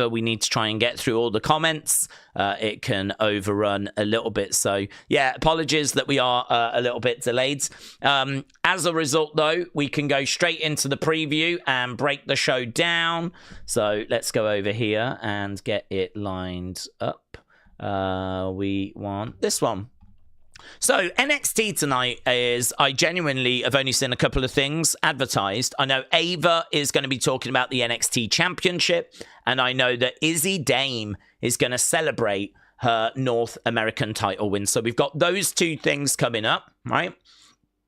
we need to try and get through all the comments, it can overrun a little bit. So, yeah, apologies that we are a little bit delayed. As a result, though, we can go straight into the preview and break the show down. So let's go over here and get it lined up. We want this one. So NXT tonight is, I genuinely have only seen a couple of things advertised. I know Ava is going to be talking about the NXT Championship, and I know that Izzi Dame is going to celebrate her North American title win. So we've got those two things coming up, right?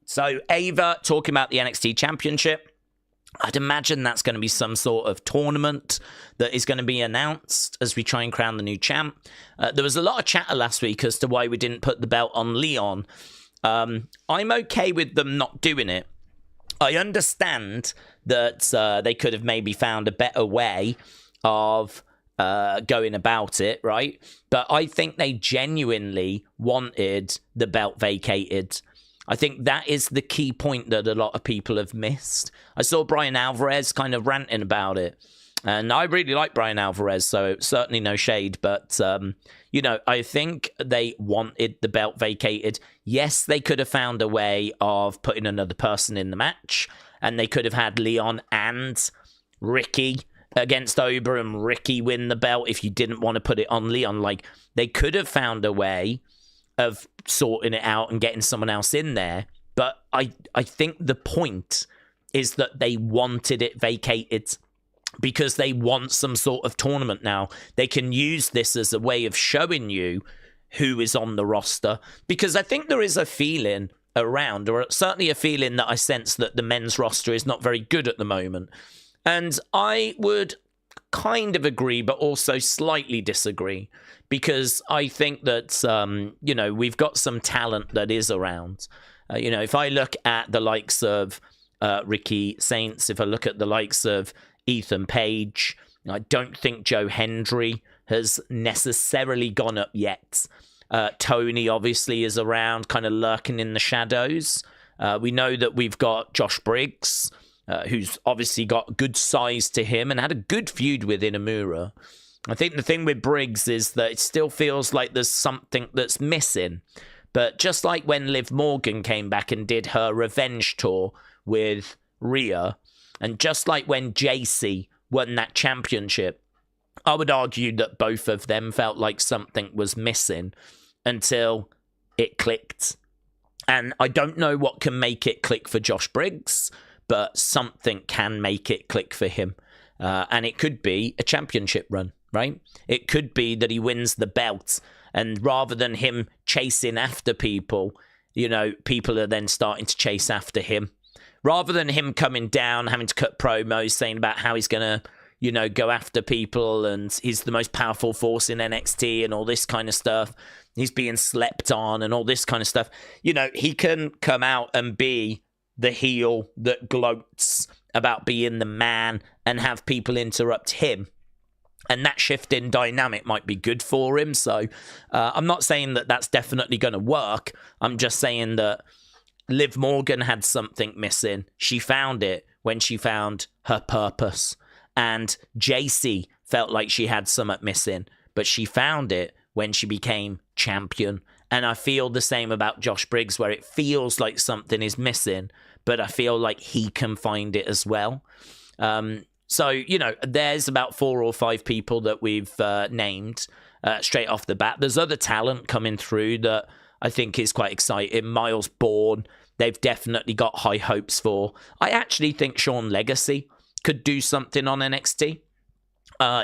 So Ava talking about the NXT Championship. I'd imagine that's going to be some sort of tournament that is going to be announced as we try and crown the new champ. There was a lot of chatter last week as to why we didn't put the belt on Leon. I'm okay with them not doing it. I understand that they could have maybe found a better way of going about it, right? But I think they genuinely wanted the belt vacated. I think that is the key point that a lot of people have missed. I saw Brian Alvarez kind of ranting about it. And I really like Brian Alvarez, so certainly no shade. But, you know, I think they wanted the belt vacated. Yes, they could have found a way of putting another person in the match. And they could have had Leon and Ricky against Oba and Ricky win the belt if you didn't want to put it on Leon. Like, they could have found a way of sorting it out and getting someone else in there. But I think the point is that they wanted it vacated because they want some sort of tournament now. They can use this as a way of showing you who is on the roster, because I think there is a feeling around, or certainly a feeling that I sense, that the men's roster is not very good at the moment. And I would kind of agree, but also slightly disagree, because I think that, you know, we've got some talent that is around. You know, if I look at the likes of Ricky Saints, if I look at the likes of Ethan Page, I don't think Joe Hendry has necessarily gone up yet. Tony obviously is around, kind of lurking in the shadows. We know that we've got Josh Briggs, who's obviously got good size to him and had a good feud with Inamura. I think the thing with Briggs is that it still feels like there's something that's missing. But just like when Liv Morgan came back and did her revenge tour with Rhea, and just like when JC won that championship, I would argue that both of them felt like something was missing until it clicked. And I don't know what can make it click for Josh Briggs, but something can make it click for him. And it could be a championship run, right? It could be that he wins the belt, and rather than him chasing after people, you know, people are then starting to chase after him. Rather than him coming down, having to cut promos, saying about how he's going to, you know, go after people and he's the most powerful force in NXT and all this kind of stuff. He's being slept on and all this kind of stuff. You know, he can come out and be the heel that gloats about being the man and have people interrupt him. And that shift in dynamic might be good for him. So I'm not saying that that's definitely going to work. I'm just saying that Liv Morgan had something missing. She found it when she found her purpose. And JC felt like she had something missing, but she found it when she became champion. And I feel the same about Josh Briggs, where it feels like something is missing, but I feel like he can find it as well. So, you know, there's about 4 or 5 people that we've named straight off the bat. There's other talent coming through that I think is quite exciting. Miles Bourne, they've definitely got high hopes for. I actually think Sean Legacy could do something on NXT.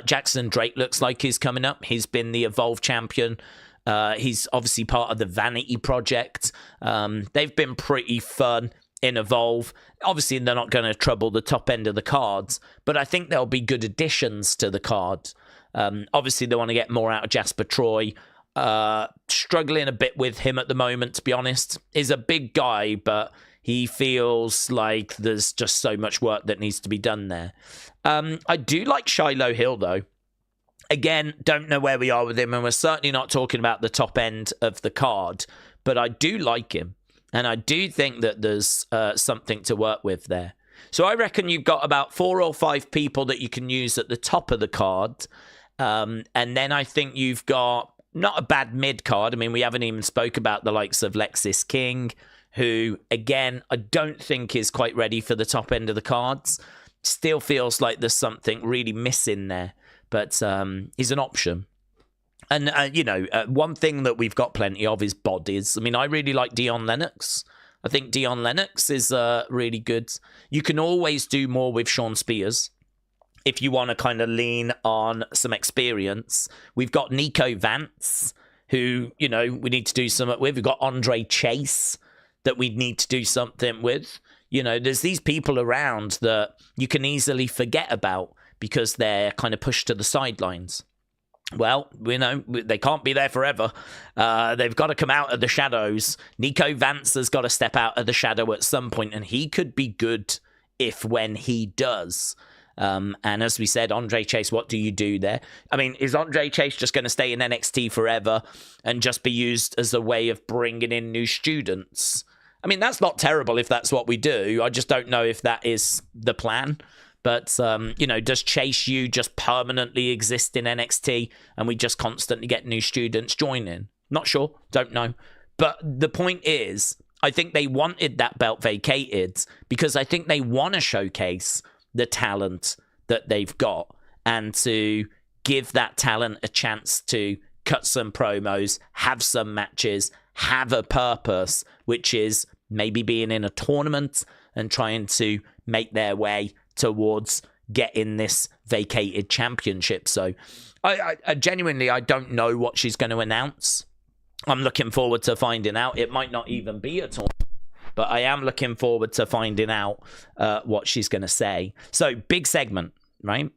Jackson Drake looks like he's coming up. He's been the Evolve champion. He's obviously part of the Vanity Project. They've been pretty fun in Evolve. Obviously, they're not going to trouble the top end of the cards, but I think they'll be good additions to the card. Obviously, they want to get more out of Jasper Troy. Struggling a bit with him at the moment, to be honest. He's a big guy, but he feels like there's just so much work that needs to be done there. I do like Shiloh Hill, though. Again, don't know where we are with him, and we're certainly not talking about the top end of the card, but I do like him, and I do think that there's something to work with there. So I reckon you've got about 4 or 5 people that you can use at the top of the card. And then I think you've got not a bad mid card. I mean, we haven't even spoke about the likes of Lexis King, who, again, I don't think is quite ready for the top end of the cards. Still feels like there's something really missing there, but is an option. And, one thing that we've got plenty of is bodies. I mean, I really like Dion Lennox. I think Dion Lennox is really good. You can always do more with Sean Spears if you want to kind of lean on some experience. We've got Nico Vance, who, we need to do something with. We've got Andre Chase that we need to do something with. There's these people around that you can easily forget about because they're kind of pushed to the sidelines. Well, they can't be there forever. They've got to come out of the shadows. Nico Vance has got to step out of the shadow at some point, and he could be good when he does. And as we said, Andre Chase, what do you do there? I mean, is Andre Chase just going to stay in NXT forever and just be used as a way of bringing in new students? I mean, that's not terrible if that's what we do. I just don't know if that is the plan. But, does Chase U just permanently exist in NXT and we just constantly get new students joining? Not sure. Don't know. But the point is, I think they wanted that belt vacated because I think they want to showcase the talent that they've got and to give that talent a chance to cut some promos, have some matches, have a purpose, which is maybe being in a tournament and trying to make their way towards getting this vacated championship. So I genuinely, I don't know what she's going to announce. I'm looking forward to finding out. It might not even be a tournament, but I am looking forward to finding out what she's going to say. So big segment, right?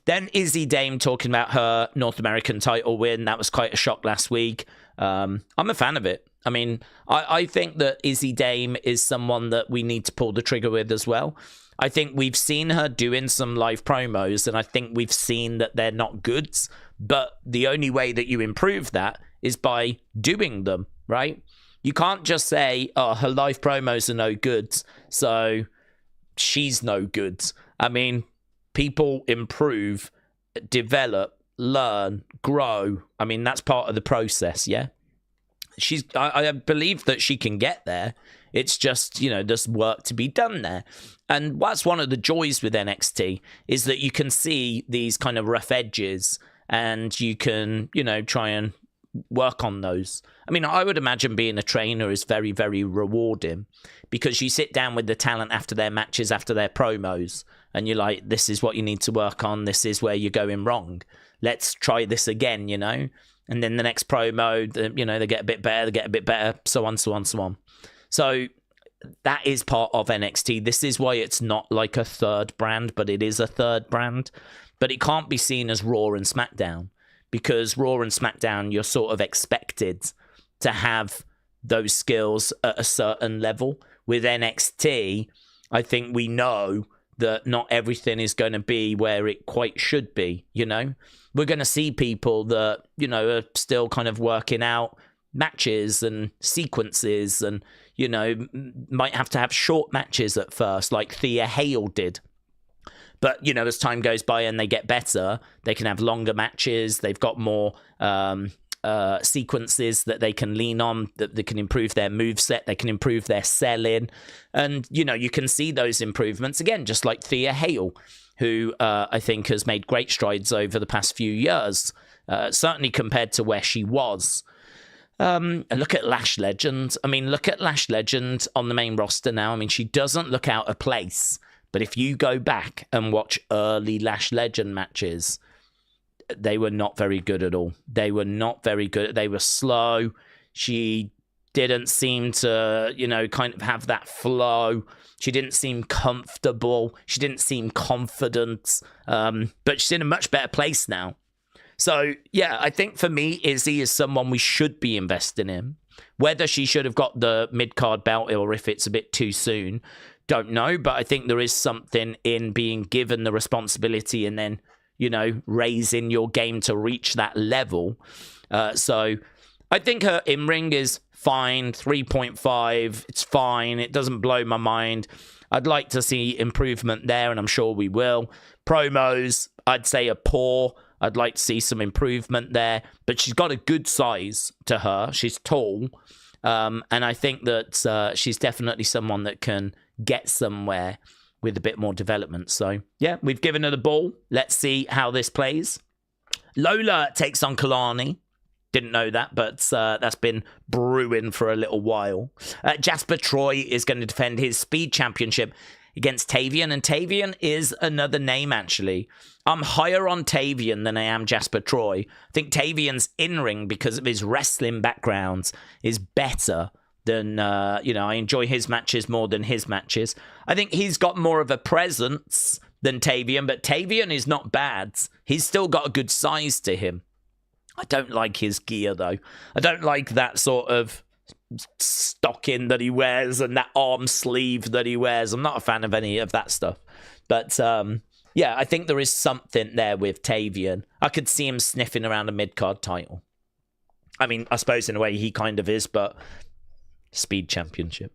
Then Izzi Dame talking about her North American title win. That was quite a shock last week. I'm a fan of it. I mean, I think that Izzi Dame is someone that we need to pull the trigger with as well. I think we've seen her doing some live promos, and I think we've seen that they're not good. But the only way that you improve that is by doing them, right? You can't just say, oh, her live promos are no good, so she's no good. I mean, people improve, develop, learn, grow. I mean, that's part of the process, yeah? I believe that she can get there. It's just, there's work to be done there. And that's one of the joys with NXT is that you can see these kind of rough edges and you can, try and work on those. I mean, I would imagine being a trainer is very, very rewarding because you sit down with the talent after their matches, after their promos, and you're like, this is what you need to work on. This is where you're going wrong. Let's try this again, And then the next promo, they get a bit better, so on, so on, so on. So that is part of NXT. This is why it's not like a third brand, but it is a third brand. But it can't be seen as Raw and SmackDown because Raw and SmackDown, you're sort of expected to have those skills at a certain level. With NXT, I think we know that not everything is going to be where it quite should be, We're going to see people that, are still kind of working out matches and sequences and, might have to have short matches at first, like Thea Hale did. But, as time goes by and they get better, they can have longer matches. They've got more sequences that they can lean on, that they can improve their moveset, they can improve their selling. And, you can see those improvements, again, just like Thea Hale, who I think has made great strides over the past few years, certainly compared to where she was. And look at Lash Legend. I mean, look at Lash Legend on the main roster now. I mean, she doesn't look out of place. But if you go back and watch early Lash Legend matches, they were not very good at all. They were not very good. They were slow. She didn't seem to, kind of have that flow. She didn't seem comfortable. She didn't seem confident. But she's in a much better place now. So, yeah, I think for me, Izzi is someone we should be investing in. Whether she should have got the mid-card belt or if it's a bit too soon, don't know. But I think there is something in being given the responsibility and then, raising your game to reach that level. So I think her in-ring is fine, 3.5. It's fine. It doesn't blow my mind. I'd like to see improvement there, and I'm sure we will. Promos, I'd say are poor. I'd like to see some improvement there, but she's got a good size to her. She's tall, and I think that she's definitely someone that can get somewhere with a bit more development. So, yeah, we've given her the ball. Let's see how this plays. Lola takes on Kelani. Didn't know that, but that's been brewing for a little while. Jasper Troy is going to defend his speed championship against Tavion, and Tavion is another name, actually. I'm higher on Tavion than I am Jasper Troy. I think Tavion's in-ring, because of his wrestling background, is better than, I enjoy his matches more than his matches. I think he's got more of a presence than Tavion, but Tavion is not bad. He's still got a good size to him. I don't like his gear, though. I don't like that sort of stocking that he wears and that arm sleeve that he wears. I'm not a fan of any of that stuff. But, yeah, I think there is something there with Tavion. I could see him sniffing around a mid-card title. I mean, I suppose in a way he kind of is, but speed championship.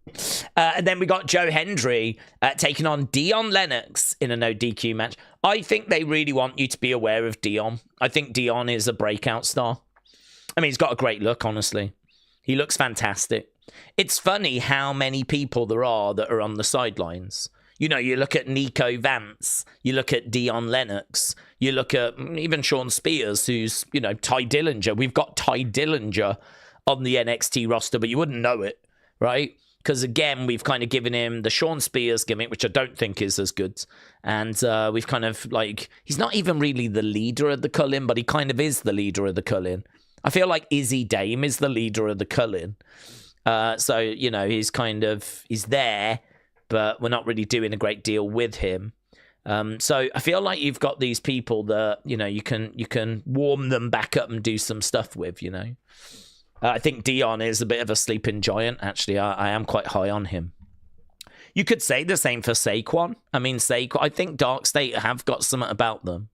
And then we got Joe Hendry taking on Dion Lennox in a no DQ match. I think they really want you to be aware of Dion. I think Dion is a breakout star. I mean, he's got a great look, honestly. He looks fantastic. It's funny how many people there are that are on the sidelines. You know, you look at Nico Vance, you look at Dion Lennox, you look at even Sean Spears, who's, Ty Dillinger. We've got Ty Dillinger on the NXT roster, but you wouldn't know it, right? Because, again, we've kind of given him the Sean Spears gimmick, which I don't think is as good. And we've kind of, he's not even really the leader of the Cullen, but he kind of is the leader of the Cullen. I feel like Izzi Dame is the leader of the Cullen. So, he's there, but we're not really doing a great deal with him. So I feel like you've got these people that, you can warm them back up and do some stuff with, I think Dion is a bit of a sleeping giant, actually. I am quite high on him. You could say the same for Saquon. I mean, I think Dark State have got something about them.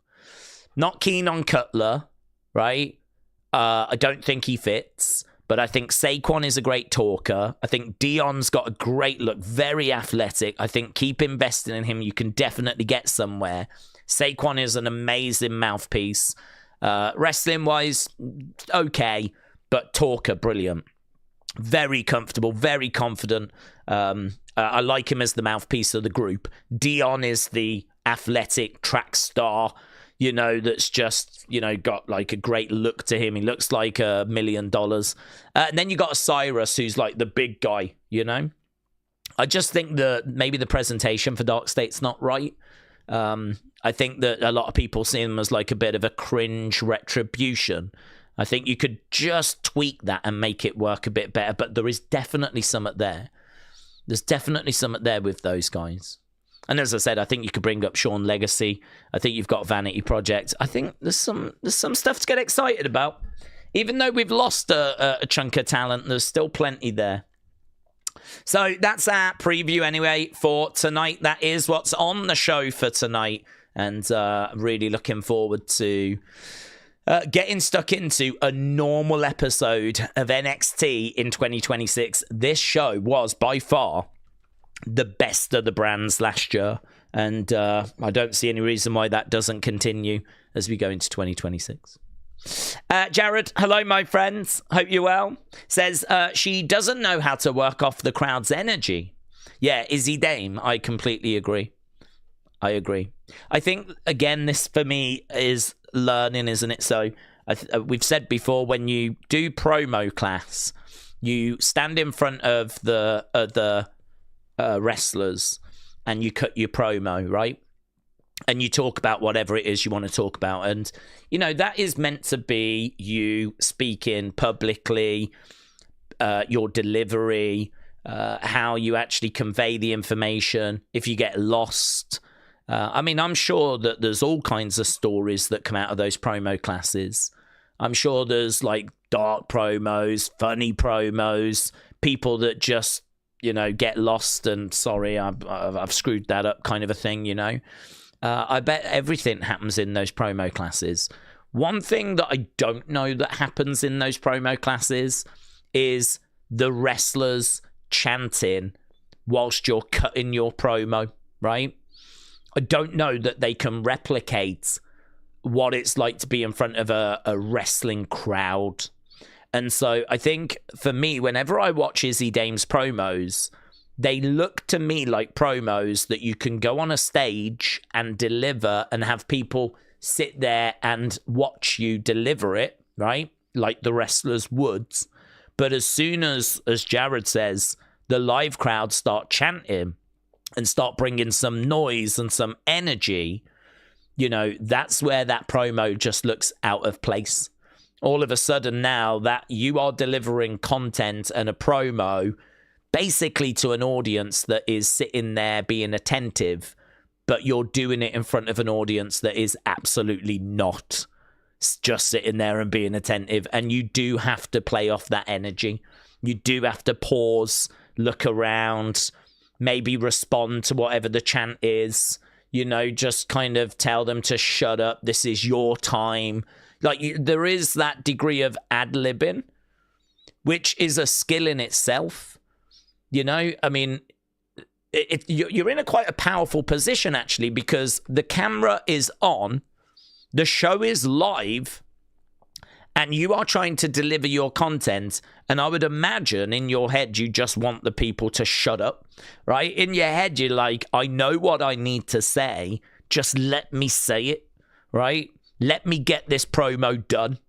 Not keen on Cutler, right? I don't think he fits, but I think Saquon is a great talker. I think Dion's got a great look, very athletic. I think keep investing in him. You can definitely get somewhere. Saquon is an amazing mouthpiece. Wrestling-wise, okay, but talker, brilliant. Very comfortable, very confident. I like him as the mouthpiece of the group. Dion is the athletic track star, that's just, got like a great look to him. He looks like $1 million. And then you got Cyrus, who's like the big guy, I just think that maybe the presentation for Dark State's not right. I think that a lot of people see him as like a bit of a cringe retribution. I think you could just tweak that and make it work a bit better, but there is definitely something there. There's definitely something there with those guys. And as I said, I think you could bring up Sean Legacy. I think you've got Vanity Project. I think there's some stuff to get excited about. Even though we've lost a chunk of talent, there's still plenty there. So that's our preview anyway for tonight. That is what's on the show for tonight. And really looking forward to getting stuck into a normal episode of NXT in 2026. This show was by far the best of the brands last year, and I don't see any reason why that doesn't continue as we go into 2026. Jared, hello my friends, hope you're well. Says she doesn't know how to work off the crowd's energy. Yeah, Izzi Dame, I completely agree. I agree. I think, again, this for me is learning, isn't it? So we've said before, when you do promo class, you stand in front of the wrestlers and you cut your promo, right? And you talk about whatever it is you want to talk about. And, that is meant to be you speaking publicly, your delivery, how you actually convey the information. If you get lost, I'm sure that there's all kinds of stories that come out of those promo classes. I'm sure there's like dark promos, funny promos, people that just, get lost and sorry, I've screwed that up kind of a thing, I bet everything happens in those promo classes. One thing that I don't know that happens in those promo classes is the wrestlers chanting whilst you're cutting your promo, right? I don't know that they can replicate what it's like to be in front of a wrestling crowd. And so I think for me, whenever I watch Izzi Dame's promos, they look to me like promos that you can go on a stage and deliver and have people sit there and watch you deliver it, right? Like the wrestlers would. But as soon as Jared says, the live crowd start chanting and start bringing some noise and some energy, you know, that's where that promo just looks out of place. All of a sudden now that you are delivering content and a promo basically to an audience that is sitting there being attentive, but you're doing it in front of an audience that is absolutely not just sitting there and being attentive. And you do have to play off that energy. You do have to pause, look around, maybe respond to whatever the chant is, you know, just kind of tell them to shut up. This is your time. Like, there is that degree of ad-libbing, which is a skill in itself. You know, I mean, you're in quite a powerful position, actually, because the camera is on, the show is live, and you are trying to deliver your content. And I would imagine in your head, you just want the people to shut up, right? In your head, you're like, I know what I need to say. Just let me say it, right? Let me get this promo done,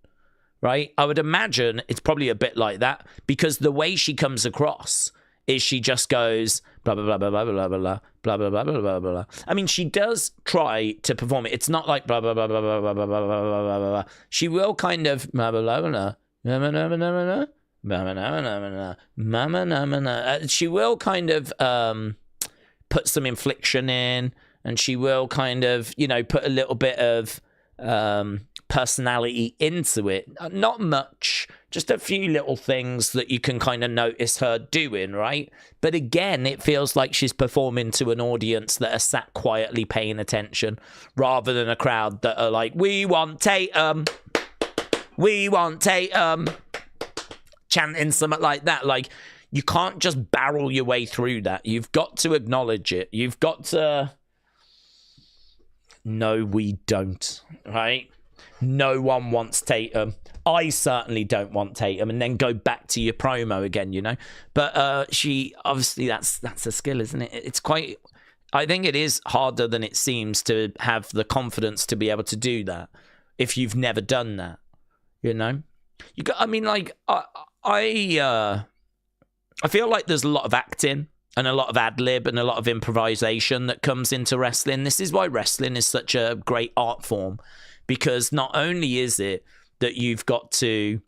right? I would imagine it's probably a bit like that, because the way she comes across is she just goes blah blah blah blah blah blah blah blah blah blah blah blah blah. I mean, she does try to perform it. It's not like blah blah blah blah blah blah blah blah blah blah. She will kind of blah blah blah blah. She will kind of put some inflection in, and she will kind of, you know, put a little bit of personality into it. Not much, just a few little things that you can kind of notice her doing, right? But again, it feels like she's performing to an audience that are sat quietly paying attention, rather than a crowd that are like, we want Tatum, chanting something like that. Like, you can't just barrel your way through that. You've got to acknowledge it. You've got to... No, we don't, right? No one wants Tatum. I certainly don't want Tatum. And then go back to your promo again, you know? But she, obviously, that's a skill, isn't it? It's quite... I think it is harder than it seems to have the confidence to be able to do that if you've never done that, you know? You got, I mean, like, I feel like there's a lot of acting and a lot of ad-lib and a lot of improvisation that comes into wrestling. This is why wrestling is such a great art form, because not only is it that you've got to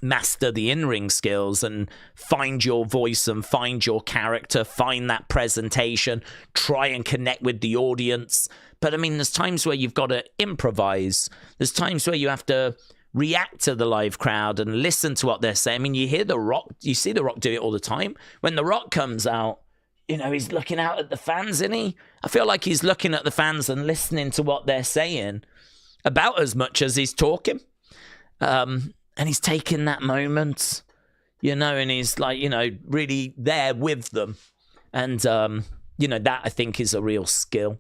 master the in-ring skills and find your voice and find your character, find that presentation, try and connect with the audience. But I mean, there's times where you've got to improvise. There's times where you have to react to the live crowd and listen to what they're saying. I mean, you hear The Rock, you see The Rock do it all the time. When The Rock comes out, you know, he's looking out at the fans, isn't he? I feel like he's looking at the fans and listening to what they're saying about as much as he's talking. And he's taking that moment, you know, and he's like, you know, really there with them. And, you know, that I think is a real skill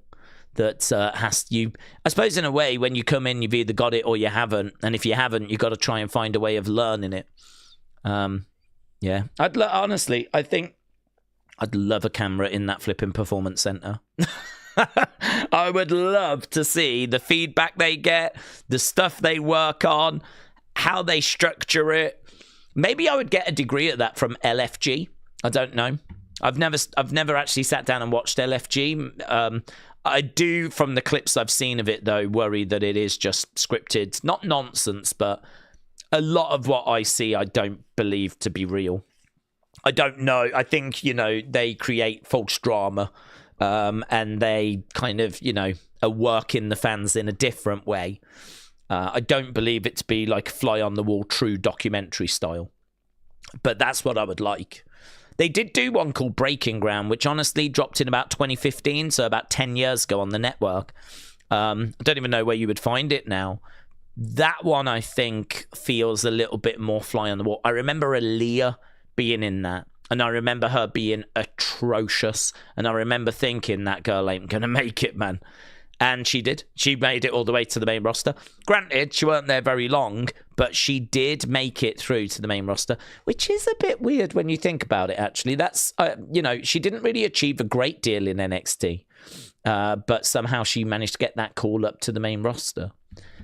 that has you, I suppose in a way, when you come in, you've either got it or you haven't. And if you haven't, you've got to try and find a way of learning it. Yeah, honestly, I think I'd love a camera in that flipping performance center. I would love to see the feedback they get, the stuff they work on, how they structure it. Maybe I would get a degree at that from LFG. I don't know. I've never actually sat down and watched LFG. I do, from the clips I've seen of it, though, worry that it is just scripted. Not nonsense, but a lot of what I see, I don't believe to be real. I don't know. I think, you know, they create false drama, and they kind of, you know, are working the fans in a different way. I don't believe it to be like fly on the wall, true documentary style. But that's what I would like. They did do one called Breaking Ground, which honestly dropped in about 2015, so about 10 years ago on the network. I don't even know where you would find it now. That one, I think, feels a little bit more fly on the wall. I remember Aaliyah being in that. And I remember her being atrocious. And I remember thinking, that girl ain't going to make it, man. And she did. She made it all the way to the main roster. Granted, she weren't there very long, but she did make it through to the main roster, which is a bit weird when you think about it, actually. That's, she didn't really achieve a great deal in NXT, but somehow she managed to get that call up to the main roster.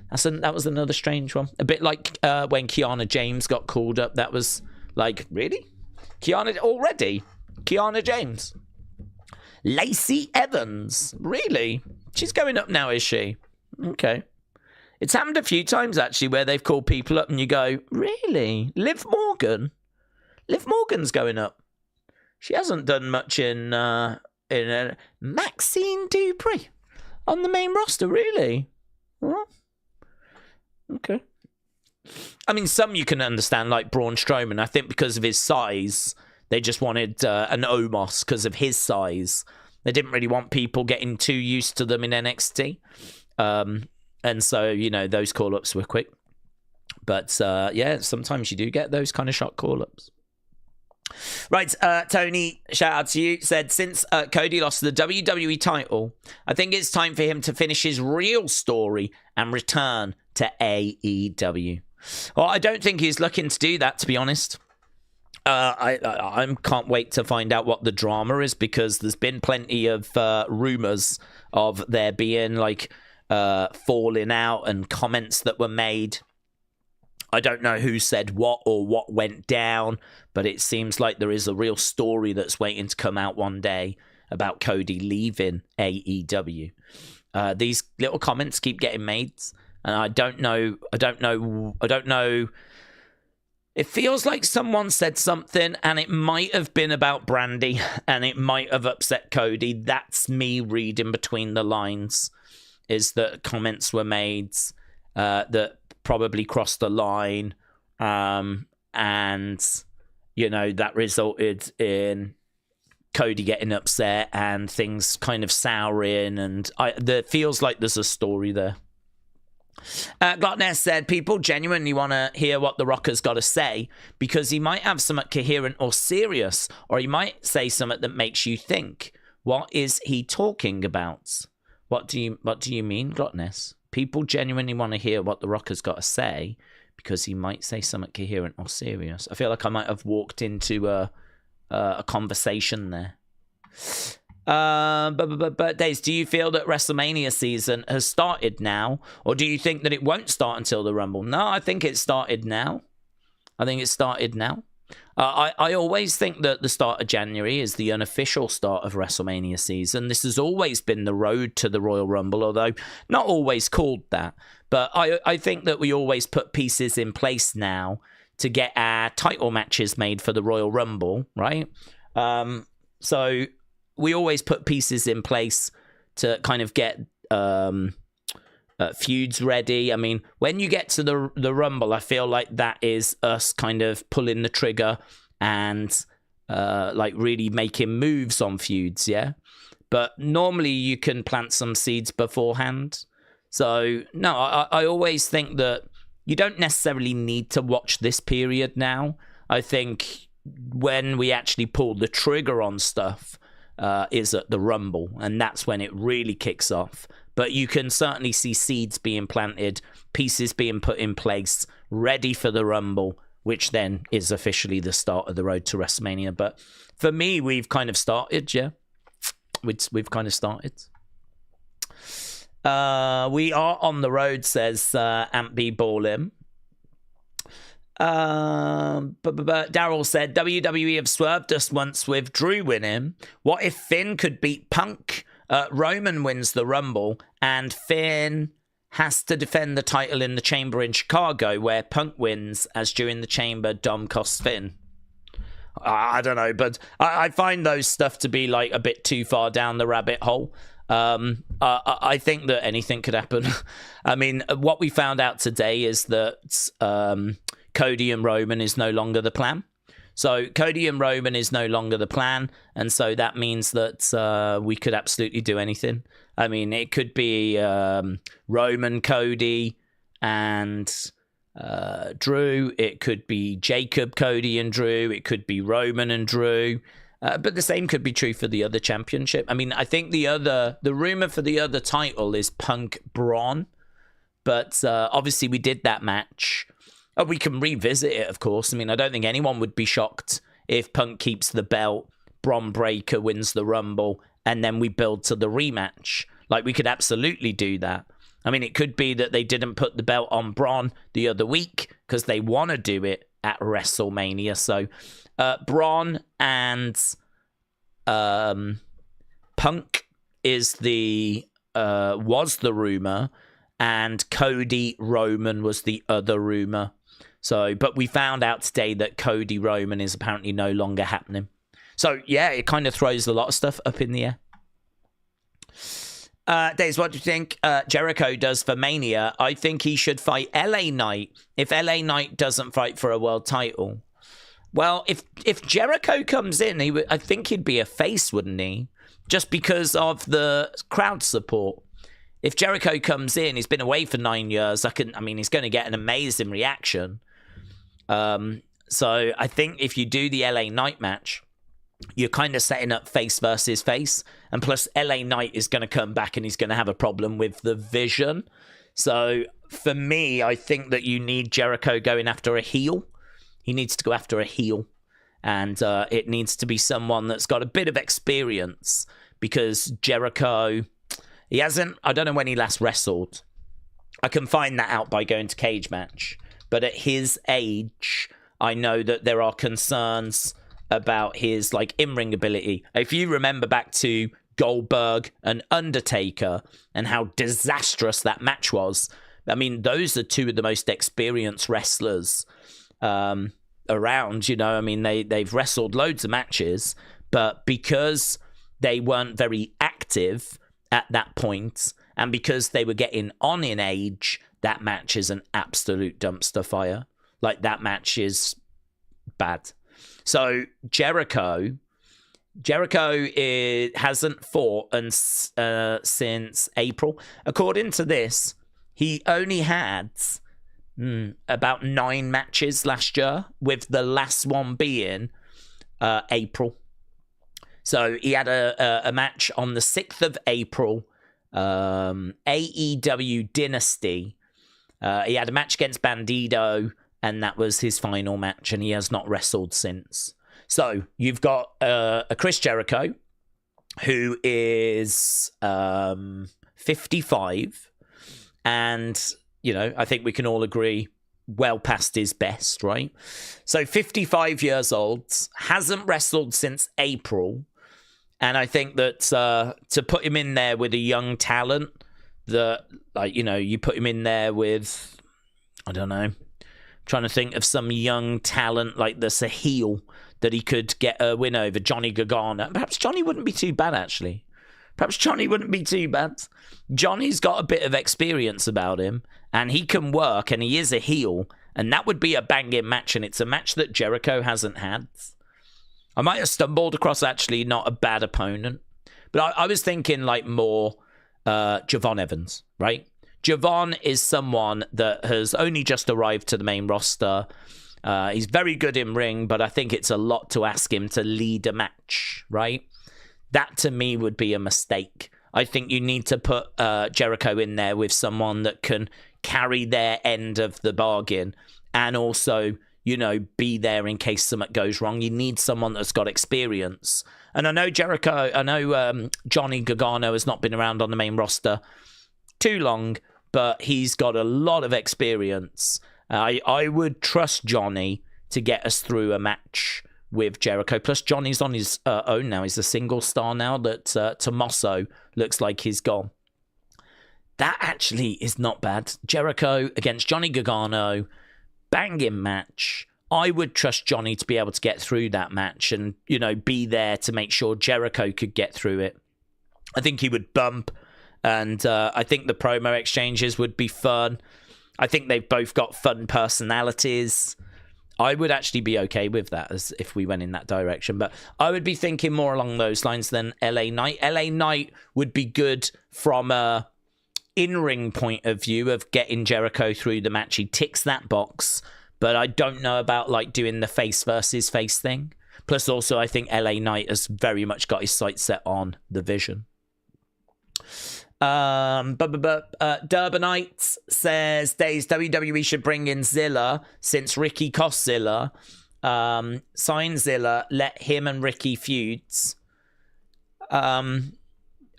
That was another strange one. A bit like when Kiana James got called up. That was like, really? Kiana James. Lacey Evans. Really? She's going up now, is she? Okay. It's happened a few times, actually, where they've called people up and you go, really? Liv Morgan? Liv Morgan's going up. She hasn't done much in Maxine Dupree on the main roster, really? Huh? Okay. I mean, some you can understand, like Braun Strowman. I think because of his size, they just wanted an Omos because of his size. They didn't really want people getting too used to them in NXT. And so, those call-ups were quick. But, sometimes you do get those kind of shock call-ups. Right, Tony, shout out to you, said, since Cody lost the WWE title, I think it's time for him to finish his real story and return to AEW. Well, I don't think he's looking to do that, to be honest. I can't wait to find out what the drama is, because there's been plenty of rumors of there being falling out and comments that were made. I don't know who said what or what went down, but it seems like there is a real story that's waiting to come out one day about Cody leaving AEW. These little comments keep getting made, and I don't know. It feels like someone said something, and it might have been about Brandy, and it might have upset Cody. That's me reading between the lines, is that comments were made that probably crossed the line, and, that resulted in Cody getting upset and things kind of souring, and there feels like there's a story there. Glotness said, people genuinely want to hear what The Rocker's got to say, because he might have something coherent or serious, or he might say something that makes you think. What is he talking about? What do you mean, Glotness? People genuinely want to hear what The Rocker's got to say, because he might say something coherent or serious. I feel like I might have walked into a conversation there. But Daze, do you feel that WrestleMania season has started now, or do you think that it won't start until the Rumble? No, I think it started now. I always think that the start of January is the unofficial start of WrestleMania season. This has always been the road to the Royal Rumble, although not always called that. But I think that we always put pieces in place now to get our title matches made for the Royal Rumble, right? So we always put pieces in place to kind of get feuds ready. I mean, when you get to the Rumble, I feel like that is us kind of pulling the trigger and really making moves on feuds, yeah? But normally you can plant some seeds beforehand. So, no, I always think that you don't necessarily need to watch this period now. I think when we actually pull the trigger on stuff is at the Rumble, and that's when it really kicks off. But you can certainly see seeds being planted, pieces being put in place, ready for the Rumble, which then is officially the start of the road to WrestleMania. But for me, we've kind of started, yeah. We've kind of started. We are on the road, says Amp B Ballin. Daryl said, WWE have swerved us once with Drew winning. What if Finn could beat Punk? Roman wins the Rumble, and Finn has to defend the title in the Chamber in Chicago, where Punk wins, as during the Chamber, Dom costs Finn. I don't know, but I find those stuff to be like a bit too far down the rabbit hole. I think that anything could happen. I mean, what we found out today is that Cody and Roman is no longer the plan. So Cody and Roman is no longer the plan, and so that means that we could absolutely do anything. I mean, it could be Roman, Cody, and Drew. It could be Jacob, Cody, and Drew. It could be Roman and Drew. But the same could be true for the other championship. I mean, I think the rumor for the other title is Punk Braun. But obviously we did that match. We can revisit it, of course. I mean, I don't think anyone would be shocked if Punk keeps the belt, Braun Breaker wins the Rumble, and then we build to the rematch. Like, we could absolutely do that. I mean, it could be that they didn't put the belt on Braun the other week because they want to do it at WrestleMania. So, Braun and Punk is was the rumor, and Cody Roman was the other rumor. So, but we found out today that Cody Roman is apparently no longer happening. So, yeah, it kind of throws a lot of stuff up in the air. Daze, what do you think Jericho does for Mania? I think he should fight LA Knight if LA Knight doesn't fight for a world title. Well, if Jericho comes in, I think he'd be a face, wouldn't he? Just because of the crowd support. If Jericho comes in, he's been away for 9 years. He's going to get an amazing reaction. So I think if you do the LA Knight match, you're kind of setting up face versus face. And plus, LA Knight is going to come back and he's going to have a problem with the Vision. So for me, I think that you need Jericho going after a heel. He needs to go after a heel. And it needs to be someone that's got a bit of experience. Because Jericho, I don't know when he last wrestled. I can find that out by going to Cage Match. But at his age, I know that there are concerns about his in-ring ability. If you remember back to Goldberg and Undertaker and how disastrous that match was, I mean, those are two of the most experienced wrestlers around. You know, I mean, they've wrestled loads of matches, but because they weren't very active at that point, and because they were getting on in age, that match is an absolute dumpster fire. Like, that match is bad. So Jericho hasn't fought since April. According to this, he only had about 9 matches last year, with the last one being April. So he had a match on the 6th of April, AEW Dynasty. He had a match against Bandido, and that was his final match, and he has not wrestled since. So you've got a Chris Jericho, who is 55, and, you know, I think we can all agree, well past his best, right? So 55 years old, hasn't wrestled since April, and I think that to put him in there with a young talent, that, you put him in there with, I don't know, trying to think of some young talent like this, a heel that he could get a win over, Johnny Gargano. Perhaps Johnny wouldn't be too bad, actually. Johnny's got a bit of experience about him, and he can work, and he is a heel, and that would be a banging match, and it's a match that Jericho hasn't had. I might have stumbled across, actually, not a bad opponent, but I was thinking more Javon Evans, right? Javon is someone that has only just arrived to the main roster. He's very good in ring, but I think it's a lot to ask him to lead a match, right? That, to me, would be a mistake. I think you need to put Jericho in there with someone that can carry their end of the bargain and also, be there in case something goes wrong. You need someone that's got experience. And I know Johnny Gargano has not been around on the main roster too long, but he's got a lot of experience. I would trust Johnny to get us through a match with Jericho. Plus, Johnny's on his own now. He's a single star now that Tommaso looks like he's gone. That actually is not bad. Jericho against Johnny Gargano, banging match. I would trust Johnny to be able to get through that match and, be there to make sure Jericho could get through it. I think he would bump. And I think the promo exchanges would be fun. I think they've both got fun personalities. I would actually be okay with that as if we went in that direction. But I would be thinking more along those lines than LA Knight. LA Knight would be good from a in-ring point of view of getting Jericho through the match, he ticks that box. But I don't know about like doing the face versus face thing. Plus, also, I think LA Knight has very much got his sights set on the Vision. Durbanites says, Daze, WWE should bring in Zilla since Ricky cost Zilla. Sign Zilla, let him and Ricky feuds.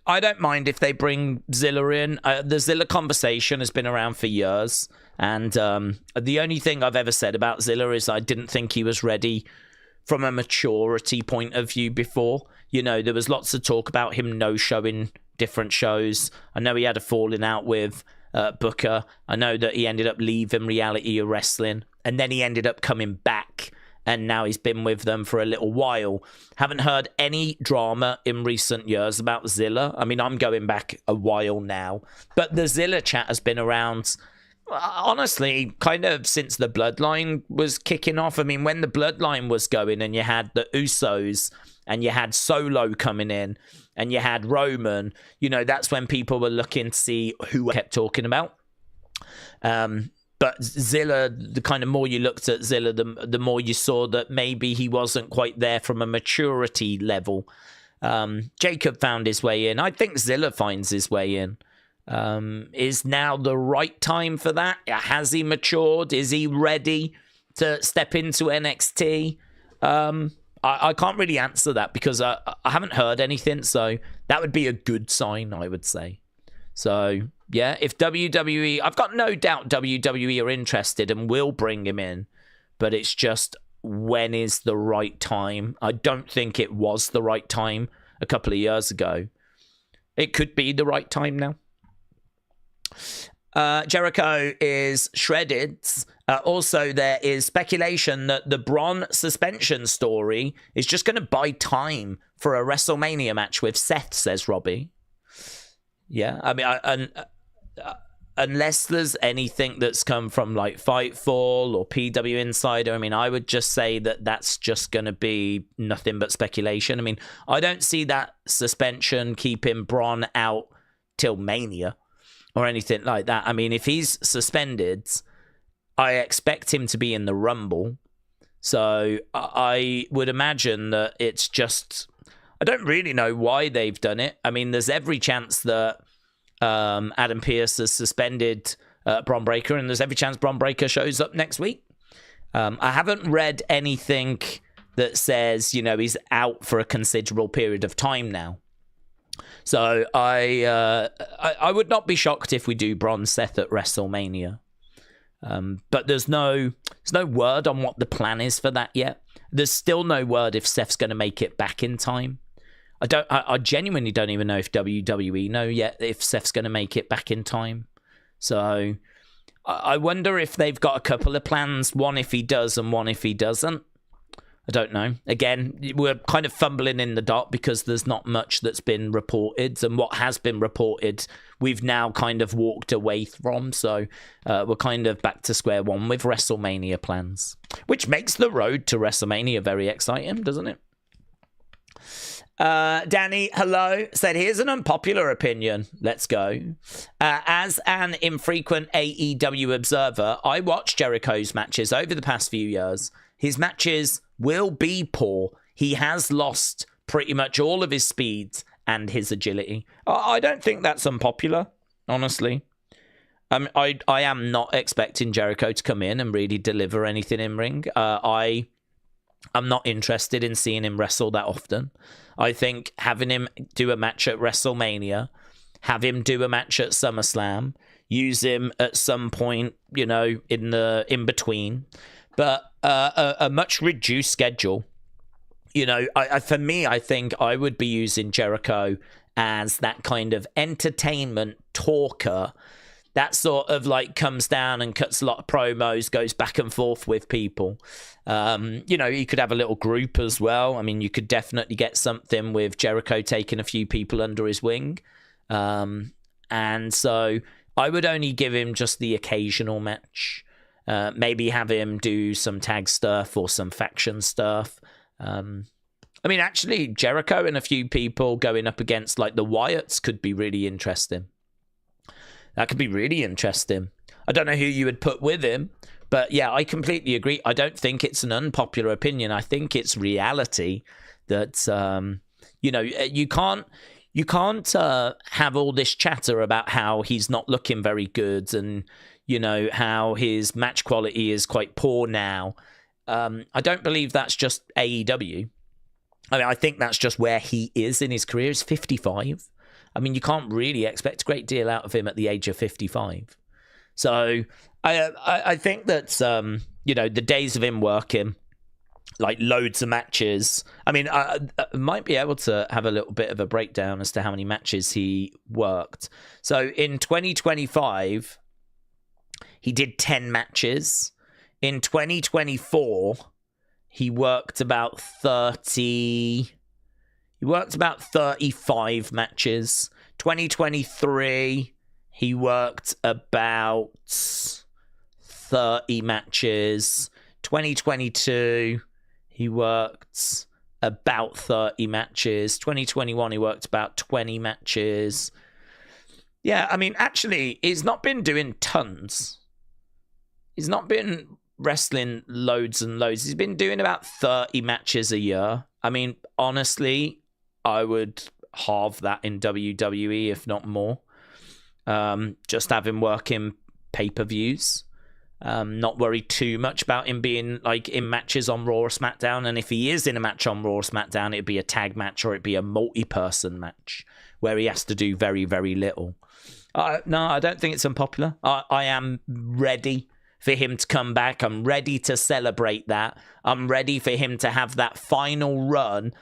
I don't mind if they bring Zilla in. The Zilla conversation has been around for years. And the only thing I've ever said about Zilla is I didn't think he was ready from a maturity point of view before. You know, there was lots of talk about him no-showing different shows. I know he had a falling out with Booker. I know that he ended up leaving Reality of Wrestling. And then he ended up coming back. And now he's been with them for a little while. Haven't heard any drama in recent years about Zilla. I mean, I'm going back a while now. But the Zilla chat has been around, honestly, kind of since the Bloodline was kicking off. I mean, when the Bloodline was going and you had the Usos and you had Solo coming in and you had Roman, you know, that's when people were looking to see who I kept talking about. But Zilla, the kind of more you looked at Zilla, the more you saw that maybe he wasn't quite there from a maturity level. Jacob found his way in. I think Zilla finds his way in. Is now the right time for that? Has he matured? Is he ready to step into NXT? I can't really answer that because I haven't heard anything. So that would be a good sign, I would say. So, yeah, if WWE... I've got no doubt WWE are interested and will bring him in. But it's just, when is the right time? I don't think it was the right time a couple of years ago. It could be the right time now. Jericho is shredded. Also, there is speculation that the Braun suspension story is just going to buy time for a WrestleMania match with Seth, says Robbie. Yeah, I mean, unless there's anything that's come from like Fightful or PW Insider, I mean, I would just say that that's just going to be nothing but speculation. I mean, I don't see that suspension keeping Braun out till Mania or anything like that. I mean, if he's suspended, I expect him to be in the Rumble. So I would imagine that it's just... I don't really know why they've done it. I mean, there's every chance that Adam Pearce has suspended Bron Breakker, and there's every chance Bron Breakker shows up next week. I haven't read anything that says, you know, he's out for a considerable period of time now. So I would not be shocked if we do Bron Seth at WrestleMania. But there's no word on what the plan is for that yet. There's still no word if Seth's going to make it back in time. I genuinely don't even know if WWE know yet if Seth's going to make it back in time. So I wonder if they've got a couple of plans, one if he does and one if he doesn't. I don't know. Again, we're kind of fumbling in the dark because there's not much that's been reported, and what has been reported, we've now kind of walked away from. So we're kind of back to square one with WrestleMania plans, which makes the road to WrestleMania very exciting, doesn't it? Danny, hello, said, here's an unpopular opinion. Let's go. As an infrequent AEW observer, I watched Jericho's matches over the past few years. His matches will be poor. He has lost pretty much all of his speed and his agility. I don't think that's unpopular, honestly. I am not expecting Jericho to come in and really deliver anything in ring. I'm not interested in seeing him wrestle that often. I think having him do a match at WrestleMania, have him do a match at SummerSlam, use him at some point, you know, in between, but a much reduced schedule. You know, for me, I think I would be using Jericho as that kind of entertainment talker that sort of like comes down and cuts a lot of promos, goes back and forth with people. You know, you could have a little group as well. I mean, you could definitely get something with Jericho taking a few people under his wing. And so I would only give him just the occasional match. Maybe have him do some tag stuff or some faction stuff. I mean, actually, Jericho and a few people going up against like the Wyatts could be really interesting. That could be really interesting. I don't know who you would put with him, but yeah, I completely agree. I don't think it's an unpopular opinion. I think it's reality that, you can't have all this chatter about how he's not looking very good and, how his match quality is quite poor now. I don't believe that's just AEW. I mean, I think that's just where he is in his career. He's 55. I mean, you can't really expect a great deal out of him at the age of 55. So I think that, the days of him working like loads of matches. I mean, I might be able to have a little bit of a breakdown as to how many matches he worked. So in 2025, he did 10 matches. In 2024, he worked about 30. He worked about 35 matches. 2023, he worked about 30 matches. 2022, he worked about 30 matches. 2021, he worked about 20 matches. Yeah, I mean, actually, he's not been doing tons. He's not been wrestling loads and loads. He's been doing about 30 matches a year. I mean, honestly, I would halve that in WWE, if not more. Just have him working pay-per-views. Not worry too much about him being like in matches on Raw or SmackDown. And if he is in a match on Raw or SmackDown, it'd be a tag match or it'd be a multi-person match where he has to do very, very little. No, I don't think it's unpopular. I am ready for him to come back. I'm ready to celebrate that. I'm ready for him to have that final run.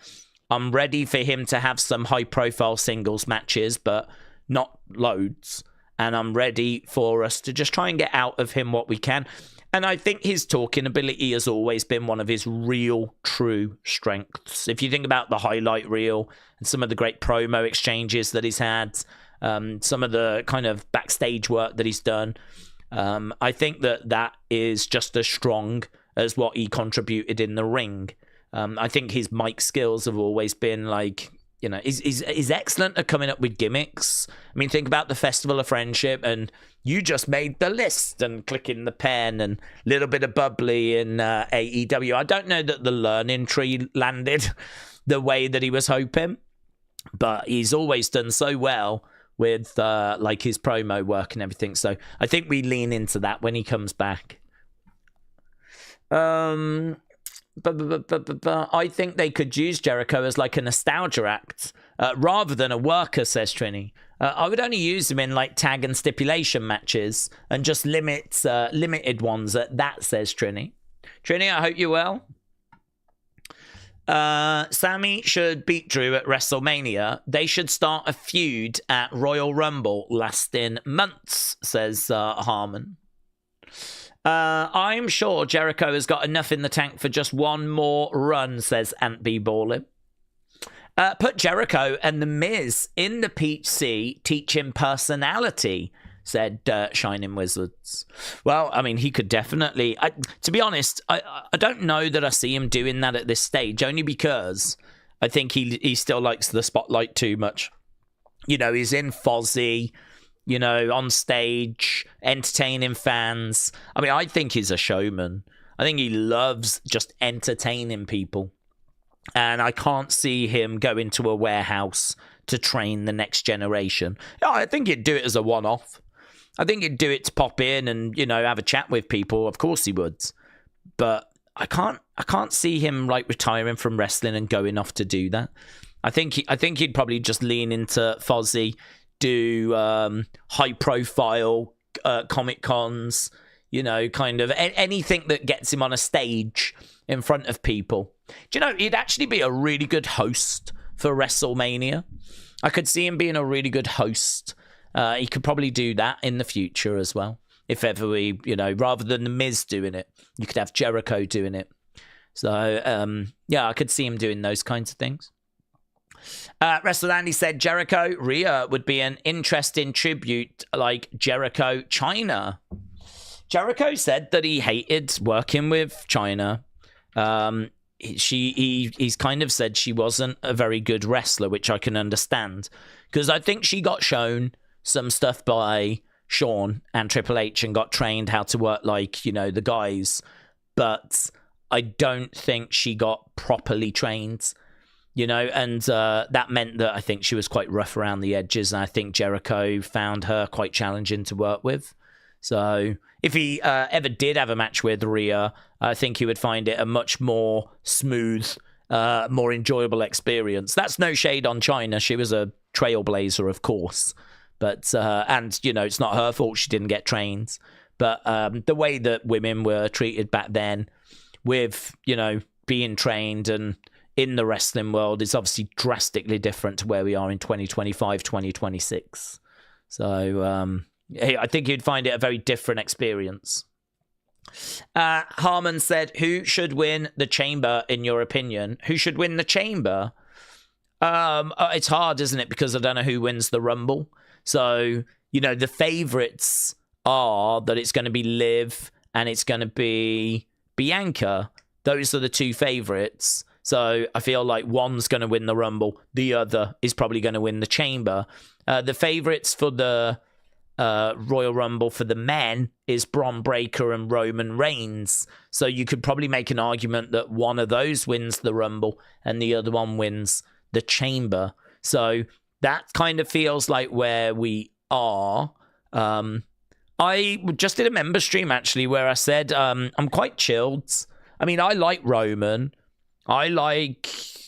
I'm ready for him to have some high-profile singles matches, but not loads. And I'm ready for us to just try and get out of him what we can. And I think his talking ability has always been one of his real, true strengths. If you think about the highlight reel and some of the great promo exchanges that he's had, some of the kind of backstage work that he's done, I think that is just as strong as what he contributed in the ring. I think his mic skills have always been like, he's excellent at coming up with gimmicks. I mean, think about the Festival of Friendship, and you just made the list and clicking the pen and a little bit of bubbly in AEW. I don't know that the learning tree landed the way that he was hoping, but he's always done so well with like his promo work and everything. So I think we lean into that when he comes back. But I think they could use Jericho as like a nostalgia act rather than a worker, says Trini. I would only use him in like tag and stipulation matches and just limited ones at that, says Trini. Trini, I hope you're well. Sammy should beat Drew at WrestleMania. They should start a feud at Royal Rumble lasting months, says Harmon. I'm sure Jericho has got enough in the tank for just one more run, says Ant B. Ballin. Put Jericho and The Miz in the Peach Sea, teach him personality, said Shining Wizards. Well, I mean, he could definitely... to be honest, I don't know that I see him doing that at this stage, only because I think he still likes the spotlight too much. He's in Fozzy, on stage, entertaining fans. I mean, I think he's a showman. I think he loves just entertaining people. And I can't see him go into a warehouse to train the next generation. I think he'd do it as a one-off. I think he'd do it to pop in and, have a chat with people. Of course he would. But I can't see him like retiring from wrestling and going off to do that. I think he'd probably just lean into Fozzy, do high profile Comic Cons, kind of anything that gets him on a stage in front of people. Do he'd actually be a really good host for WrestleMania. I could see him being a really good host. He could probably do that in the future as well. If ever we, rather than The Miz doing it, you could have Jericho doing it. So, yeah, I could see him doing those kinds of things. Wrestler Andy said Jericho Rhea would be an interesting tribute like Jericho China. Jericho said that he hated working with China. He's kind of said she wasn't a very good wrestler, which I can understand, because I think she got shown some stuff by Shawn and Triple H and got trained how to work like, you know, the guys. But I don't think she got properly trained, you know, and that meant that I think she was quite rough around the edges. And I think Jericho found her quite challenging to work with. So if he ever did have a match with Rhea, I think he would find it a much more smooth, more enjoyable experience. That's no shade on Chyna. She was a trailblazer, of course. But, and, you know, it's not her fault she didn't get trained. But the way that women were treated back then with, you know, being trained and in the wrestling world is obviously drastically different to where we are in 2025, 2026. So I think you'd find it a very different experience. Harmon said, who should win the Chamber, in your opinion? Who should win the Chamber? It's hard, isn't it? Because I don't know who wins the Rumble. So, you know, the favorites are that it's going to be Liv and it's going to be Bianca. Those are the two favorites. So I feel like one's going to win the Rumble. The other is probably going to win the Chamber. The favorites for the Royal Rumble for the men is Braun Breaker and Roman Reigns. So you could probably make an argument that one of those wins the Rumble and the other one wins the Chamber. So that kind of feels like where we are. I just did a member stream, actually, where I said I'm quite chilled. I mean, I like Roman. I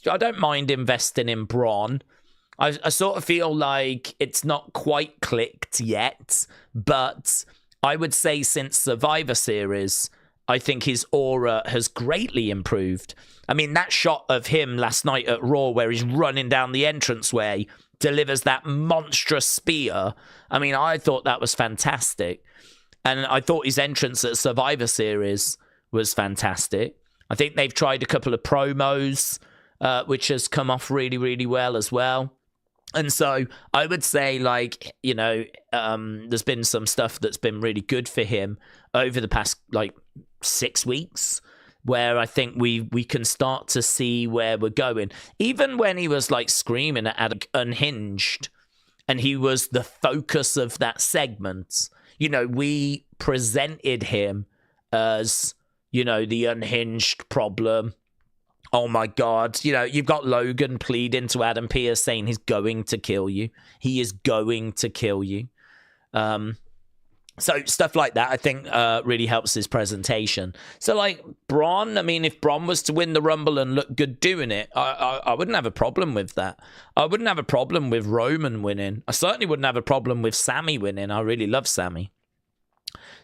don't mind investing in Braun. I sort of feel like it's not quite clicked yet, but I would say since Survivor Series, I think his aura has greatly improved. I mean, that shot of him last night at Raw where he's running down the entranceway, delivers that monstrous spear. I mean, I thought that was fantastic. And I thought his entrance at Survivor Series was fantastic. I think they've tried a couple of promos, which has come off really, really well as well. And so I would say, like, you know, there's been some stuff that's been really good for him over the past, like, 6 weeks, where I think we can start to see where we're going. Even when he was, like, screaming at Unhinged, and he was the focus of that segment, you know, we presented him as, you know, the unhinged problem. Oh my God. You know, you've got Logan pleading to Adam Pearce saying he's going to kill you. He is going to kill you. So stuff like that, I think, really helps his presentation. So, like, Braun, I mean, if Braun was to win the Rumble and look good doing it, I wouldn't have a problem with that. I wouldn't have a problem with Roman winning. I certainly wouldn't have a problem with Sammy winning. I really love Sammy.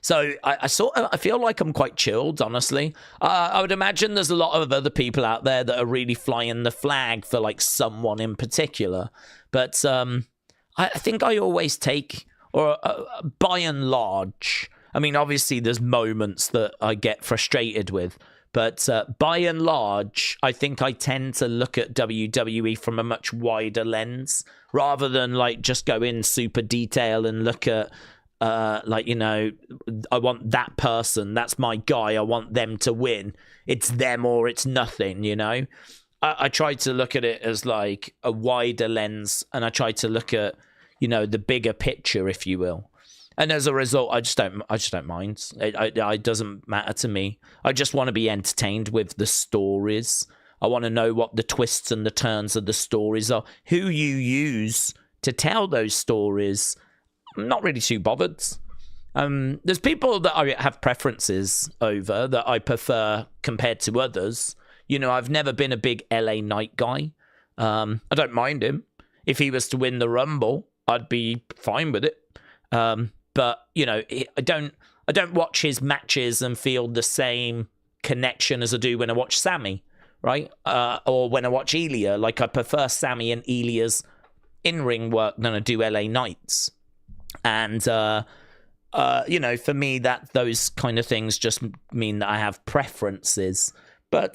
So I feel like I'm quite chilled, honestly. I would imagine there's a lot of other people out there that are really flying the flag for, like, someone in particular. But I think I always take, or by and large, I mean, obviously there's moments that I get frustrated with, but by and large, I think I tend to look at WWE from a much wider lens, rather than, like, just go in super detail and look at, like, you know, I want that person, that's my guy, I want them to win. It's them or it's nothing, you know? I try to look at it as, like, a wider lens, and I try to look at, you know, the bigger picture, if you will. And as a result, I just don't mind. It doesn't matter to me. I just want to be entertained with the stories. I want to know what the twists and the turns of the stories are. Who you use to tell those stories, I'm not really too bothered. There's people that I have preferences over that I prefer compared to others. You know, I've never been a big LA Knight guy. I don't mind him. If he was to win the Rumble, I'd be fine with it. But, you know, I don't watch his matches and feel the same connection as I do when I watch Sammy, right? Or when I watch Ilya. Like, I prefer Sammy and Ilya's in-ring work than I do LA Knight's. And, you know, for me, that those kind of things just mean that I have preferences. But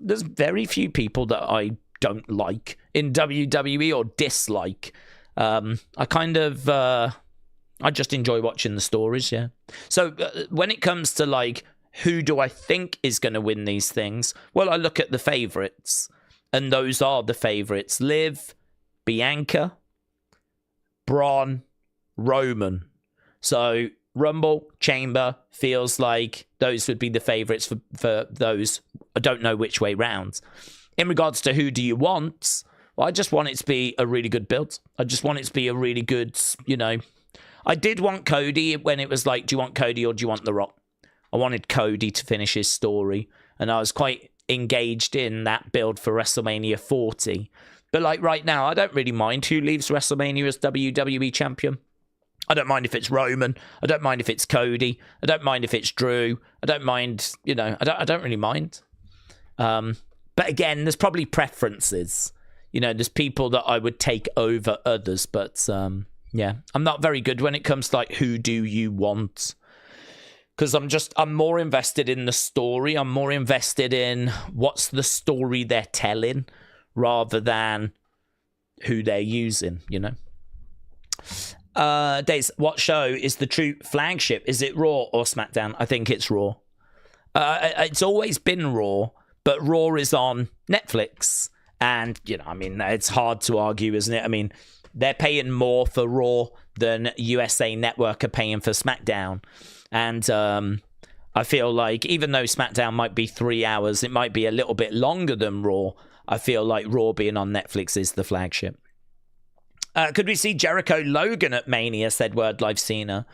there's very few people that I don't like in WWE or dislike. I kind of, I just enjoy watching the stories, yeah. So when it comes to, like, who do I think is going to win these things? Well, I look at the favorites, and those are the favorites. Liv, Bianca, Braun, Roman. So Rumble, Chamber feels like those would be the favorites for those. I don't know which way round. In regards to who do you want, well, I just want it to be a really good build. I just want it to be a really good, I did want Cody when it was like, do you want Cody or do you want The Rock? I wanted Cody to finish his story, and I was quite engaged in that build for WrestleMania 40. But like right now, I don't really mind who leaves WrestleMania as WWE champion. I don't mind if it's Roman. I don't mind if it's Cody. I don't mind if it's Drew. I don't mind, I don't really mind. But again, there's probably preferences. There's people that I would take over others. But yeah, I'm not very good when it comes to like, who do you want? Because I'm more invested in the story. I'm more invested in what's the story they're telling rather than who they're using, Daze, what show is the true flagship? Is it Raw or SmackDown? I think it's Raw. It's always been Raw, but Raw is on Netflix. And, it's hard to argue, isn't it? I mean, they're paying more for Raw than USA Network are paying for SmackDown. And I feel like even though SmackDown might be 3 hours, it might be a little bit longer than Raw. I feel like Raw being on Netflix is the flagship. Could we see Jericho Logan at Mania, said Word Live Cena?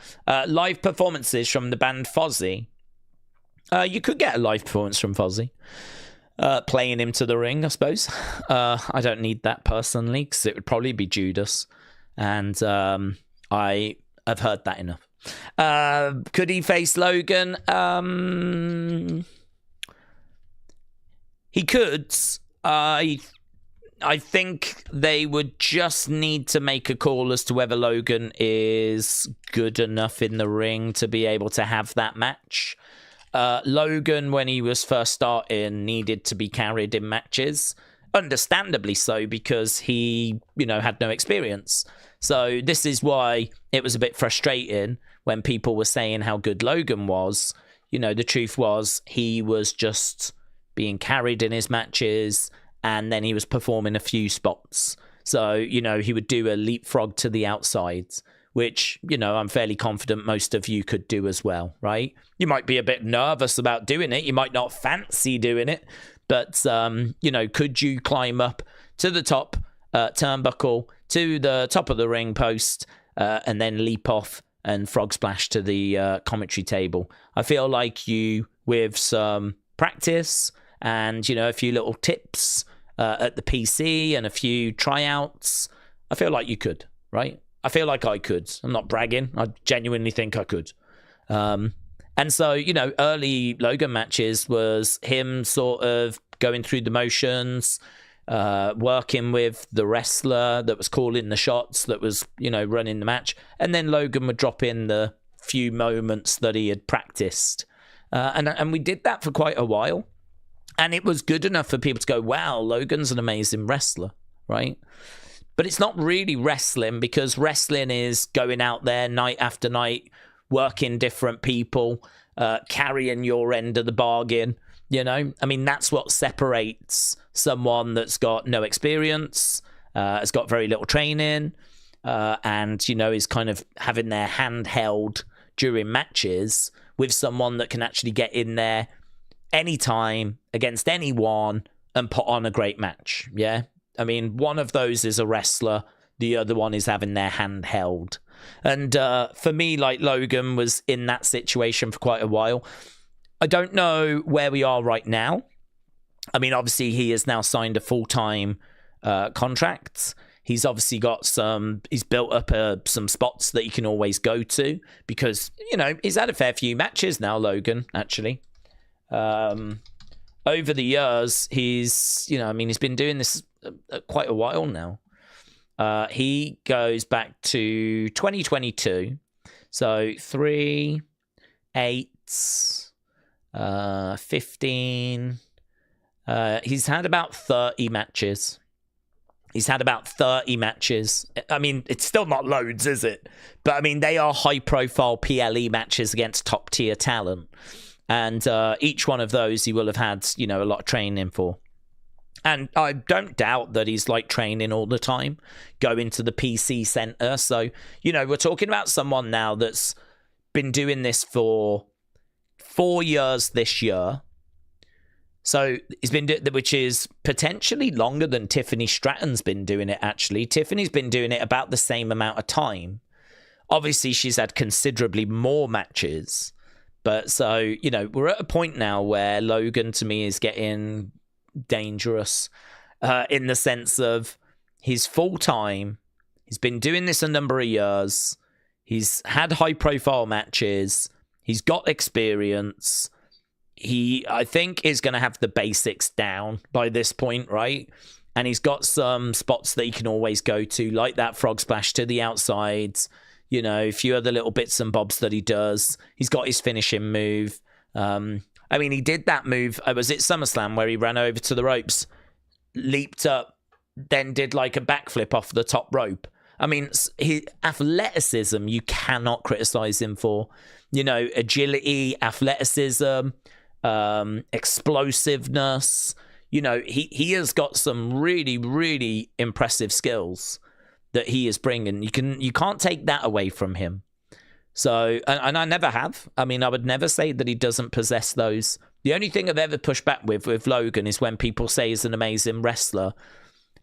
Live performances from the band Fozzy. You could get a live performance from Fozzy. Playing him to the ring, I suppose. I don't need that personally, because it would probably be Judas. And I have heard that enough. Could he face Logan? He could. I think they would just need to make a call as to whether Logan is good enough in the ring to be able to have that match. Logan, when he was first starting, needed to be carried in matches. Understandably so, because he, had no experience. So this is why it was a bit frustrating when people were saying how good Logan was. The truth was he was just being carried in his matches, and then he was performing a few spots. So, he would do a leapfrog to the outside, which, I'm fairly confident most of you could do as well, right? You might be a bit nervous about doing it. You might not fancy doing it. But, could you climb up to the top turnbuckle, to the top of the ring post, and then leap off and frog splash to the commentary table? I feel like you, with some practice and, a few little tips at the PC and a few tryouts, I feel like you could, right? I feel like I could. I'm not bragging. I genuinely think I could. And so, early Logan matches was him sort of going through the motions, working with the wrestler that was calling the shots, that was, running the match. And then Logan would drop in the few moments that he had practiced. And we did that for quite a while. And it was good enough for people to go, wow, Logan's an amazing wrestler, right? But it's not really wrestling, because wrestling is going out there night after night, working different people, carrying your end of the bargain, that's what separates someone that's got no experience, has got very little training, and, is kind of having their hand held during matches, with someone that can actually get in there anytime against anyone and put on a great match. Yeah. One of those is a wrestler. The other one is having their hand held. And for me, like, Logan was in that situation for quite a while. I don't know where we are right now. Obviously, he has now signed a full-time contract. He's obviously got he's built up some spots that he can always go to, because, he's had a fair few matches now, Logan, actually. Over the years, he's been doing this quite a while now. He goes back to 2022. So 3, 8, 15. He's had about 30 matches. It's still not loads, is it? But, they are high-profile PLE matches against top-tier talent. And each one of those he will have had, a lot of training for. And I don't doubt that he's like training all the time, going to the PC center. So, you know, we're talking about someone now that's been doing this for 4 years this year. So he's been doing, which is potentially longer than Tiffany Stratton's been doing it, actually. Tiffany's been doing it about the same amount of time. Obviously, she's had considerably more matches. But so, you know, we're at a point now where Logan, to me, is getting dangerous in the sense of he's full-time. He's been doing this a number of years. He's had high-profile matches. He's got experience. He, I think, is going to have the basics down by this point, right? And he's got some spots that he can always go to, like that frog splash to the outsides, you know, a few other little bits and bobs that he does. He's got his finishing move. I mean, he did that move, was it SummerSlam, where he ran over to the ropes, leaped up, then did like a backflip off the top rope. I mean, his athleticism, you cannot criticize him for. You know, agility, athleticism, explosiveness. You know, he has got some really, really impressive skills that he is bringing. You can't take that away from him. So, and I never have. I mean, I would never say that he doesn't possess those. The only thing I've ever pushed back with Logan is when people say he's an amazing wrestler.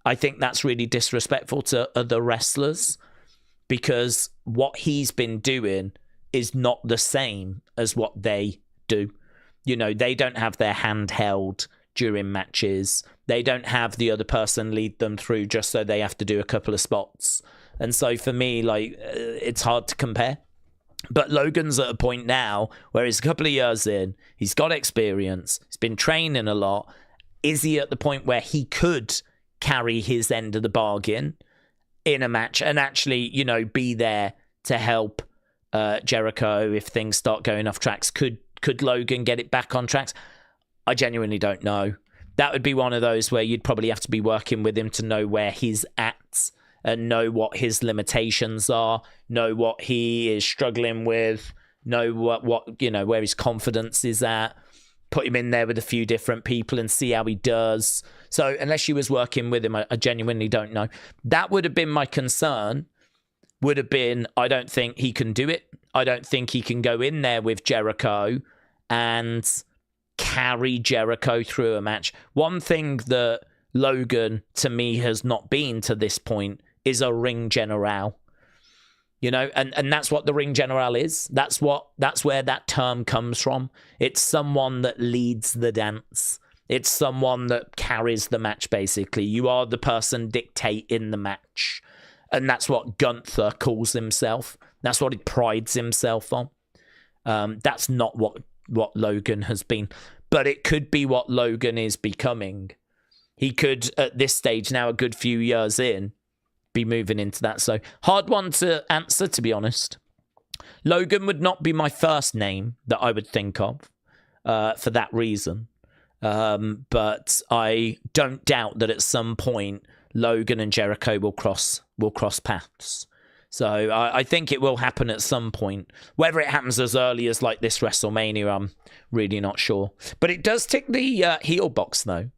I think that's really disrespectful to other wrestlers, because what he's been doing is not the same as what they do. You know, they don't have their hand held during matches. They don't have the other person lead them through just so they have to do a couple of spots. And so for me, like, it's hard to compare. But Logan's at a point now where he's a couple of years in, he's got experience, he's been training a lot. Is he at the point where he could carry his end of the bargain in a match and actually, you know, be there to help Jericho if things start going off tracks? Could Logan get it back on tracks? I genuinely don't know. That would be one of those where you'd probably have to be working with him to know where he's at and know what his limitations are, know what he is struggling with, know what you know, where his confidence is at, put him in there with a few different people and see how he does. So unless you was working with him, I genuinely don't know. That would have been my concern, would have been, I don't think he can do it. I don't think he can go in there with Jericho and carry Jericho through a match. One thing that Logan, to me, has not been to this point is a ring general. You know, and that's what the ring general is. That's where that term comes from. It's someone that leads the dance. It's someone that carries the match, basically. You are the person dictating the match. And that's what Gunther calls himself. That's what he prides himself on. That's not what Logan has been. But it could be what Logan is becoming. He could, at this stage now, a good few years in, be moving into that. So hard one to answer, to be honest. Logan would not be my first name that I would think of for that reason. But I don't doubt that at some point Logan and Jericho will cross paths. So I think it will happen at some point. Whether it happens as early as like this WrestleMania, I'm really not sure. But it does tick the heel box, though.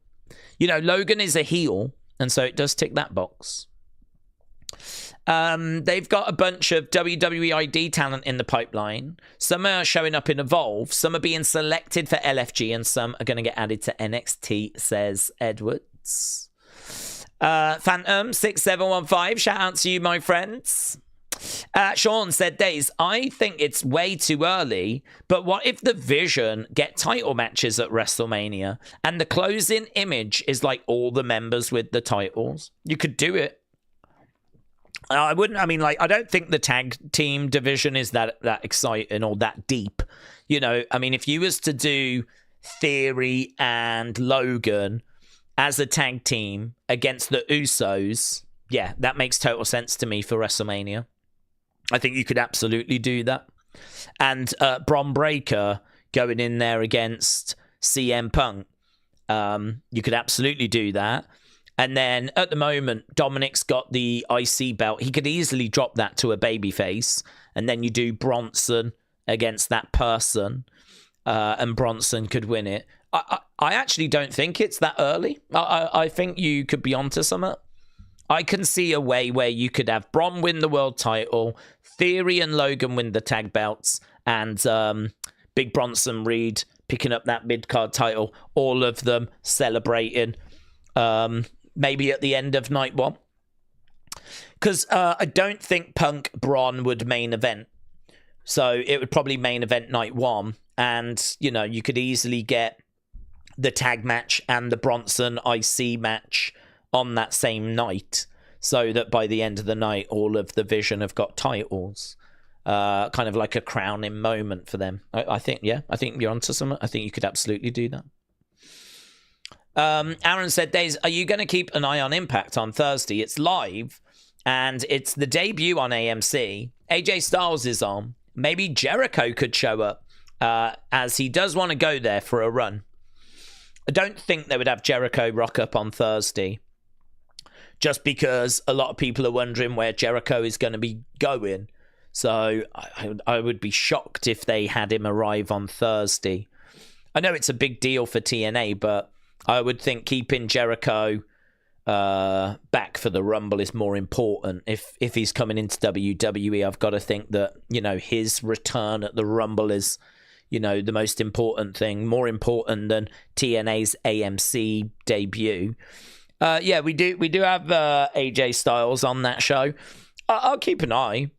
You know, Logan is a heel, and so it does tick that box. They've got a bunch of WWE ID talent in the pipeline. Some are showing up in Evolve. Some are being selected for LFG, and some are going to get added to NXT, says Edwards. Phantom6715, shout out to you, my friends. Sean said, Daze, I think it's way too early, but what if the Vision get title matches at WrestleMania and the closing image is like all the members with the titles? You could do it. I don't think the tag team division is that exciting or that deep. You know, I mean, if you was to do Theory and Logan as a tag team against the Usos, yeah, that makes total sense to me for WrestleMania. I think you could absolutely do that. And Bron Breakker going in there against CM Punk, you could absolutely do that. And then at the moment, Dominic's got the IC belt. He could easily drop that to a babyface. And then you do Bronson against that person. And Bronson could win it. I actually don't think it's that early. I think you could be onto something. I can see a way where you could have Bron win the world title, Theory and Logan win the tag belts, and Big Bronson Reed picking up that mid-card title, all of them celebrating maybe at the end of night one. Because I don't think Punk Bron would main event. So it would probably main event night one. And, you know, you could easily get the tag match and the Bronson IC match on that same night, so that by the end of the night, all of the Vision have got titles. Kind of like a crowning moment for them. I think you're onto something. I think you could absolutely do that. Aaron said, Daze, are you going to keep an eye on Impact on Thursday? It's live, and it's the debut on AMC. AJ Styles is on. Maybe Jericho could show up, as he does want to go there for a run. I don't think they would have Jericho rock up on Thursday, just because a lot of people are wondering where Jericho is going to be going. So I would be shocked if they had him arrive on Thursday. I know it's a big deal for TNA, but I would think keeping Jericho back for the Rumble is more important. If he's coming into WWE, I've got to think that, you know, his return at the Rumble is, you know, the most important thing, more important than TNA's AMC debut. Yeah, we do have AJ Styles on that show. I'll keep an eye.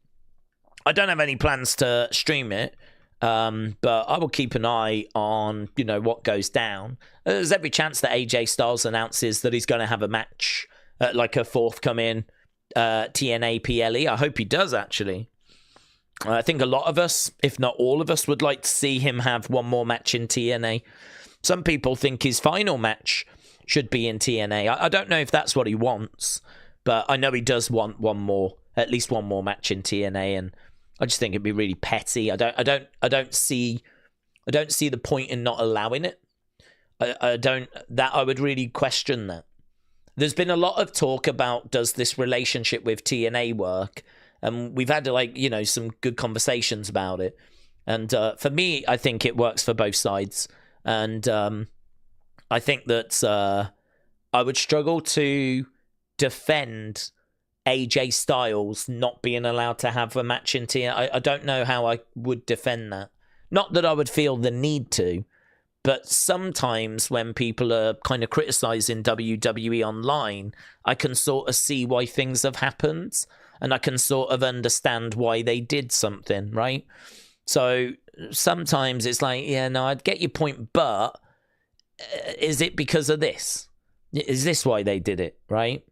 I don't have any plans to stream it, but I will keep an eye on, you know, what goes down. There's every chance that AJ Styles announces that he's going to have a match at like a forthcoming TNA PLE. I hope he does, actually. I think a lot of us, if not all of us, would like to see him have one more match in TNA. Some people think his final match should be in TNA. I don't know if that's what he wants, but I know he does want at least one more match in TNA, and I just think it'd be really petty. I don't see the point in not allowing it. I would really question that. There's been a lot of talk about, does this relationship with TNA work? And we've had, like, you know, some good conversations about it. And for me, I think it works for both sides. And I think that I would struggle to defend AJ Styles not being allowed to have a match in TNA. I don't know how I would defend that. Not that I would feel the need to, but sometimes when people are kind of criticizing WWE online, I can sort of see why things have happened, and I can sort of understand why they did something, right? So sometimes it's like, yeah, no, I'd get your point, but is it because of this? Is this why they did it, right?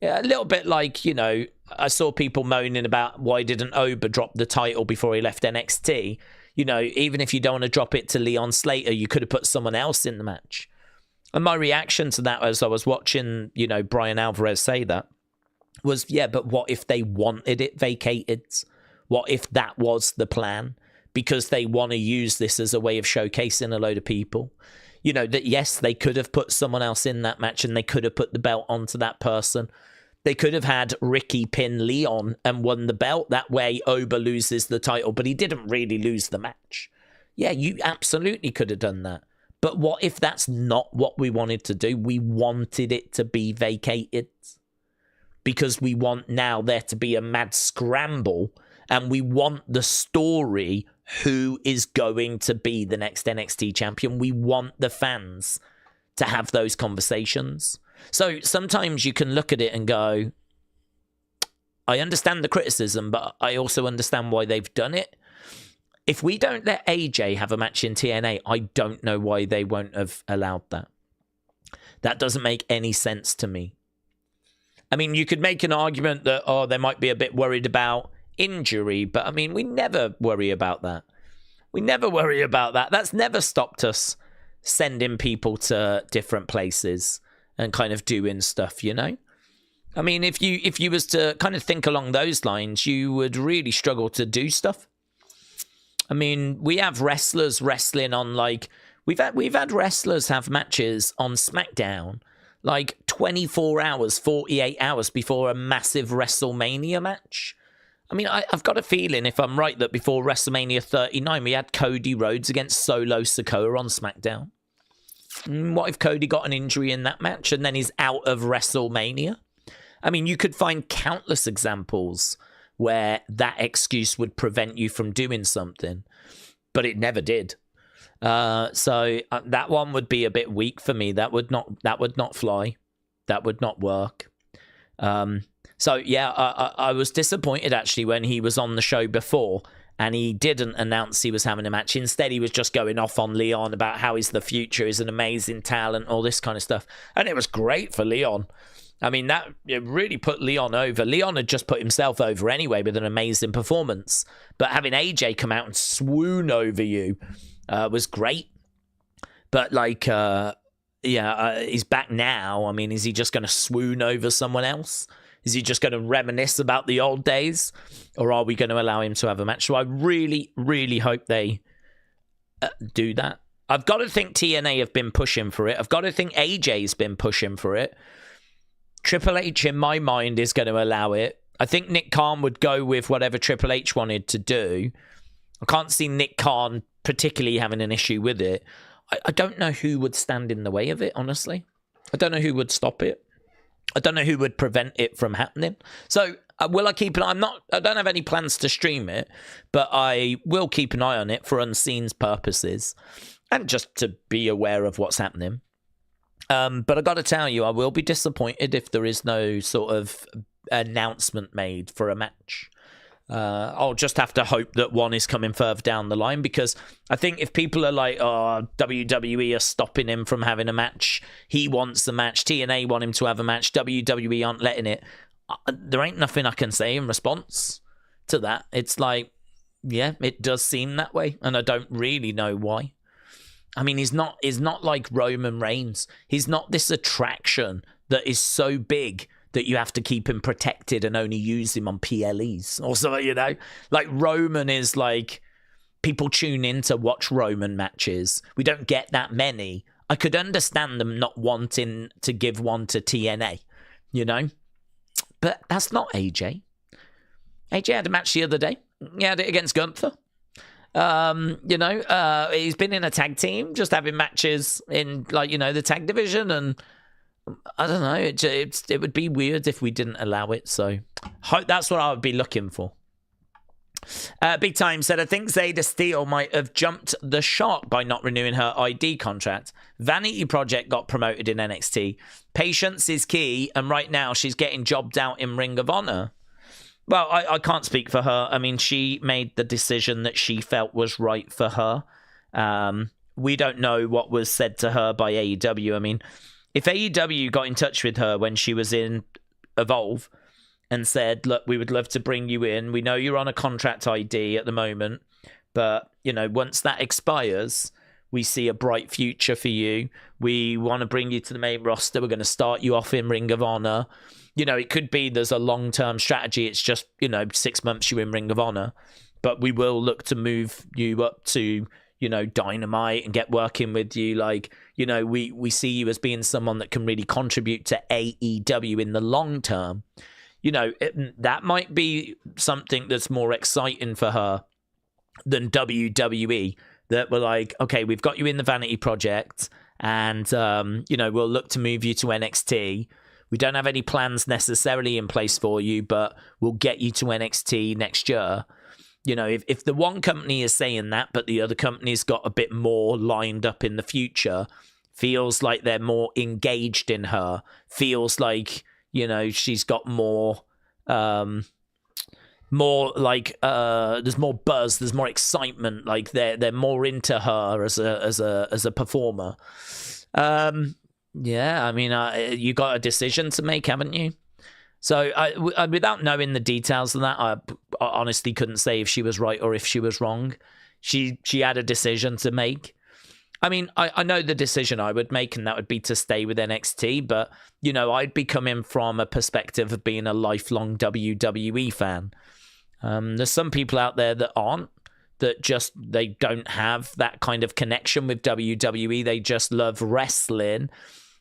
Yeah, a little bit like, you know, I saw people moaning about why didn't Oba drop the title before he left NXT. You know, even if you don't want to drop it to Leon Slater, you could have put someone else in the match. And my reaction to that as I was watching, you know, Brian Alvarez say that was, yeah, but what if they wanted it vacated? What if that was the plan? Because they want to use this as a way of showcasing a load of people. You know, that yes, they could have put someone else in that match and they could have put the belt onto that person. They could have had Ricky pin Leon and won the belt. That way, Oba loses the title, but he didn't really lose the match. Yeah, you absolutely could have done that. But what if that's not what we wanted to do? We wanted it to be vacated because we want now there to be a mad scramble, and we want the story who is going to be the next NXT champion. We want the fans to have those conversations. So sometimes you can look at it and go, I understand the criticism, but I also understand why they've done it. If we don't let AJ have a match in TNA, I don't know why they won't have allowed that. That doesn't make any sense to me. I mean, you could make an argument that, oh, they might be a bit worried about injury, but I mean, we never worry about that. We never worry about that. That's never stopped us sending people to different places and kind of doing stuff, you know? I mean, if you was to kind of think along those lines, you would really struggle to do stuff. I mean, we have wrestlers wrestling on, like, we've had wrestlers have matches on SmackDown like 24 hours, 48 hours before a massive WrestleMania match. I mean, I've got a feeling, if I'm right, that before WrestleMania 39, we had Cody Rhodes against Solo Sikoa on SmackDown. What if Cody got an injury in that match and then he's out of WrestleMania? I mean, you could find countless examples where that excuse would prevent you from doing something, but it never did. So that one would be a bit weak for me. That would not fly. That would not work. So yeah, I was disappointed actually when he was on the show before and he didn't announce he was having a match. Instead, he was just going off on Leon about how he's the future, he's an amazing talent, all this kind of stuff. And it was great for Leon. I mean, it really put Leon over. Leon had just put himself over anyway with an amazing performance. But having AJ come out and swoon over you was great. But he's back now. I mean, is he just going to swoon over someone else? Is he just going to reminisce about the old days? Or are we going to allow him to have a match? So I really, really hope they do that. I've got to think TNA have been pushing for it. I've got to think AJ's been pushing for it. Triple H, in my mind, is going to allow it. I think Nick Khan would go with whatever Triple H wanted to do. I can't see Nick Khan particularly having an issue with it. I don't know who would stand in the way of it, honestly. I don't know who would stop it. I don't know who would prevent it from happening. So will I keep an eye? I don't have any plans to stream it, but I will keep an eye on it for unseen purposes and just to be aware of what's happening. But I got to tell you, I will be disappointed if there is no sort of announcement made for a match. I'll just have to hope that one is coming further down the line, because I think if people are like, oh, WWE are stopping him from having a match, he wants the match, TNA want him to have a match, WWE aren't letting it, there ain't nothing I can say in response to that. It's like, yeah, it does seem that way, and I don't really know why. I mean, he's not like Roman Reigns. He's not this attraction that is so big that you have to keep him protected and only use him on PLEs or something, you know? Like, Roman is like, people tune in to watch Roman matches. We don't get that many. I could understand them not wanting to give one to TNA, you know? But that's not AJ. AJ had a match the other day. He had it against Gunther. He's been in a tag team, just having matches in, like, you know, the tag division, and I don't know, it would be weird if we didn't allow it, so hope that's what I would be looking for. Big Time said, I think Zayda Steele might have jumped the shark by not renewing her ID contract. Vanity Project got promoted in NXT. Patience is key, and right now she's getting jobbed out in Ring of Honor. Well, I can't speak for her. I mean, she made the decision that she felt was right for her. We don't know what was said to her by AEW. I mean, if AEW got in touch with her when she was in Evolve and said, look, we would love to bring you in. We know you're on a contract ID at the moment, but, you know, once that expires, we see a bright future for you. We want to bring you to the main roster. We're going to start you off in Ring of Honor. You know, it could be there's a long-term strategy. It's just, you know, 6 months you're in Ring of Honor. But we will look to move you up to, you know, Dynamite and get working with you. Like, you know, we see you as being someone that can really contribute to AEW in the long term. You know, that might be something that's more exciting for her than WWE. That we're like, okay, we've got you in the Vanity Project and, you know, we'll look to move you to NXT. We don't have any plans necessarily in place for you, but we'll get you to NXT next year. You know, if the one company is saying that, but the other company's got a bit more lined up in the future, feels like they're more engaged in her, feels like, you know, she's got more like there's more buzz, there's more excitement, like they're more into her as a performer. Yeah, I mean, you got a decision to make, haven't you? So, without knowing the details of that, I honestly couldn't say if she was right or if she was wrong. She had a decision to make. I mean, I know the decision I would make, and that would be to stay with NXT. But, you know, I'd be coming from a perspective of being a lifelong WWE fan. There's some people out there that aren't, that just, they don't have that kind of connection with WWE. They just love wrestling.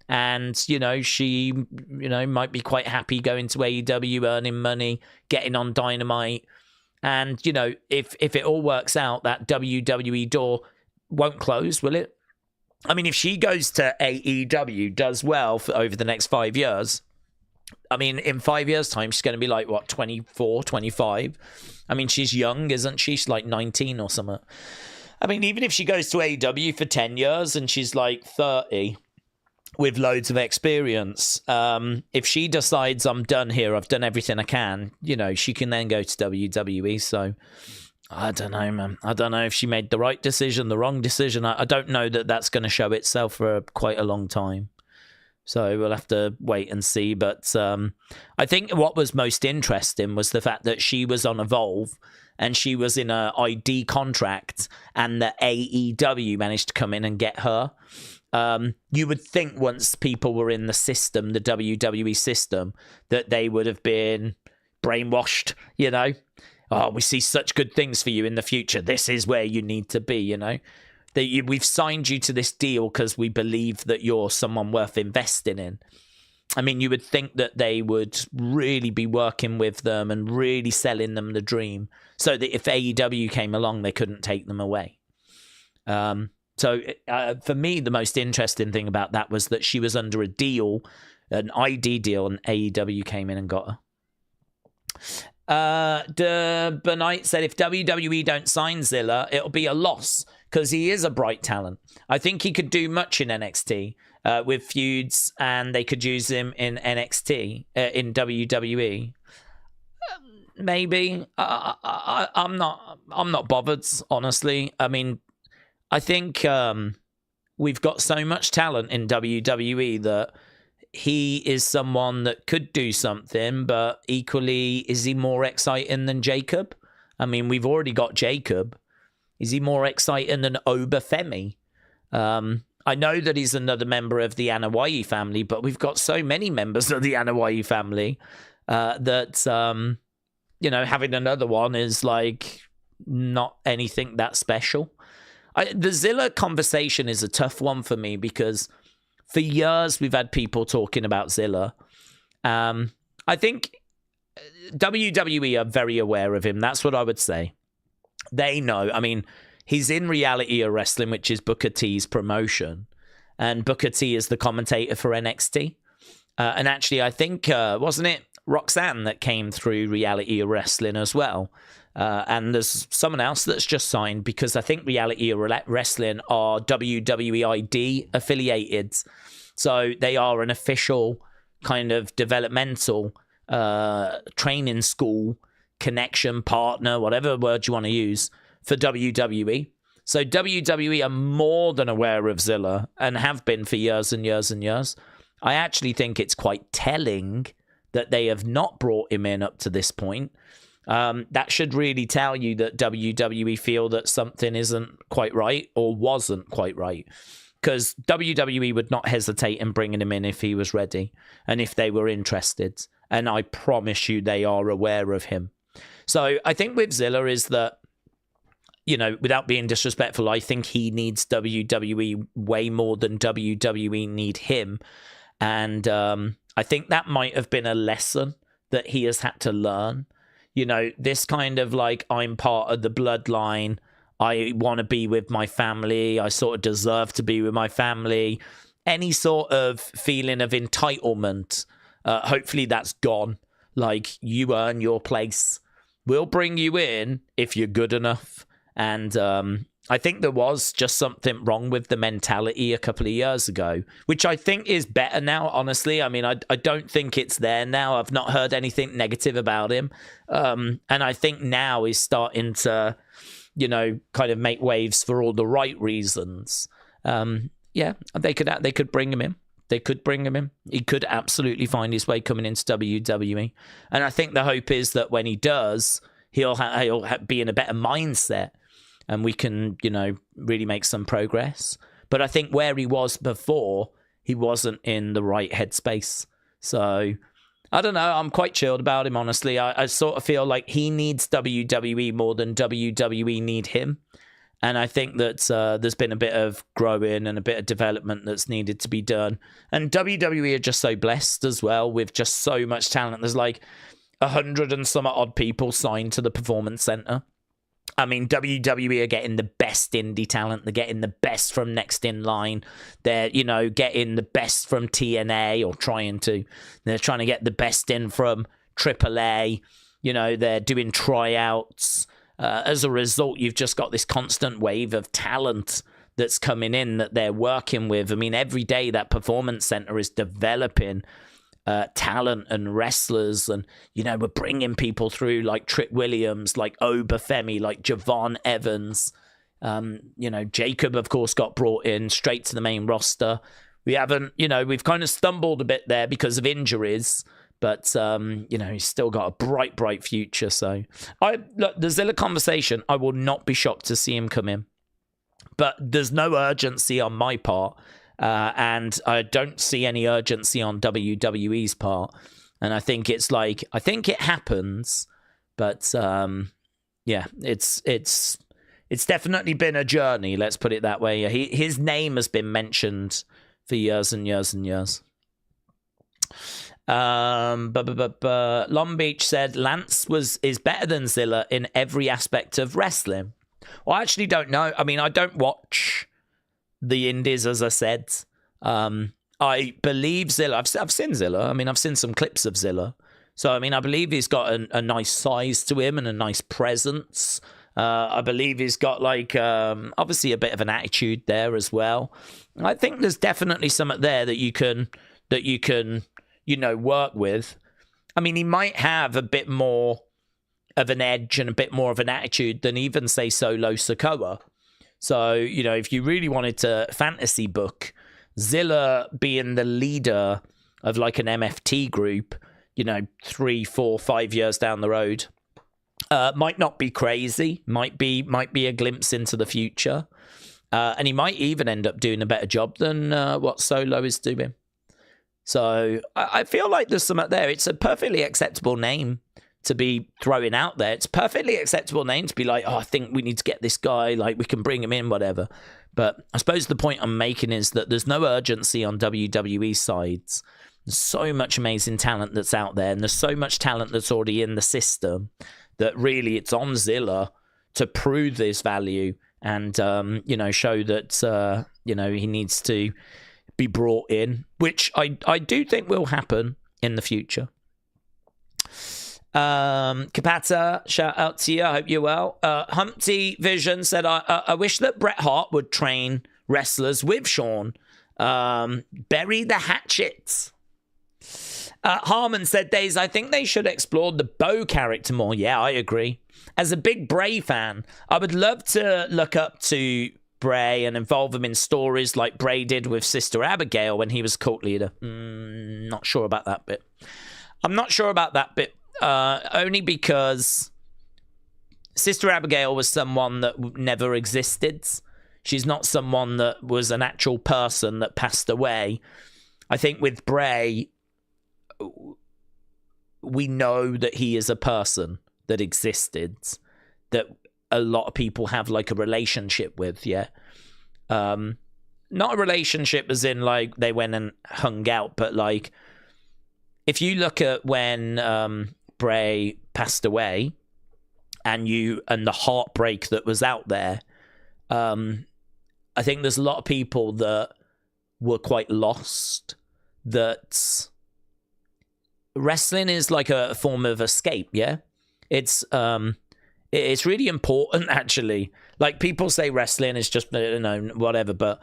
And, you know, she, you know, might be quite happy going to AEW, earning money, getting on Dynamite. And, you know, if it all works out, that WWE door won't close, will it? I mean, if she goes to AEW, does well for over the next 5 years, I mean, in 5 years' time, she's going to be like, what, 24, 25? I mean, she's young, isn't she? She's like 19 or something. I mean, even if she goes to AEW for 10 years and she's like 30 with loads of experience, if she decides I'm done here, I've done everything I can, you know, she can then go to WWE. So I don't know, man. I don't know if she made the right decision, the wrong decision. I don't know that that's going to show itself for quite a long time. So we'll have to wait and see. But I think what was most interesting was the fact that she was on Evolve and she was in a ID contract and the AEW managed to come in and get her. You would think once people were in the system, the WWE system, that they would have been brainwashed, you know. Oh, we see such good things for you in the future. This is where you need to be, you know. We've signed you to this deal because we believe that you're someone worth investing in. I mean, you would think that they would really be working with them and really selling them the dream so that if AEW came along, they couldn't take them away. So for me, the most interesting thing about that was that she was under a deal, an ID deal, and AEW came in and got her. Benight said, if WWE don't sign Zilla, it'll be a loss because he is a bright talent. I think he could do much in NXT with feuds, and they could use him in NXT, in WWE. Maybe. I'm not bothered, honestly. I mean, I think we've got so much talent in WWE that he is someone that could do something, but equally, is he more exciting than Jacob? I mean, we've already got Jacob. Is he more exciting than Obafemi? I know that he's another member of the Anoa'i family, but we've got so many members of the Anoa'i family that, you know, having another one is like not anything that special. The Zilla conversation is a tough one for me because for years, we've had people talking about Zilla. I think WWE are very aware of him. That's what I would say. They know. I mean, he's in Reality of Wrestling, which is Booker T's promotion. And Booker T is the commentator for NXT. And actually, I think, wasn't it Roxanne that came through Reality of Wrestling as well? And there's someone else that's just signed because I think Reality of Wrestling are WWEID affiliated. So they are an official kind of developmental training school, connection, partner, whatever word you want to use for WWE. So WWE are more than aware of Zilla and have been for years and years and years. I actually think it's quite telling that they have not brought him in up to this point. That should really tell you that WWE feel that something isn't quite right or wasn't quite right. Because WWE would not hesitate in bringing him in if he was ready and if they were interested. And I promise you they are aware of him. So I think with Zilla is that, you know, without being disrespectful, I think he needs WWE way more than WWE need him. And I think that might have been a lesson that he has had to learn. You know, this kind of like, I'm part of the bloodline. I want to be with my family. I sort of deserve to be with my family. Any sort of feeling of entitlement, hopefully that's gone. Like, you earn your place. We'll bring you in if you're good enough. And I think there was just something wrong with the mentality a couple of years ago, which I think is better now, honestly. I mean, I don't think it's there now. I've not heard anything negative about him. And I think now he's starting to, you know, kind of make waves for all the right reasons. Yeah, they could bring him in. They could bring him in. He could absolutely find his way coming into WWE. And I think the hope is that when he does, he'll be in a better mindset and we can, you know, really make some progress. But I think where he was before, he wasn't in the right headspace. So I don't know. I'm quite chilled about him, honestly. I sort of feel like he needs WWE more than WWE need him. And I think that there's been a bit of growing and a bit of development that's needed to be done. And WWE are just so blessed as well with just so much talent. There's like 100 and some odd people signed to the Performance Center. I mean, WWE are getting the best indie talent. They're getting the best from Next in Line. They're, getting the best from TNA, or trying to. They're trying to get the best in from AAA. They're doing tryouts. As a result, you've just got this constant wave of talent that's coming in that they're working with. I mean, every day that Performance Center is developing talent and wrestlers, and we're bringing people through like Trick Williams, like Obafemi, like Javon Evans. Jacob, of course, got brought in straight to the main roster. We haven't, we've kind of stumbled a bit there because of injuries, but he's still got a bright future. So the Zilla conversation, I will not be shocked to see him come in, but there's no urgency on my part. And I don't see any urgency on WWE's part. And I think it happens, but it's definitely been a journey. Let's put it that way. His name has been mentioned for years and years and years. Long Beach said Lance is better than Zilla in every aspect of wrestling. Well, I actually don't know. I mean, I don't watch the indies, as I said. I believe Zilla. I've seen Zilla. I mean, I've seen some clips of Zilla. So, I mean, I believe he's got a nice size to him and a nice presence. I believe he's got obviously a bit of an attitude there as well. I think there's definitely something there that you can work with. I mean, he might have a bit more of an edge and a bit more of an attitude than even, say, Solo Sikoa. So, if you really wanted to fantasy book, Zilla being the leader of like an MFT group, 3, 4, 5 years down the road, might not be crazy, might be a glimpse into the future. And he might even end up doing a better job than what Solo is doing. So I feel like there's something there. It's a perfectly acceptable name to be throwing out there. It's a perfectly acceptable name to be like, I think we need to get this guy, like we can bring him in, whatever. But I suppose the point I'm making is that there's no urgency on WWE sides. There's so much amazing talent that's out there, and there's so much talent that's already in the system that really it's on Zilla to prove this value and, show that, he needs to be brought in, which I do think will happen in the future. Kapata, shout out to you. I hope you're well. Humpty Vision said, I wish that Bret Hart would train wrestlers with Sean. Bury the hatchet. Harmon said, Daze, I think they should explore the Bo character more. Yeah, I agree. As a big Bray fan, I would love to look up to Bray and involve him in stories like Bray did with Sister Abigail when he was cult leader. Not sure about that bit. I'm not sure about that bit. Only because Sister Abigail was someone that never existed. She's not someone that was an actual person that passed away. I think with Bray, we know that he is a person that existed, that a lot of people have like a relationship with, yeah. Not a relationship as in like they went and hung out, but like if you look at when Bray passed away and the heartbreak that was out there, I think there's a lot of people that were quite lost, that wrestling is like a form of escape, yeah? It's really important, actually. Like, people say wrestling is just, whatever, but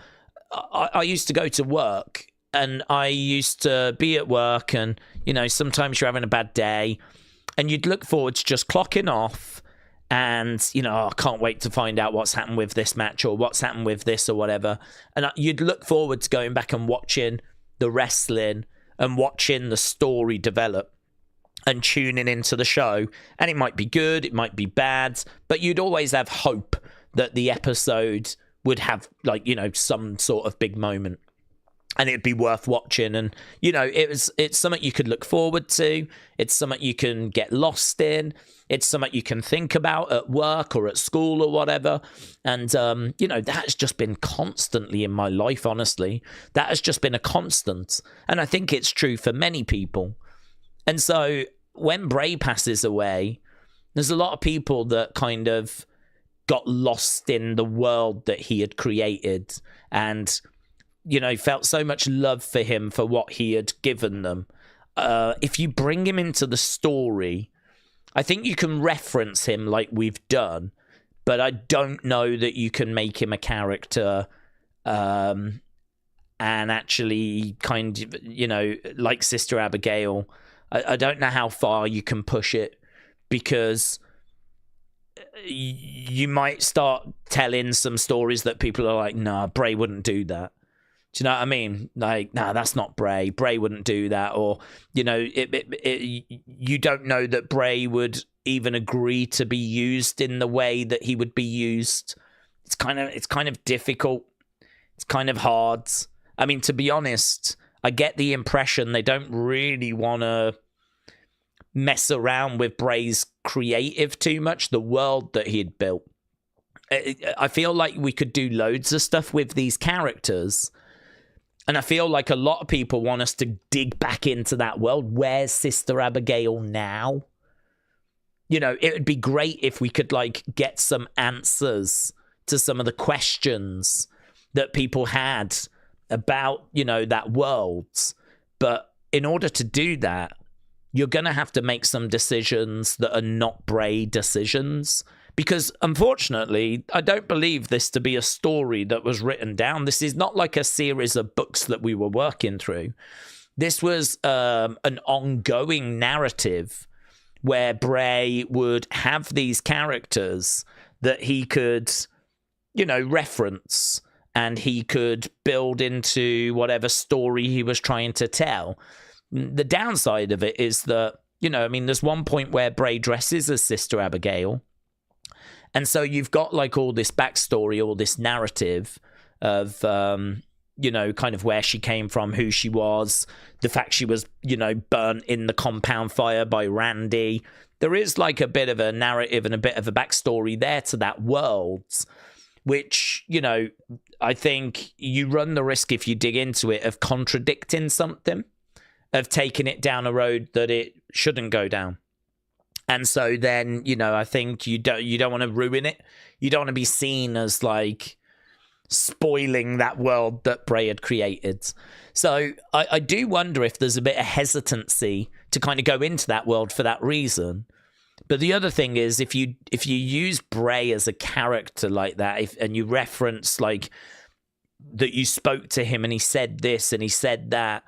I used to go to work, and I used to be at work, and, sometimes you're having a bad day, and you'd look forward to just clocking off, and, I can't wait to find out what's happened with this match, or what's happened with this, or whatever. And you'd look forward to going back and watching the wrestling, and watching the story develop, and tuning into the show. And it might be good, it might be bad, but you'd always have hope that the episode would have, like, some sort of big moment, and it'd be worth watching. And it's something you could look forward to. It's something you can get lost in. It's something you can think about at work or at school or whatever. And that's just been constantly in my life, honestly. That has just been a constant, and I think it's true for many people. And so when Bray passes away, there's a lot of people that kind of got lost in the world that he had created and, you know, felt so much love for him for what he had given them. If you bring him into the story, I think you can reference him like we've done, but I don't know that you can make him a character and actually kind of, you know, like Sister Abigail. I don't know how far you can push it, because you might start telling some stories that people are like, nah, Bray wouldn't do that. Do you know what I mean? Like, nah, that's not Bray. Bray wouldn't do that. Or, you know, you don't know that Bray would even agree to be used in the way that he would be used. It's kind of difficult. It's kind of hard. I mean, to be honest, I get the impression they don't really want to mess around with Bray's creative too much, the world that he had built. I feel like we could do loads of stuff with these characters, and I feel like a lot of people want us to dig back into that world. Where's Sister Abigail now? You know, it would be great if we could, like, get some answers to some of the questions that people had about, you know, that world. But in order to do that, you're going to have to make some decisions that are not Bray decisions. Because, unfortunately, I don't believe this to be a story that was written down. This is not like a series of books that we were working through. This was an ongoing narrative where Bray would have these characters that he could, you know, reference, and he could build into whatever story he was trying to tell. The downside of it is that, you know, I mean, there's one point where Bray dresses as Sister Abigail. And so you've got, like, all this backstory, all this narrative of, you know, kind of where she came from, who she was, the fact she was, you know, burnt in the compound fire by Randy. There is, like, a bit of a narrative and a bit of a backstory there to that world, which, you know, I think you run the risk, if you dig into it, of contradicting something, of taking it down a road that it shouldn't go down. And so then, you know, I think you don't want to ruin it. You don't want to be seen as, like, spoiling that world that Bray had created. So I do wonder if there's a bit of hesitancy to kind of go into that world for that reason. But the other thing is, if you use Bray as a character like that, and you reference, like, that you spoke to him and he said this and he said that,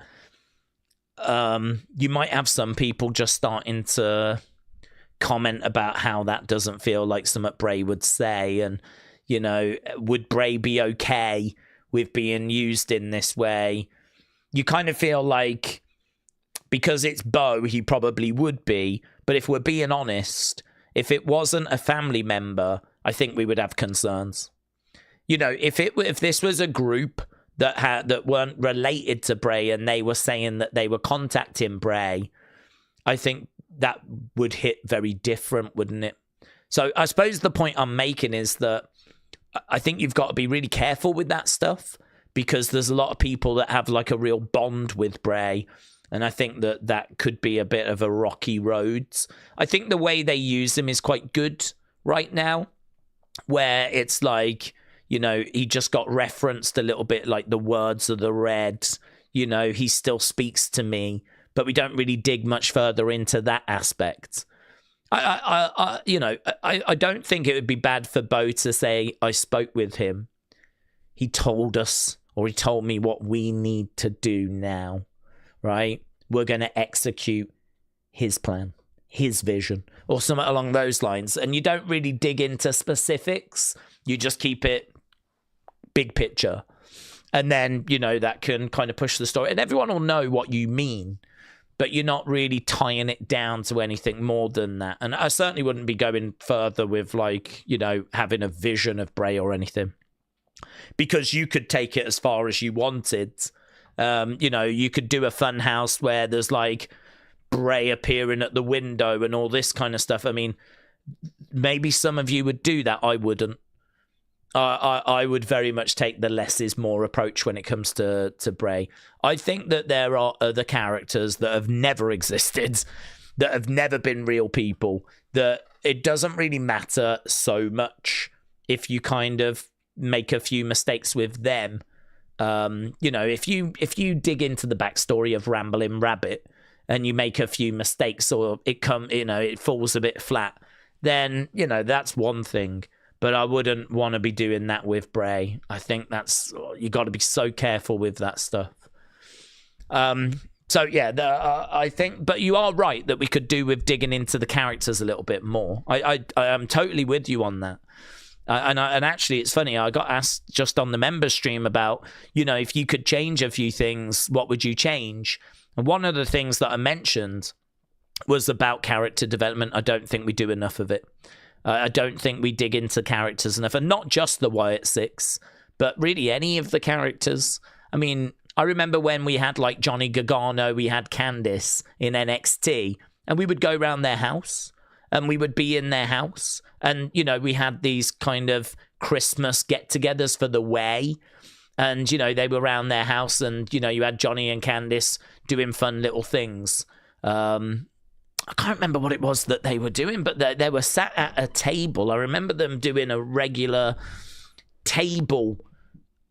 you might have some people just starting to comment about how that doesn't feel like something Bray would say, and, you know, would Bray be okay with being used in this way? You kind of feel like, because it's Bo, he probably would be, but if we're being honest, if it wasn't a family member, I think we would have concerns. You know, if this was a group that weren't related to Bray and they were saying that they were contacting Bray, I think that would hit very different, wouldn't it? So I suppose the point I'm making is that I think you've got to be really careful with that stuff, because there's a lot of people that have, like, a real bond with Bray, and I think that could be a bit of a rocky road. I think the way they use him is quite good right now, where it's like, you know, he just got referenced a little bit, like the words of the red, you know, he still speaks to me, but we don't really dig much further into that aspect. You know, I don't think it would be bad for Bo to say, I spoke with him. He told us, or he told me what we need to do now, right? We're going to execute his plan, his vision, or something along those lines. And you don't really dig into specifics. You just keep it big picture. And then, you know, that can kind of push the story. And everyone will know what you mean, but you're not really tying it down to anything more than that. And I certainly wouldn't be going further with, like, you know, having a vision of Bray or anything, because you could take it as far as you wanted. You know, you could do a fun house where there's, like, Bray appearing at the window and all this kind of stuff. I mean, maybe some of you would do that. I wouldn't. I would very much take the less is more approach when it comes to Bray. I think that there are other characters that have never existed, that have never been real people, that it doesn't really matter so much if you kind of make a few mistakes with them. You know, if you dig into the backstory of Ramblin' Rabbit and you make a few mistakes, or it falls a bit flat, then, you know, that's one thing. But I wouldn't want to be doing that with Bray. I think you got to be so careful with that stuff. So yeah, I think, but you are right that we could do with digging into the characters a little bit more. I am totally with you on that. And actually, it's funny. I got asked just on the member stream about, you know, if you could change a few things, what would you change? And one of the things that I mentioned was about character development. I don't think we do enough of it. I don't think we dig into characters enough, and not just the Wyatt Six, but really any of the characters. I mean, I remember when we had like Johnny Gargano, we had Candice in NXT, and we would go around their house, and we would be in their house, and, you know, we had these kind of Christmas get-togethers for the Way, and, you know, they were around their house, and, you know, you had Johnny and Candice doing fun little things. I can't remember what it was that they were doing, but they were sat at a table. I remember them doing a regular table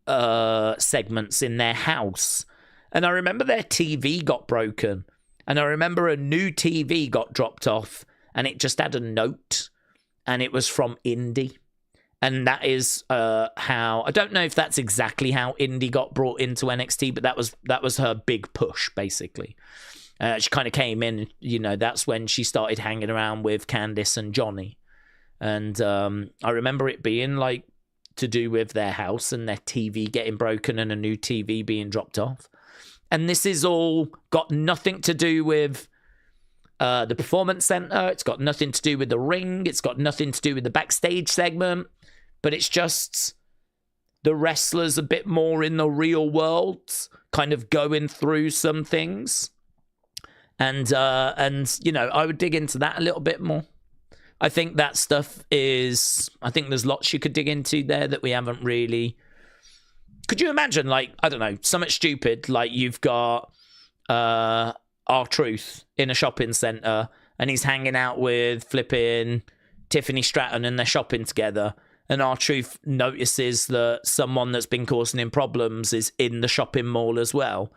segments in their house. And I remember their TV got broken. And I remember a new TV got dropped off, and it just had a note, and it was from Indy. And that is how, I don't know if that's exactly how Indy got brought into NXT, but that was her big push, basically. She kind of came in, you know, that's when she started hanging around with Candice and Johnny. And I remember it being like to do with their house and their TV getting broken and a new TV being dropped off. And this is all got nothing to do with the Performance Center. It's got nothing to do with the ring. It's got nothing to do with the backstage segment. But it's just the wrestlers a bit more in the real world, kind of going through some things. And you know, I would dig into that a little bit more. I think that stuff is, I think there's lots you could dig into there that we haven't really. Could you imagine, like, I don't know, something stupid, like you've got R-Truth in a shopping centre, and he's hanging out with flipping Tiffany Stratton, and they're shopping together, and R-Truth notices that someone that's been causing him problems is in the shopping mall as well,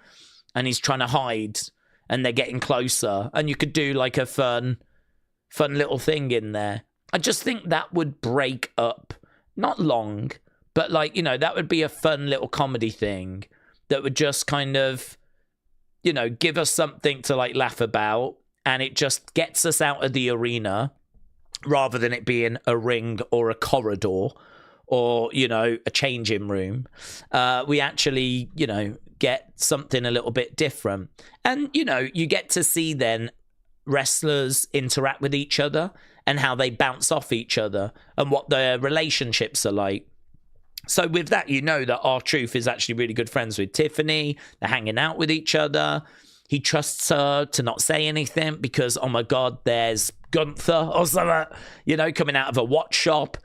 and he's trying to hide, and they're getting closer, and you could do like a fun little thing in there. I just think that would break up, not long, but like, you know, that would be a fun little comedy thing that would just kind of, you know, give us something to like laugh about, and it just gets us out of the arena rather than it being a ring or a corridor or, you know, a changing room. We actually, you know, get something a little bit different. And, you know, you get to see then wrestlers interact with each other and how they bounce off each other and what their relationships are like. So with that, you know that R-Truth is actually really good friends with Tiffany. They're hanging out with each other. He trusts her to not say anything because, oh my God, there's Gunther or something, you know, coming out of a watch shop.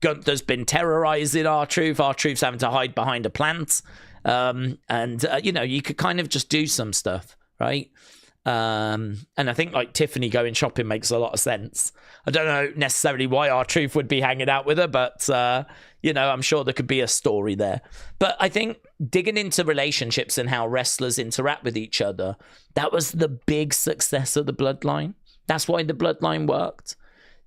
Gunther's been terrorizing R-Truth. R-Truth's having to hide behind a plant. You know, you could kind of just do some stuff, right? And I think like Tiffany going shopping makes a lot of sense. I don't know necessarily why R-Truth would be hanging out with her, but you know, I'm sure there could be a story there. But I think digging into relationships and how wrestlers interact with each other, that was the big success of the Bloodline. That's why the Bloodline worked.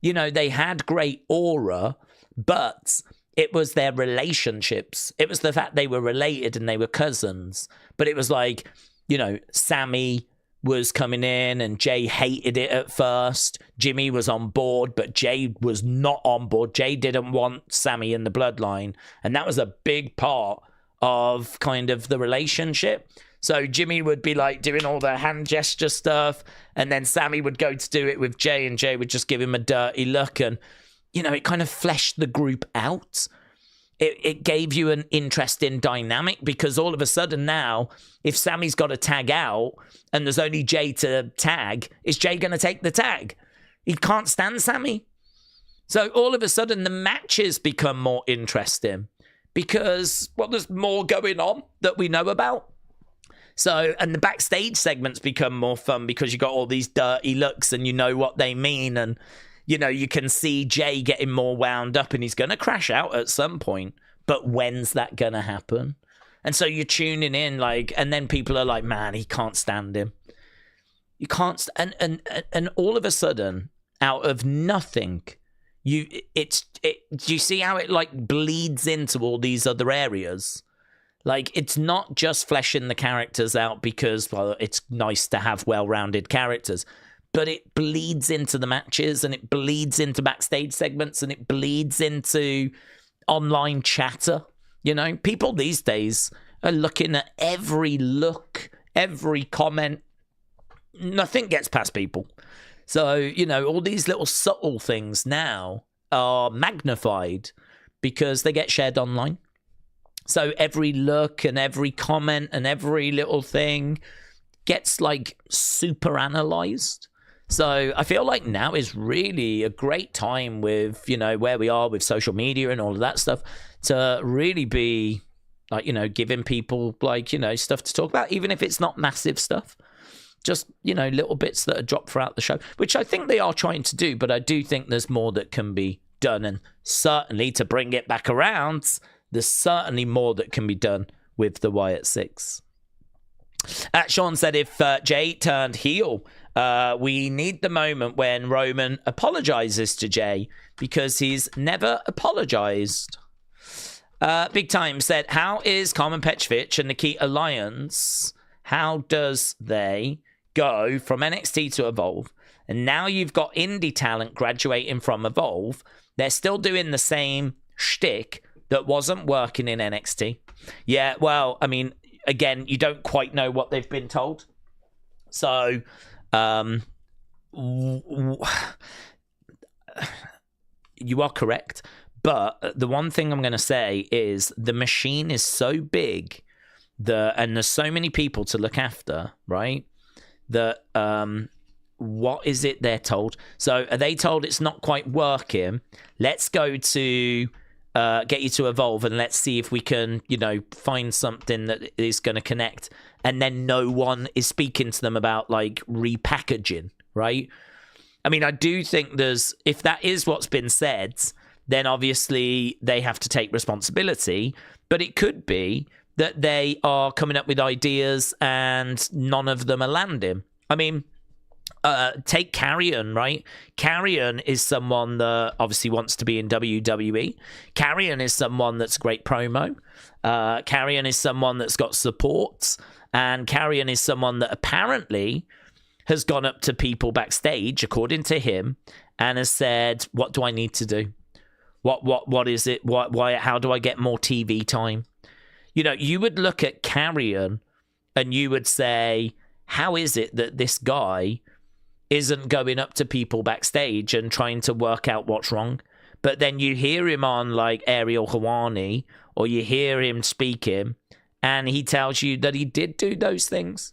You know, they had great aura, but it was their relationships. It was the fact they were related and they were cousins. But it was like, you know, Sammy was coming in and Jay hated it at first. Jimmy was on board, but Jay was not on board. Jay didn't want Sammy in the Bloodline. And that was a big part of kind of the relationship. So Jimmy would be like doing all the hand gesture stuff, and then Sammy would go to do it with Jay, and Jay would just give him a dirty look. And, you know, it kind of fleshed the group out. It gave you an interesting dynamic, because all of a sudden now, if Sammy's got to tag out and there's only Jay to tag, is Jay going to take the tag? He can't stand Sammy. So all of a sudden the matches become more interesting because, well, there's more going on that we know about. So, and the backstage segments become more fun because you got all these dirty looks and you know what they mean. And you know, you can see Jay getting more wound up and he's going to crash out at some point. But when's that going to happen? And so you're tuning in, like, and then people are like, man, he can't stand him. You can't, and all of a sudden, out of nothing, you see how it like bleeds into all these other areas. Like, it's not just fleshing the characters out because, well, it's nice to have well-rounded characters, but it bleeds into the matches, and it bleeds into backstage segments, and it bleeds into online chatter. You know, people these days are looking at every look, every comment. Nothing gets past people. So, you know, all these little subtle things now are magnified because they get shared online. So every look and every comment and every little thing gets like super analyzed. So I feel like now is really a great time with, you know, where we are with social media and all of that stuff to really be like, you know, giving people like, you know, stuff to talk about, even if it's not massive stuff. Just, you know, little bits that are dropped throughout the show, which I think they are trying to do, but I do think there's more that can be done. And certainly to bring it back around, there's certainly more that can be done with the Wyatt Six. Sean said if Jay turned heel, we need the moment when Roman apologizes to Jay because he's never apologized. Big Time said, how is Carmen Petrovich and Nikita Lyons? How does they go from NXT to Evolve? And now you've got indie talent graduating from Evolve. They're still doing the same shtick that wasn't working in NXT. Yeah, well, I mean, again, you don't quite know what they've been told. So, you are correct. But the one thing I'm going to say is the machine is so big and there's so many people to look after, right? That what is it they're told? So are they told it's not quite working? Let's go to get you to Evolve and let's see if we can, you know, find something that is going to connect. And then no one is speaking to them about like repackaging, right? I mean, I do think if that is what's been said, then obviously they have to take responsibility. But it could be that they are coming up with ideas and none of them are landing. I mean, take Carrion, right? Carrion is someone that obviously wants to be in WWE. Carrion is someone that's great promo. Carrion is someone that's got support. And Carrion is someone that apparently has gone up to people backstage, according to him, and has said, what do I need to do? What is it? Why? How do I get more TV time? You know, you would look at Carrion and you would say, how is it that this guy isn't going up to people backstage and trying to work out what's wrong? But then you hear him on like Ariel Hawani, or you hear him speaking, and he tells you that he did do those things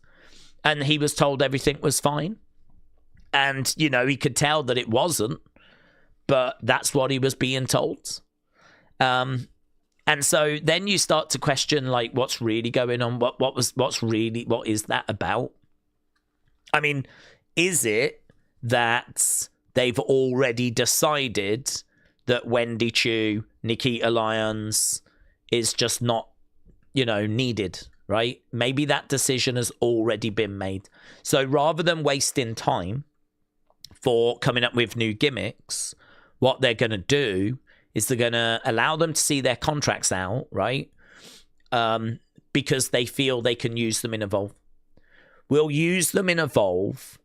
and he was told everything was fine. And, you know, he could tell that it wasn't, but that's what he was being told. And so then you start to question, like, what's really going on? What is that about? I mean, is it that they've already decided that Wendy Chu, Nikita Lyons is just not, you know, needed, right? Maybe that decision has already been made. So rather than wasting time for coming up with new gimmicks, what they're going to do is they're going to allow them to see their contracts out, right? Because they feel they can use them in Evolve. We'll use them in Evolve,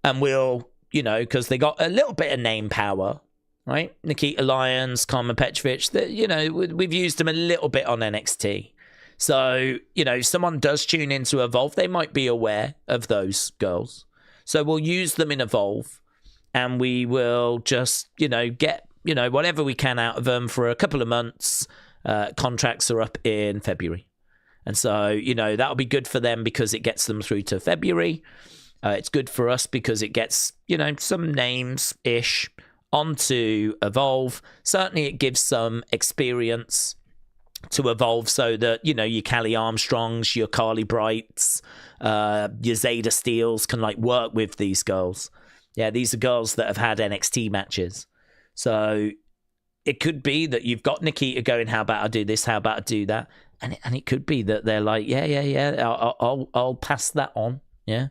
and we'll, you know, because they got a little bit of name power, right? Nikita Lyons, Carmen Petrovich, that, you know, we've used them a little bit on NXT. So, you know, if someone does tune into Evolve, they might be aware of those girls. So we'll use them in Evolve, and we will just, you know, get, you know, whatever we can out of them for a couple of months. Contracts are up in February. And so, you know, that'll be good for them because it gets them through to February. It's good for us because it gets, you know, some names-ish onto Evolve. Certainly it gives some experience to Evolve so that, you know, your Callie Armstrongs, your Carly Brights, your Zeta Steels can, like, work with these girls. Yeah, these are girls that have had NXT matches. So it could be that you've got Nikita going, how about I do this? How about I do that? And it could be that they're like, yeah, I'll pass that on. Yeah.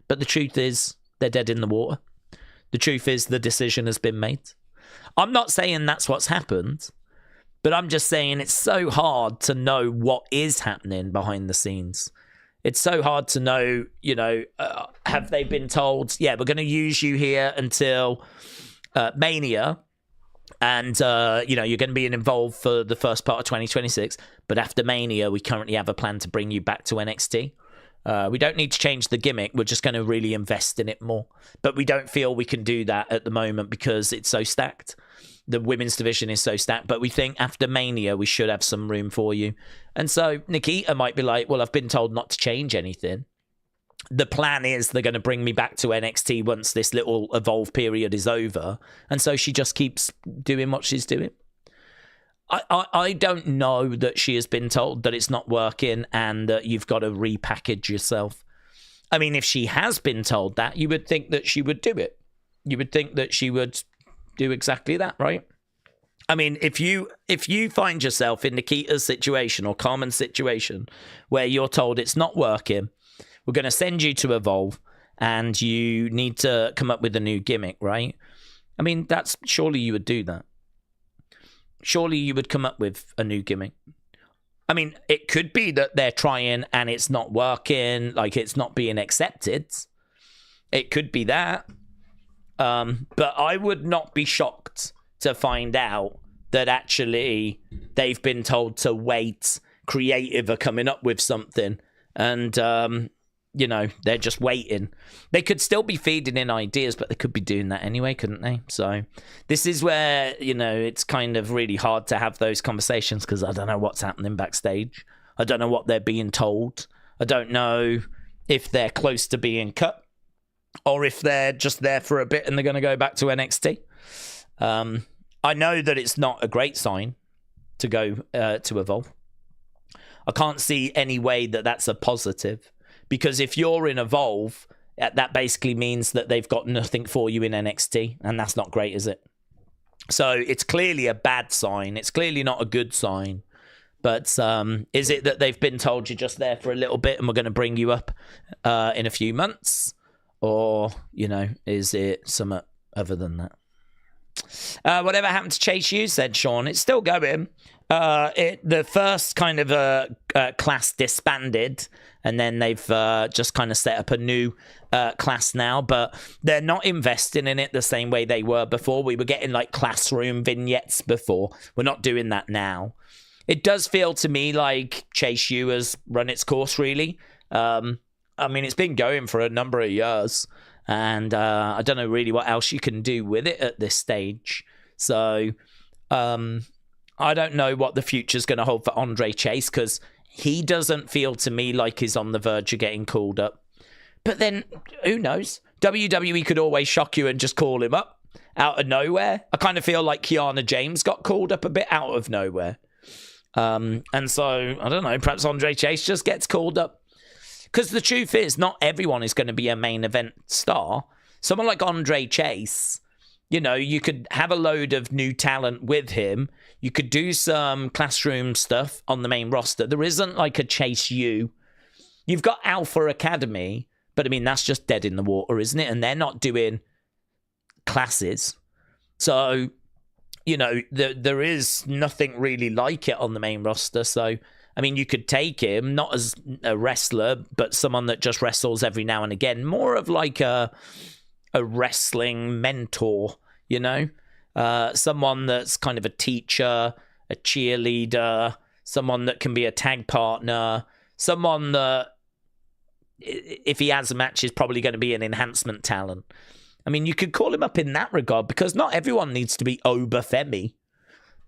But the truth is, they're dead in the water. The truth is, the decision has been made. I'm not saying that's what's happened, but I'm just saying it's so hard to know what is happening behind the scenes. It's so hard to know, have they been told, yeah, we're going to use you here until Mania, and, you're going to be involved for the first part of 2026, but after Mania, we currently have a plan to bring you back to NXT. We don't need to change the gimmick. We're just going to really invest in it more. But we don't feel we can do that at the moment because it's so stacked. The women's division is so stacked. But we think after Mania, we should have some room for you. And so Nikita might be like, well, I've been told not to change anything. The plan is they're going to bring me back to NXT once this little evolve period is over. And so she just keeps doing what she's doing. I don't know that she has been told that it's not working and that you've got to repackage yourself. I mean, if she has been told that, you would think that she would do it. You would think that she would do exactly that, right? I mean, if you find yourself in Nikita's situation or Carmen's situation where you're told it's not working, we're going to send you to Evolve and you need to come up with a new gimmick, right? I mean, surely you would do that. Surely you would come up with a new gimmick. I mean, it could be that they're trying and it's not working, like it's not being accepted. It could be that. But I would not be shocked to find out that actually they've been told to wait, creative are coming up with something, and they're just waiting. They could still be feeding in ideas, but they could be doing that anyway, couldn't they? So this is where, it's kind of really hard to have those conversations because I don't know what's happening backstage. I don't know what they're being told. I don't know if they're close to being cut or if they're just there for a bit and they're going to go back to NXT. I know that it's not a great sign to go to Evolve. I can't see any way that that's a positive. Because if you're in Evolve, that basically means that they've got nothing for you in NXT, and that's not great, is it? So it's clearly a bad sign. It's clearly not a good sign. But is it that they've been told you're just there for a little bit and we're going to bring you up in a few months? Or, is it something other than that? Whatever happened to Chase U, said Sean. It's still going. The first kind of class disbanded, and then they've just kind of set up a new class now, but they're not investing in it the same way they were before. We were getting like classroom vignettes before. We're not doing that now. It does feel to me like Chase U has run its course, really. I mean, it's been going for a number of years, and I don't know really what else you can do with it at this stage. So I don't know what the future's going to hold for Andre Chase, because he doesn't feel to me like he's on the verge of getting called up. But then, who knows? WWE could always shock you and just call him up out of nowhere. I kind of feel like Kiana James got called up a bit out of nowhere. And so, I don't know, perhaps Andre Chase just gets called up. Because the truth is, not everyone is going to be a main event star. Someone like Andre Chase, you could have a load of new talent with him. You could do some classroom stuff on the main roster. There isn't like a Chase U. You've got Alpha Academy, but I mean, that's just dead in the water, isn't it? And they're not doing classes. So, there is nothing really like it on the main roster. So, I mean, you could take him, not as a wrestler, but someone that just wrestles every now and again. More of like a wrestling mentor, someone that's kind of a teacher, a cheerleader, someone that can be a tag partner, someone that, if he has a match, is probably going to be an enhancement talent. I mean, you could call him up in that regard, because not everyone needs to be Obafemi,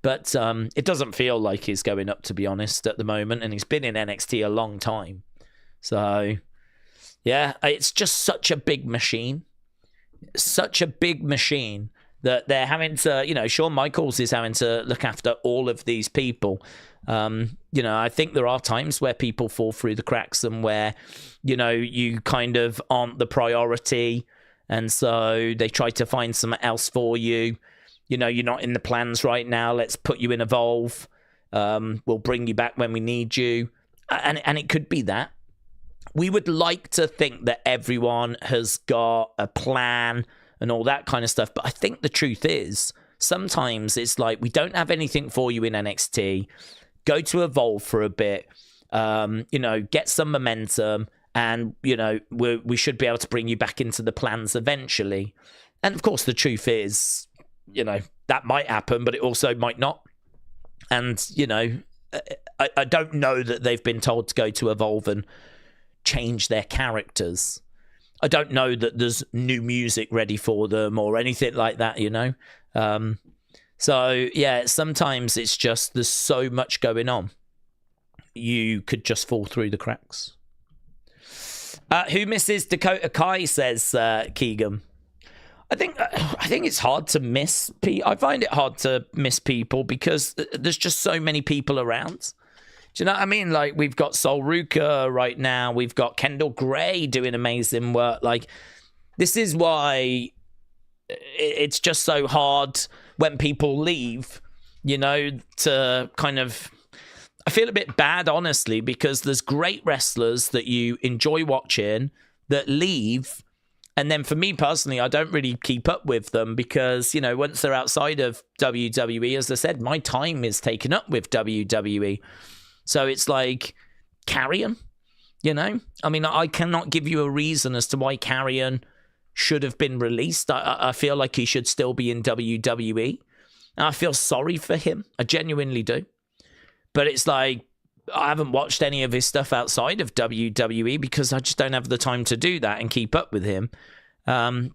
but it doesn't feel like he's going up, to be honest, at the moment, and he's been in NXT a long time. So, yeah, it's just such a big machine. Such a big machine that they're having to, Shawn Michaels is having to look after all of these people. I think there are times where people fall through the cracks and where, you kind of aren't the priority And so they try to find something else for you. You know, you're not in the plans right now. Let's put you in Evolve. We'll bring you back when we need you. And it could be that. We would like to think that everyone has got a plan and all that kind of stuff. But I think the truth is, sometimes it's like, we don't have anything for you in NXT. Go to Evolve for a bit, you know, get some momentum, and, you know, we should be able to bring you back into the plans eventually. And of course, the truth is, you know, that might happen, but it also might not. And, you know, I don't know that they've been told to go to Evolve and change their characters. I don't know that there's new music ready for them or anything like that, you know. So, yeah, sometimes it's just there's so much going on. You could just fall through the cracks. Who misses Dakota Kai, says Keegan. I think it's hard to miss. I find it hard to miss people because there's just so many people around. Do you know what I mean? Like, we've got Sol Ruka right now. We've got Kendall Gray doing amazing work. Like, this is why it's just so hard when people leave, you know, to kind of... I feel a bit bad, honestly, because there's great wrestlers that you enjoy watching that leave. And then for me personally, I don't really keep up with them because, you know, once they're outside of WWE, as I said, my time is taken up with WWE. So it's like, Carrion, you know? I mean, I cannot give you a reason as to why Carrion should have been released. I feel like he should still be in WWE. And I feel sorry for him. I genuinely do. But it's like, I haven't watched any of his stuff outside of WWE because I just don't have the time to do that and keep up with him.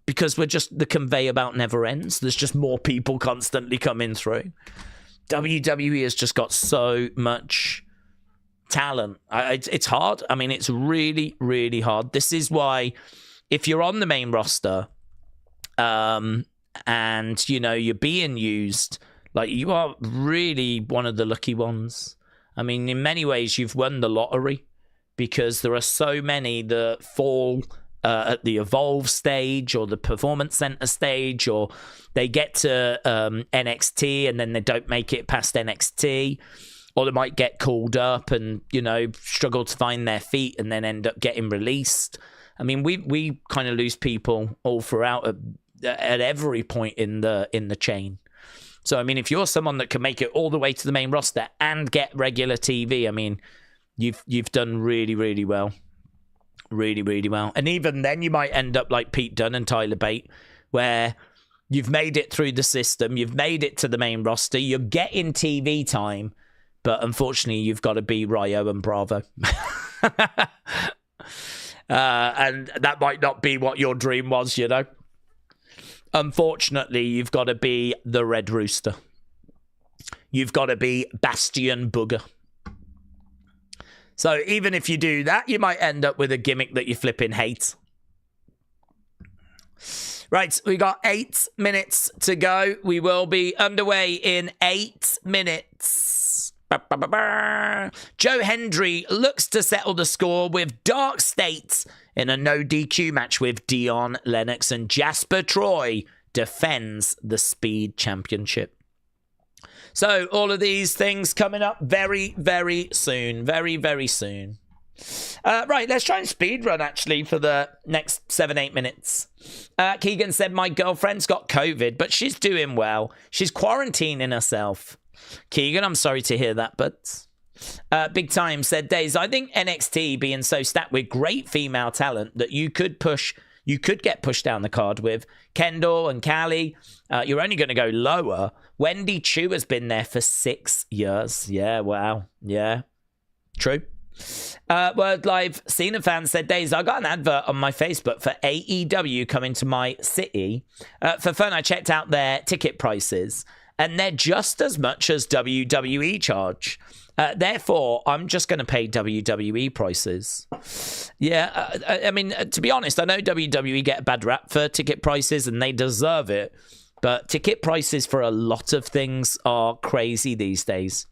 Because the conveyor belt never ends. There's just more people constantly coming through. WWE has just got so much talent. It's hard. I mean, it's really, really hard. This is why if you're on the main roster and, you know, you're being used... Like, you are really one of the lucky ones. I mean, in many ways, you've won the lottery because there are so many that fall at the Evolve stage or the Performance Center stage, or they get to NXT and then they don't make it past NXT, or they might get called up and, you know, struggle to find their feet and then end up getting released. I mean, we kind of lose people all throughout at every point in the chain. So, I mean, if you're someone that can make it all the way to the main roster and get regular TV, I mean, you've done really, really well. Really, really well. And even then, you might end up like Pete Dunne and Tyler Bate, where you've made it through the system, you've made it to the main roster, you're getting TV time, but unfortunately, you've got to be Ryo and Bravo. And that might not be what your dream was, you know? Unfortunately, you've got to be the Red Rooster. You've got to be Bastion Booger. So even if you do that, you might end up with a gimmick that you flipping hate. Right, we got 8 minutes to go. We will be underway in 8 minutes. Joe Hendry looks to settle the score with Dark State in a no DQ match with Dion Lennox, and Jasper Troy defends the Speed Championship. So all of these things coming up very, very soon. Very, very soon. Right, let's try and speed run actually for the next 7-8 minutes. Keegan said, my girlfriend's got COVID, but she's doing well. She's quarantining herself. Keegan, I'm sorry to hear that, but... Big Time said, Daze, I think NXT being so stacked with great female talent that you could get pushed down the card with Kendall and Callie. You're only going to go lower. Wendy Chu has been there for 6 years. Yeah, wow. Yeah, true. Word Live Cena fan said, Daze, I got an advert on my Facebook for AEW coming to my city. For fun, I checked out their ticket prices, and they're just as much as WWE charge. Therefore, I'm just going to pay WWE prices. Yeah, I mean, to be honest, I know WWE get a bad rap for ticket prices, and they deserve it. But ticket prices for a lot of things are crazy these days.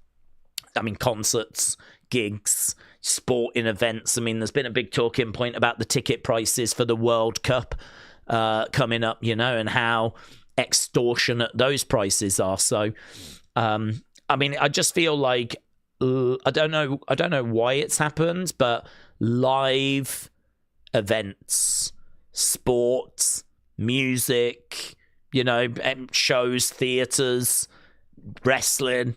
I mean, concerts, gigs, sporting events. I mean, there's been a big talking point about the ticket prices for the World Cup. coming up, and how extortionate those prices are. So, I mean, I just feel like I don't know why it's happened, but live events, sports, music, shows, theaters, wrestling.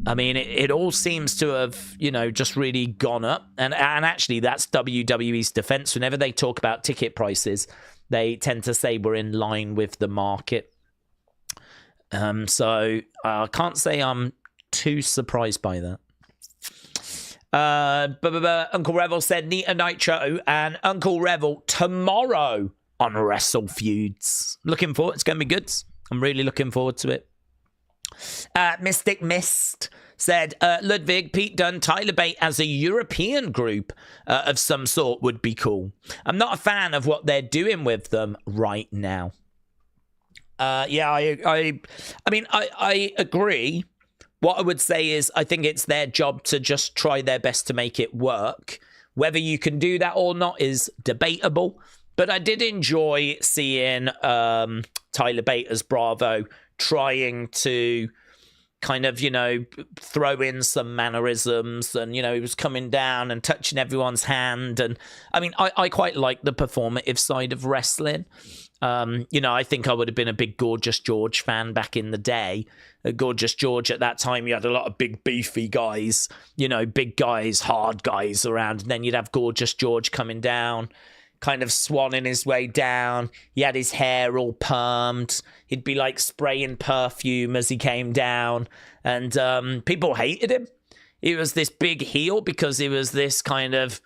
I mean, it all seems to have, just really gone up. And actually, that's WWE's defense. Whenever they talk about ticket prices, they tend to say we're in line with the market. So I can't say I'm too surprised by that. Uncle Revel said Nita Nitro and Uncle Revel tomorrow on Wrestle Feuds. Looking forward. It's going to be good. I'm really looking forward to it. Mystic Mist said Ludwig, Pete Dunne, Tyler Bate as a European group of some sort would be cool. I'm not a fan of what they're doing with them right now. I mean, I agree. What I would say is I think it's their job to just try their best to make it work. Whether you can do that or not is debatable. But I did enjoy seeing Tyler Bate as Bravo trying to kind of, throw in some mannerisms, and, he was coming down and touching everyone's hand. And I mean, I quite like the performative side of wrestling. I think I would have been a big Gorgeous George fan back in the day. Gorgeous George at that time, you had a lot of big beefy guys, big guys, hard guys around. And then you'd have Gorgeous George coming down, kind of swanning his way down. He had his hair all permed. He'd be like spraying perfume as he came down. And people hated him. He was this big heel because he was this kind of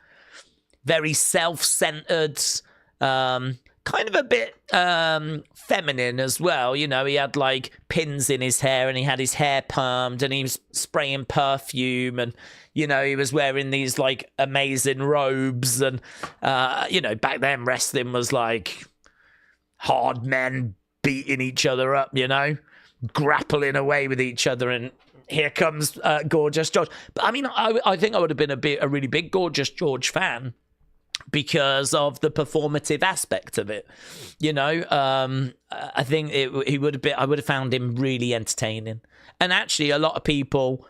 very self-centered, kind of a bit feminine as well. He had like pins in his hair and he had his hair permed and he was spraying perfume and, he was wearing these like amazing robes. And, back then wrestling was like hard men beating each other up, grappling away with each other. And here comes Gorgeous George. But I mean, I think I would have been a really big Gorgeous George fan because of the performative aspect of it. I think I would have found him really entertaining. And actually a lot of people,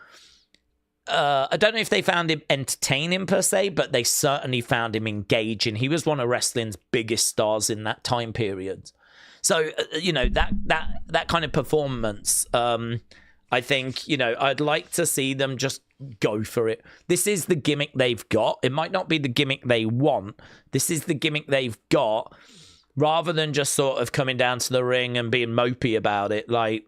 I don't know if they found him entertaining per se, but they certainly found him engaging. He was one of wrestling's biggest stars in that time period. So, that kind of performance, I think, I'd like to see them just go for it. This is the gimmick they've got. It might not be the gimmick they want. This is the gimmick they've got. Rather than just sort of coming down to the ring and being mopey about it, like,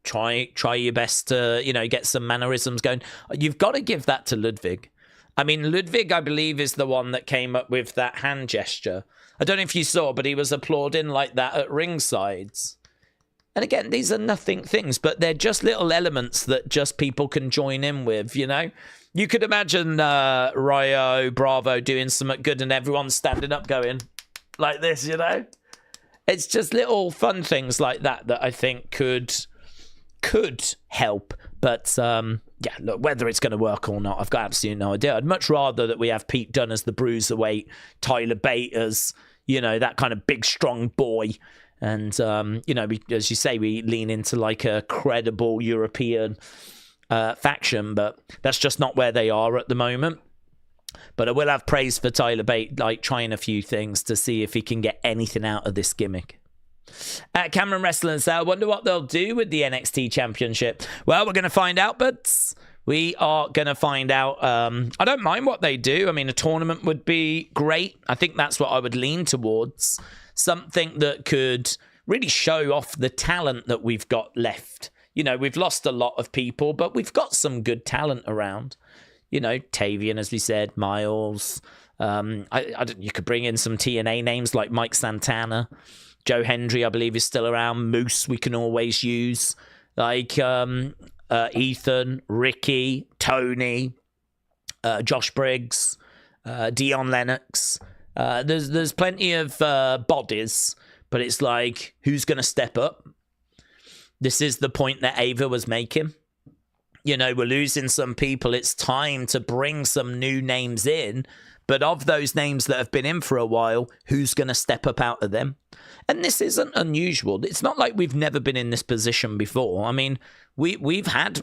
try your best to, get some mannerisms going. You've got to give that to Ludwig. I mean, Ludwig, I believe, is the one that came up with that hand gesture. I don't know if you saw, but he was applauding like that at ringsides. And again, these are nothing things, but they're just little elements that just people can join in with, You could imagine Ryo, Bravo doing something good and everyone standing up going like this, It's just little fun things like that I think could help. But, look, whether it's going to work or not, I've got absolutely no idea. I'd much rather that we have Pete Dunne as the bruiserweight, Tyler Bate as, that kind of big, strong boy. And, as you say, we lean into like a credible European faction, but that's just not where they are at the moment. But I will have praise for Tyler Bate, like trying a few things to see if he can get anything out of this gimmick. Cameron Wrestling says, I wonder what they'll do with the NXT Championship. Well, we're going to find out, but we are going to find out. I don't mind what they do. I mean, a tournament would be great. I think that's what I would lean towards. Something that could really show off the talent that we've got left. We've lost a lot of people, but we've got some good talent around. Tavion, as we said, Miles. You could bring in some TNA names like Mike Santana. Joe Hendry, I believe, is still around. Moose, we can always use. Like Ethan, Ricky, Tony, Josh Briggs, Dion Lennox. There's plenty of bodies, but it's like, who's going to step up? This is the point that Ava was making. We're losing some people. It's time to bring some new names in, But of those names that have been in for a while, who's going to step up out of them? And this isn't unusual. It's not like we've never been in this position before. I mean, we've had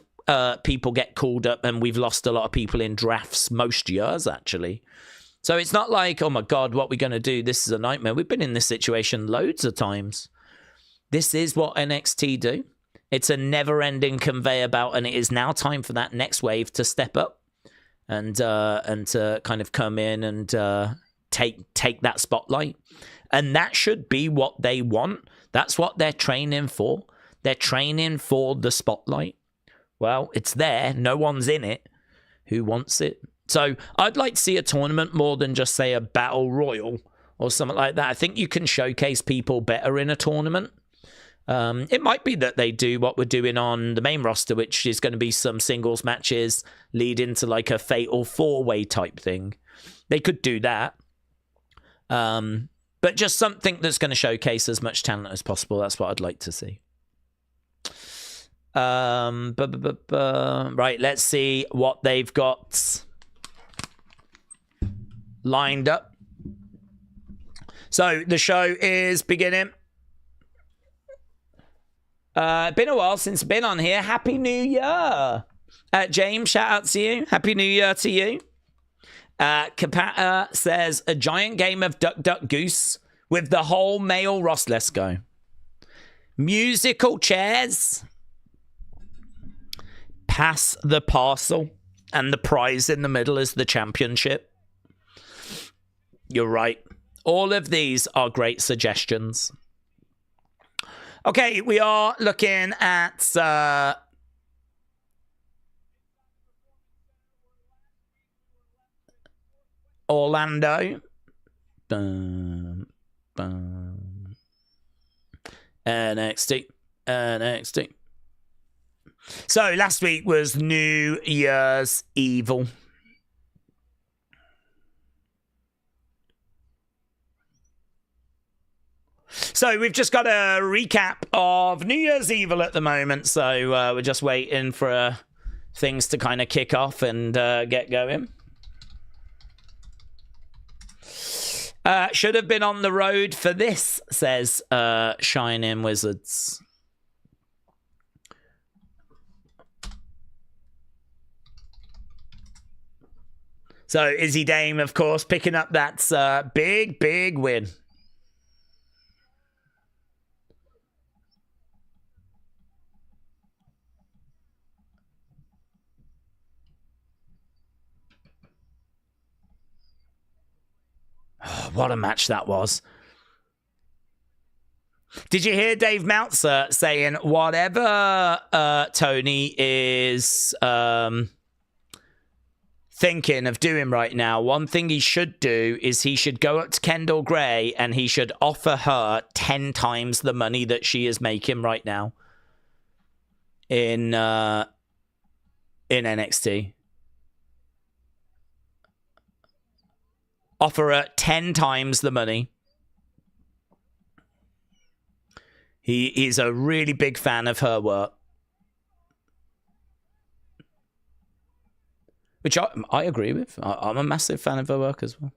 people get called up and we've lost a lot of people in drafts most years, actually. So it's not like, oh my God, what are we going to do? This is a nightmare. We've been in this situation loads of times. This is what NXT do. It's a never-ending conveyor belt, and it is now time for that next wave to step up and to kind of come in and take that spotlight. And that should be what they want. That's what they're training for. They're training for the spotlight. Well, it's there. No one's in it. Who wants it? So I'd like to see a tournament more than just, say, a battle royal or something like that. I think you can showcase people better in a tournament. It might be that they do what we're doing on the main roster, which is going to be some singles matches lead into like a fatal four-way type thing. They could do that. But just something that's going to showcase as much talent as possible. That's what I'd like to see. Right, let's see what they've got lined up. So the show is beginning. Been a while since I've been on here. Happy New Year. James, shout out to you. Happy New Year to you. Kapata says, a giant game of Duck Duck Goose with the whole male roster. Let's go. Musical chairs. Pass the parcel. And the prize in the middle is the championship. You're right. All of these are great suggestions. Okay, we are looking at Orlando. NXT. So last week was New Year's Evil. So we've just got a recap of New Year's Evil at the moment. So we're just waiting for things to kind of kick off and get going. Should have been on the road for this, says Shining Wizards. So Izzi Dame, of course, picking up that big win. Oh, what a match that was. Did you hear Dave Meltzer saying whatever Tony is thinking of doing right now, one thing he should do is he should go up to Kendall Gray and he should offer her 10 times the money that she is making right now in NXT. Offer her 10 times the money. He is a really big fan of her work. Which I agree with. I'm a massive fan of her work as well.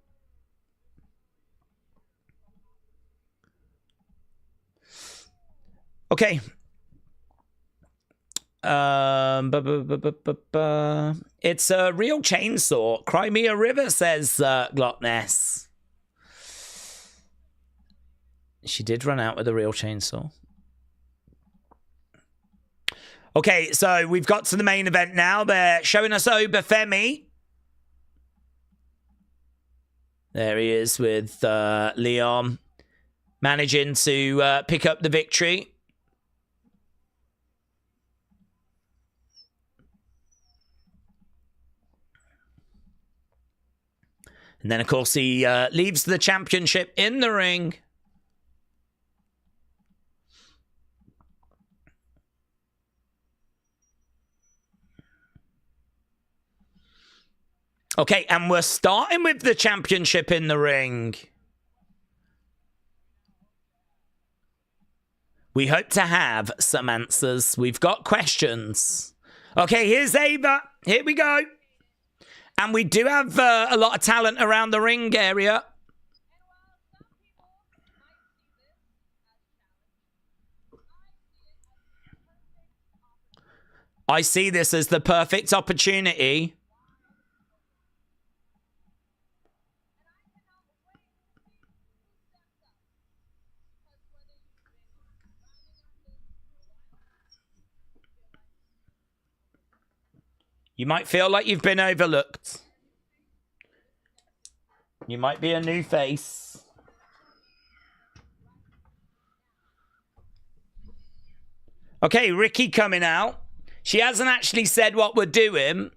Okay. It's a real chainsaw. Cry me a river, says Glockness. She did run out with a real chainsaw. Okay, so we've got to the main event now. They're showing us Obafemi. There he is with Leon managing to pick up the victory. And then, of course, he leaves the championship in the ring. Okay, and we're starting with the championship in the ring. We hope to have some answers. We've got questions. Okay, here's Ava. Here we go. And we do have a lot of talent around the ring area. I see this as the perfect opportunity. You might feel like you've been overlooked. You might be a new face. Okay, Ricky coming out. She hasn't actually said what we're doing.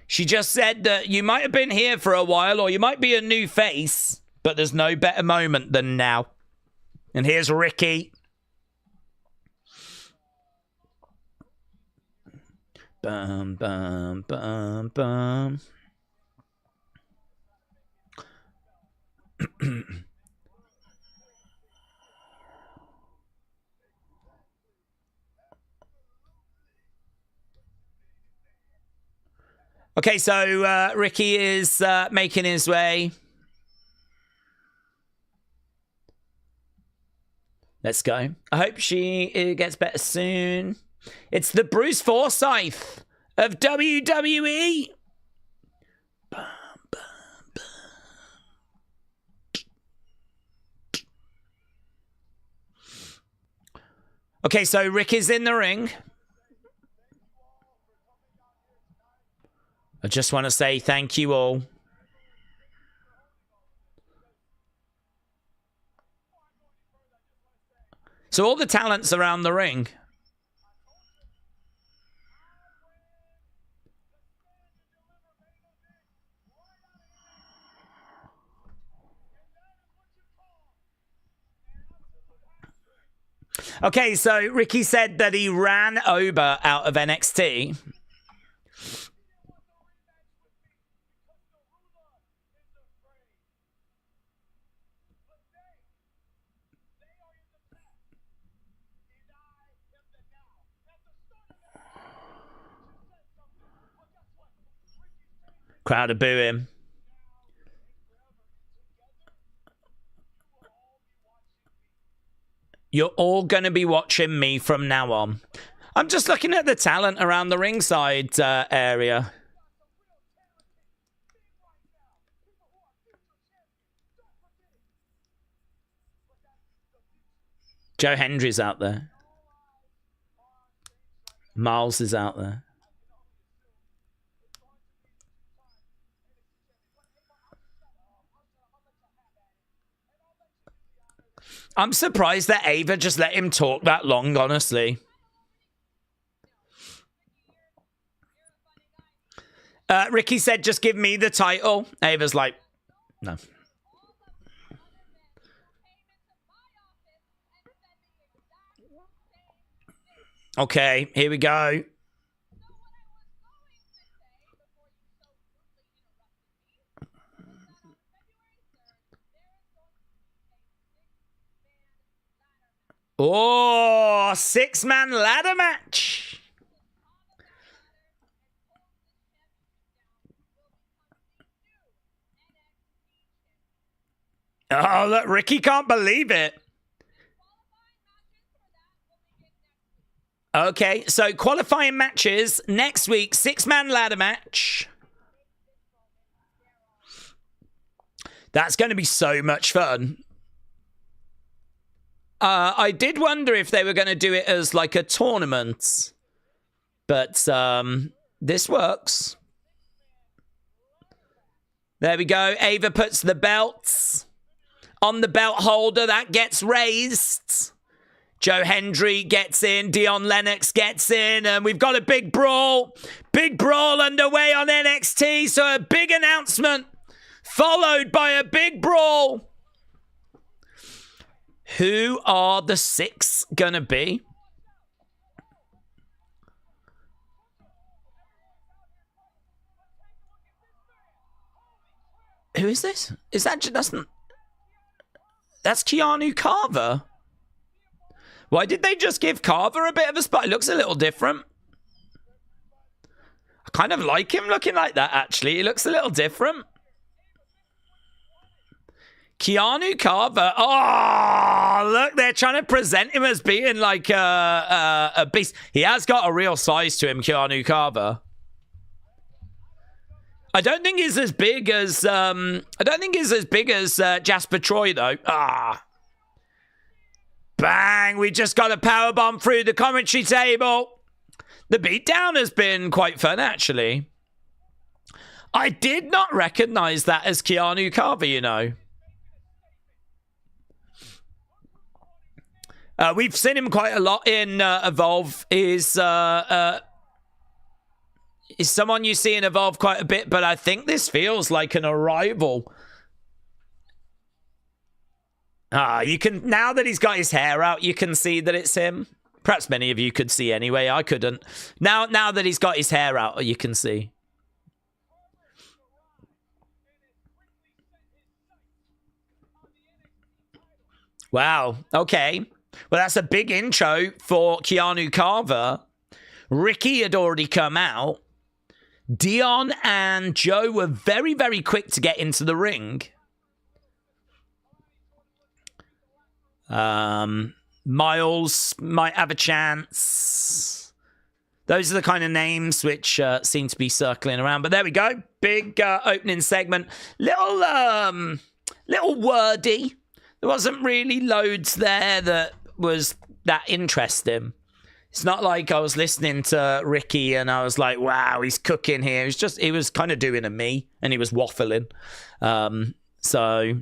She just said that you might have been here for a while or you might be a new face, but there's no better moment than now. And here's Ricky. Bum, bum, bum, bum. Okay, so Ricky is making his way. Let's go. I hope she gets better soon. It's the Bruce Forsyth of WWE. Bum, bum, bum. Okay, so Rick is in the ring. I just want to say thank you all. So all the talents around the ring. Okay, so Ricky said that he ran over out of NXT. Crowd are booing. You're all going to be watching me from now on. I'm just looking at the talent around the ringside area. Joe Hendry's out there. Miles is out there. I'm surprised that Ava just let him talk that long, honestly. Ricky said, just give me the title. Ava's like, no. Okay, here we go. Oh, 6-man ladder match. Oh, look, Ricky can't believe it. Okay, so qualifying matches next week, 6-man ladder match. That's going to be so much fun. I did wonder if they were going to do it as like a tournament, but this works. There we go. Ava puts the belts on the belt holder. That gets raised. Joe Hendry gets in. Dion Lennox gets in. And we've got a big brawl. Big brawl underway on NXT. So a big announcement followed by a big brawl. Who are the 6 gonna be? Who is this? Is that that's Keanu Carver? Why did they just give Carver a bit of a spot? It looks a little different. I kind of like him looking like that, actually. He looks a little different. Keanu Carver. Oh, look, they're trying to present him as being like a beast. He has got a real size to him, Keanu Carver. I don't think he's as big as Jasper Troy, though. Bang! We just got a powerbomb through the commentary table. The beatdown has been quite fun, actually. I did not recognize that as Keanu Carver, you know. We've seen him quite a lot in Evolve. Is someone you see in Evolve quite a bit, but I think this feels like an arrival. You can, now that he's got his hair out, you can see that it's him. Perhaps many of you could see anyway. I couldn't. Now that he's got his hair out, you can see. Wow. Okay. Well, that's a big intro for Keanu Carver. Ricky had already come out. Dion and Joe were very, very quick to get into the ring. Miles might have a chance. Those are the kind of names which seem to be circling around. But there we go. Big opening segment. Little wordy. There wasn't really loads there that was that interesting. It's not like I was listening to Ricky and I was like, wow, he's cooking here. It was just, he was kind of doing a me and he was waffling. So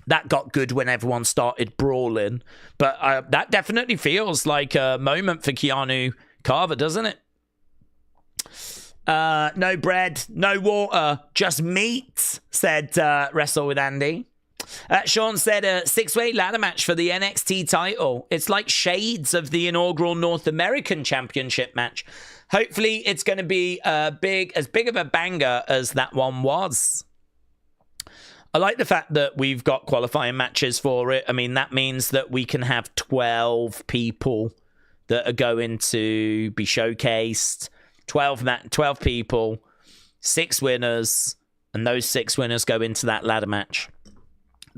that got good when everyone started brawling. But that definitely feels like a moment for Keanu Carver, doesn't it? No bread, no water, just meat, said Wrestle with Andy. Sean said a 6-way ladder match for the NXT title. It's like shades of the inaugural North American Championship match. Hopefully it's going to be as big of a banger as that one was. I like the fact that we've got qualifying matches for it. I mean, that means that we can have 12 people that are going to be showcased. 12 people, 6 winners, and those 6 winners go into that ladder match.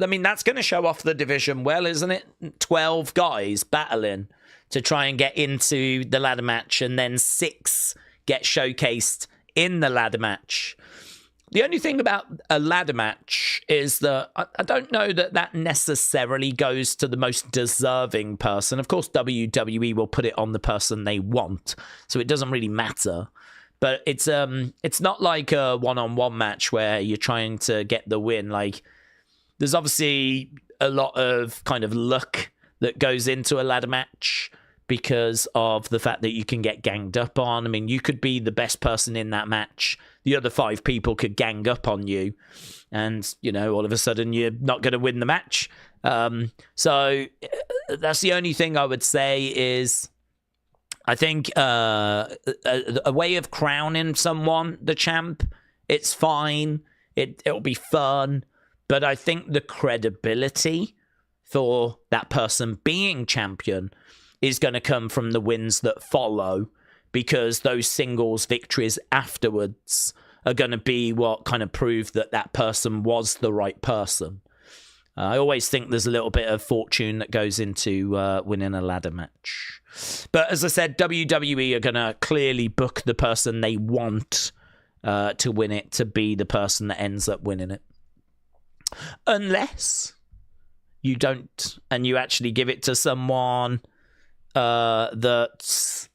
I mean, that's going to show off the division well, isn't it? 12 guys battling to try and get into the ladder match, and then 6 get showcased in the ladder match. The only thing about a ladder match is that I don't know that that necessarily goes to the most deserving person. Of course, WWE will put it on the person they want, so it doesn't really matter. But it's not like a one-on-one match where you're trying to get the win. Like, there's obviously a lot of kind of luck that goes into a ladder match because of the fact that you can get ganged up on. I mean, you could be the best person in that match. The other 5 people could gang up on you. And, you know, all of a sudden you're not going to win the match. So that's the only thing I would say is I think a way of crowning someone the champ, it's fine. It'll be fun. But I think the credibility for that person being champion is going to come from the wins that follow, because those singles victories afterwards are going to be what kind of prove that that person was the right person. I always think there's a little bit of fortune that goes into winning a ladder match. But as I said, WWE are going to clearly book the person they want to win it to be the person that ends up winning it. Unless you don't, and you actually give it to someone that,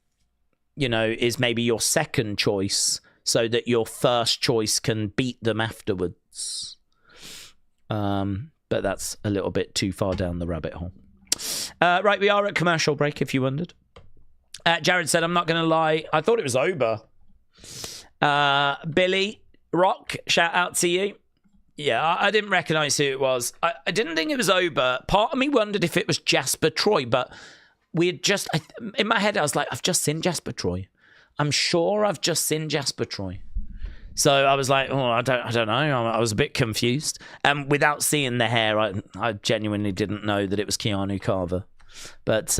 you know, is maybe your second choice, so that your first choice can beat them afterwards. But that's a little bit too far down the rabbit hole. Right, we are at commercial break, if you wondered. Jared said, I'm not going to lie, I thought it was Oba. Billy Rock, shout out to you. Yeah, I didn't recognise who it was. I didn't think it was Oba. Part of me wondered if it was Jasper Troy, but we had just... in my head, I was like, I've just seen Jasper Troy. I'm sure I've just seen Jasper Troy. So I was like, oh, I don't know. I was a bit confused. And without seeing the hair, I genuinely didn't know that it was Keanu Carver. But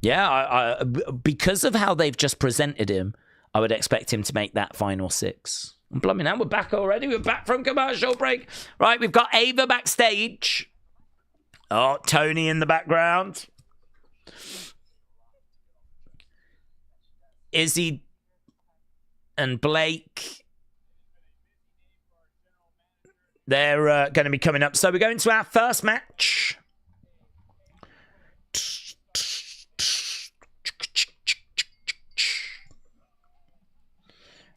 yeah, I because of how they've just presented him, I would expect him to make that final 6. And blimey, now we're back already. We're back from commercial break. Right, we've got Ava backstage. Oh, Tony in the background. Izzi and Blake. They're going to be coming up. So we're going to our first match.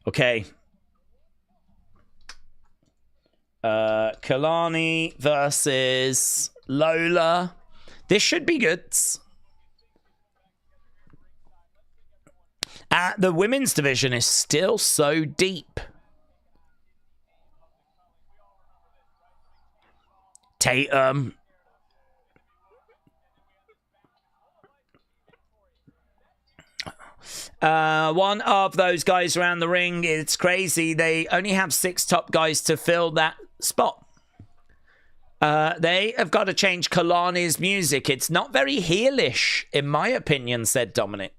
Okay. Kelani versus Lola. This should be good. The women's division is still so deep. Tatum. One of those guys around the ring, it's crazy. They only have 6 top guys to fill that spot. They have got to change Kelani's music. It's not very heelish, in my opinion, said Dominic.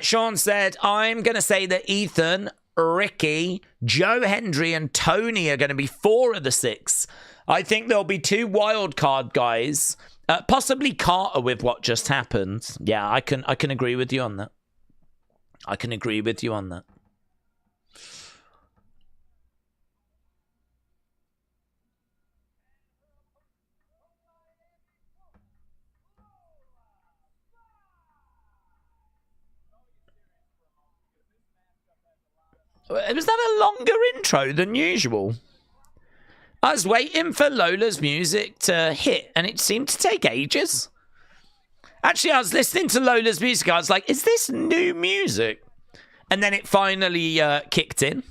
Sean said, I'm going to say that Ethan, Ricky, Joe Hendry, and Tony are going to be 4 of the 6. I think there'll be 2 wild card guys, possibly Carter with what just happened. Yeah, I can agree with you on that. I can agree with you on that. Was that a longer intro than usual? I was waiting for Lola's music to hit, and it seemed to take ages. Actually, I was listening to Lola's music. I was like, is this new music? And then it finally kicked in.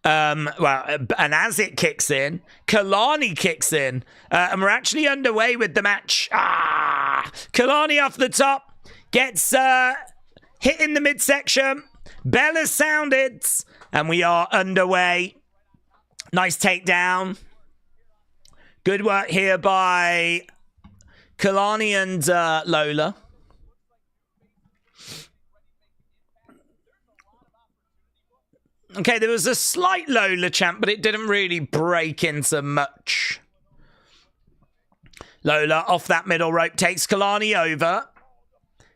And as it kicks in, Kelani kicks in. And we're actually underway with the match. Kelani off the top. Gets hit in the midsection. Bell has sounded. And we are underway. Nice takedown. Good work here by Kelani and Lola. Okay, there was a slight Lola chant, but it didn't really break into much. Lola off that middle rope takes Kelani over.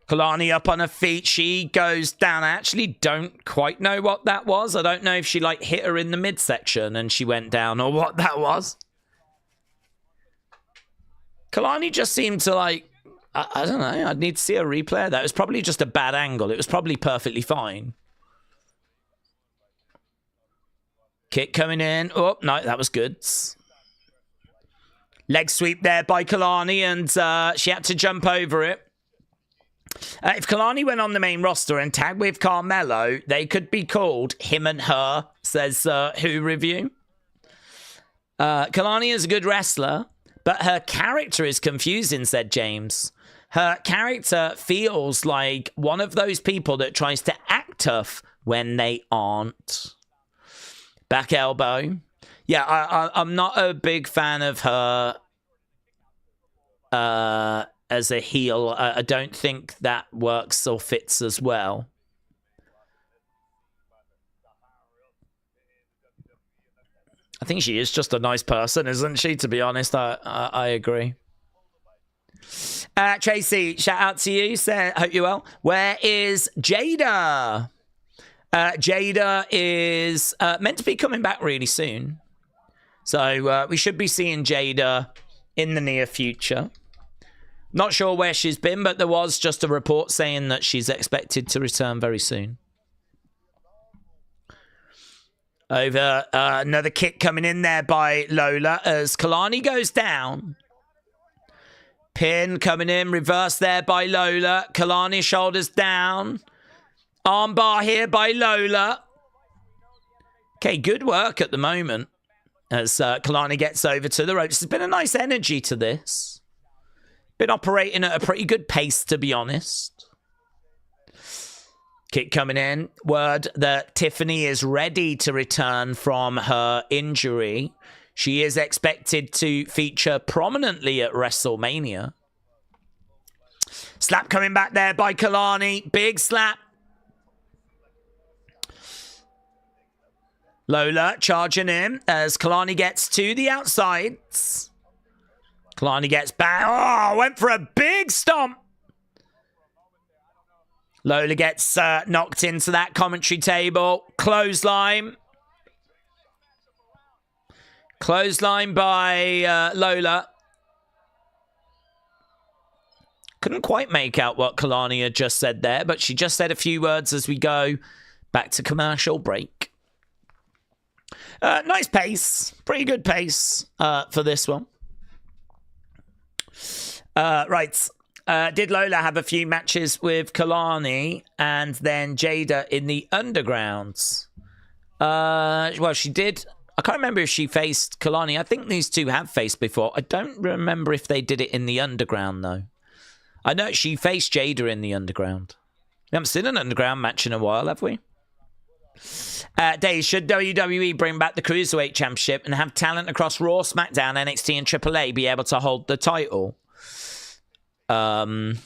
Kelani up on her feet. She goes down. I actually don't quite know what that was. I don't know if she like hit her in the midsection and she went down or what that was. Kelani just seemed to like, I don't know. I'd need to see a replay of that. It was probably just a bad angle. It was probably perfectly fine. Kick coming in. Oh, no, that was good. Leg sweep there by Kelani, and she had to jump over it. If Kelani went on the main roster and tagged with Carmelo, they could be called Him and Her, says Who Review. Kelani is a good wrestler, but her character is confusing, said James. Her character feels like one of those people that tries to act tough when they aren't. Back elbow. Yeah, I'm not a big fan of her as a heel. I don't think that works or fits as well. I think she is just a nice person, isn't she? To be honest, I agree. Tracy, shout out to you. Hope you're well. Where is Jada? Jada is meant to be coming back really soon. So we should be seeing Jada in the near future. Not sure where she's been, but there was just a report saying that she's expected to return very soon. Over another kick coming in there by Lola as Kelani goes down. Pin coming in, reverse there by Lola. Kelani shoulders down. Armbar here by Lola. Okay, good work at the moment as Kelani gets over to the ropes. There's been a nice energy to this. Been operating at a pretty good pace, to be honest. Kick coming in. Word that Tiffany is ready to return from her injury. She is expected to feature prominently at WrestleMania. Slap coming back there by Kelani. Big slap. Lola charging in as Kelani gets to the outsides. Kelani gets back. Oh, went for a big stomp. Lola gets knocked into that commentary table. Clothesline. Clothesline by Lola. Couldn't quite make out what Kelani had just said there, but she just said a few words as we go back to commercial break. Nice pace. Pretty good pace for this one. Right. Did Lola have a few matches with Kelani and then Jada in the Undergrounds? Well, she did. I can't remember if she faced Kelani. I think these two have faced before. I don't remember if they did it in the Underground, though. I know she faced Jada in the Underground. We haven't seen an Underground match in a while, have we? Daze, should WWE bring back the Cruiserweight Championship and have talent across Raw, SmackDown, NXT, and AAA be able to hold the title? Kind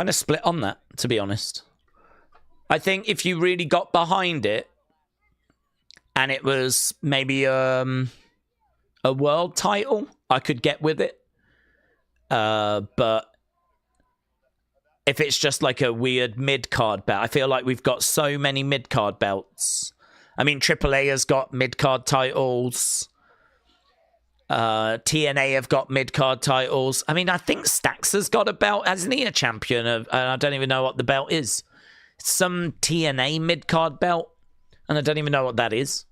of split on that, to be honest. I think if you really got behind it and it was maybe a world title, I could get with it. But if it's just like a weird mid-card belt, I feel like we've got so many mid-card belts. I mean, AAA has got mid-card titles. TNA have got mid-card titles. I mean, I think Stax has got a belt. Hasn't he a champion of... I don't even know what the belt is. Some TNA mid-card belt. And I don't even know what that is.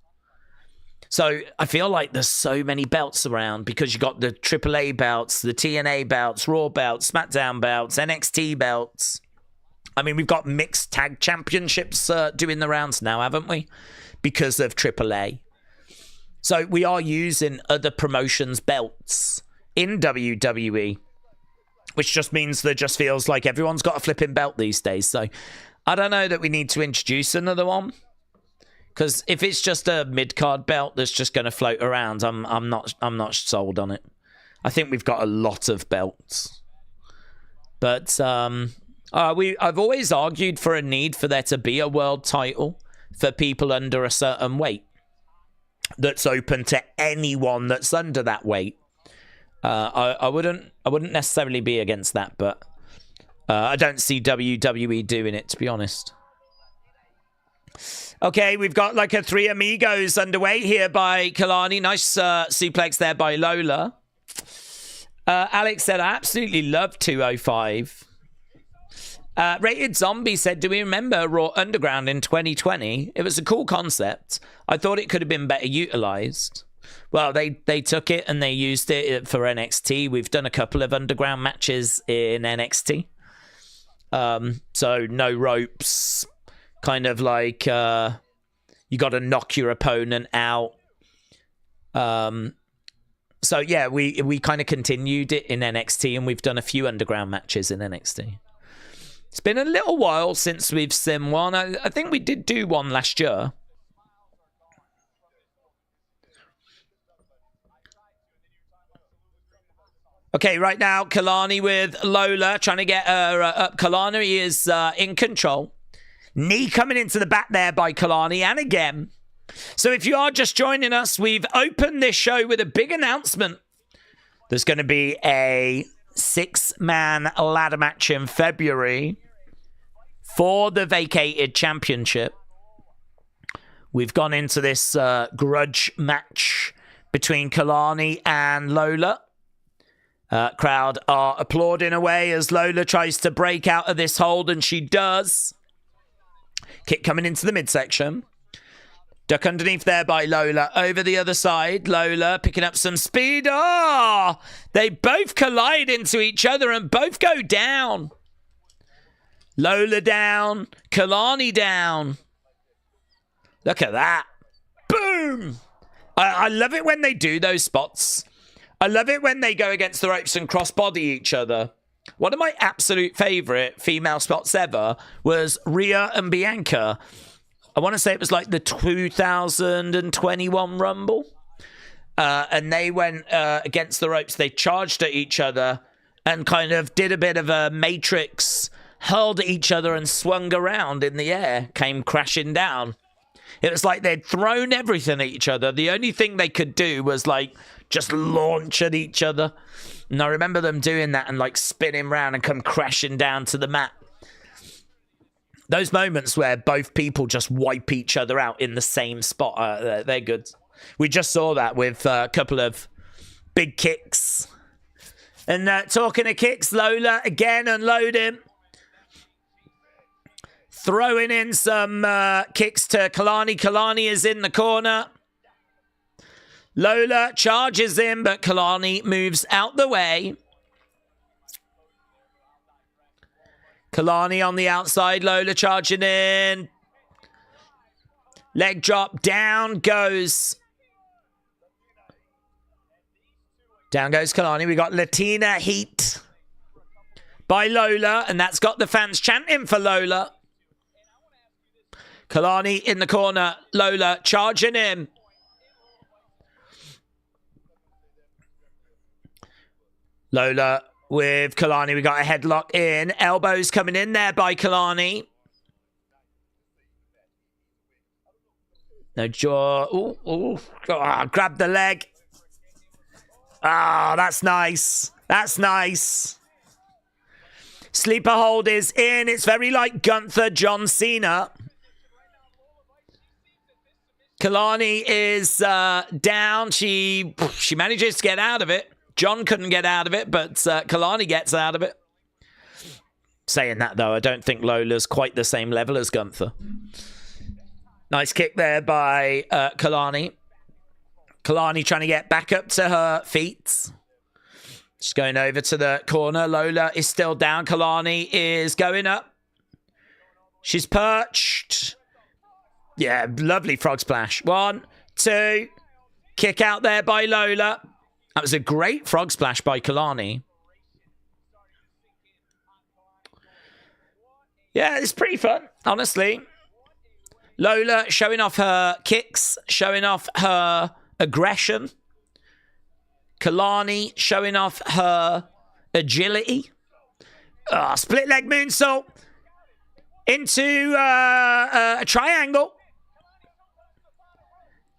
So I feel like there's so many belts around because you got the AAA belts, the TNA belts, Raw belts, SmackDown belts, NXT belts. I mean, we've got mixed tag championships doing the rounds now, haven't we? Because of AAA. So we are using other promotions' belts in WWE, which just means that just feels like everyone's got a flipping belt these days. So I don't know that we need to introduce another one. Because if it's just a mid-card belt that's just going to float around, I'm not sold on it. I think we've got a lot of belts. But I've always argued for a need for there to be a world title for people under a certain weight that's open to anyone that's under that weight. I wouldn't necessarily be against that, but I don't see WWE doing it, to be honest. Okay, we've got like a Three Amigos underway here by Kelani. Nice suplex there by Lola. Alex said, I absolutely love 205. Rated Zombie said, do we remember Raw Underground in 2020? It was a cool concept. I thought it could have been better utilized. Well, they took it and they used it for NXT. We've done a couple of Underground matches in NXT. So no ropes. Kind of like you got to knock your opponent out. So yeah, we kind of continued it in NXT, and we've done a few Underground matches in NXT. It's been a little while since we've seen one. I think we did do one last year. Okay, right now, Kelani with Lola, trying to get her up. Kelani is in control. Knee coming into the back there by Kelani, and again. So if you are just joining us, we've opened this show with a big announcement. There's going to be a 6-man ladder match in February for the vacated championship. We've gone into this grudge match between Kelani and Lola. Crowd are applauding away as Lola tries to break out of this hold, and she does. Kick coming into the midsection. Duck underneath there by Lola. Over the other side, Lola picking up some speed. Oh! They both collide into each other and both go down. Lola down. Kelani down. Look at that. Boom! I love it when they do those spots. I love it when they go against the ropes and crossbody each other. One of my absolute favourite female spots ever was Rhea and Bianca. I want to say it was like the 2021 Rumble. And they went against the ropes. They charged at each other and kind of did a bit of a Matrix, hurled at each other and swung around in the air, came crashing down. It was like they'd thrown everything at each other. The only thing they could do was like just launch at each other. And I remember them doing that and like spinning around and come crashing down to the mat. Those moments where both people just wipe each other out in the same spot, they're good. We just saw that with a couple of big kicks. And talking of kicks, Lola again unloading. Throwing in some kicks to Kelani. Kelani is in the corner. Lola charges in, but Kelani moves out the way. Kelani on the outside. Lola charging in. Leg drop. Down goes. Down goes Kelani. We got Latina Heat by Lola, and that's got the fans chanting for Lola. Kelani in the corner. Lola charging in. Lola with Kelani. We got a headlock in. Elbows coming in there by Kelani. No jaw. Ooh, ooh. Oh, grab the leg. Ah, oh, that's nice. That's nice. Sleeper hold is in. It's very like Gunther, John Cena. Kelani is down. She manages to get out of it. John couldn't get out of it, but Kelani gets out of it. Saying that, though, I don't think Lola's quite the same level as Gunther. Nice kick there by Kelani. Kelani trying to get back up to her feet. Just going over to the corner. Lola is still down. Kelani is going up. She's perched. Yeah, lovely frog splash. 1, 2. Kick out there by Lola. That was a great frog splash by Kelani. Yeah, it's pretty fun, honestly. Lola showing off her kicks, showing off her aggression. Kelani showing off her agility. Split leg moonsault into a triangle.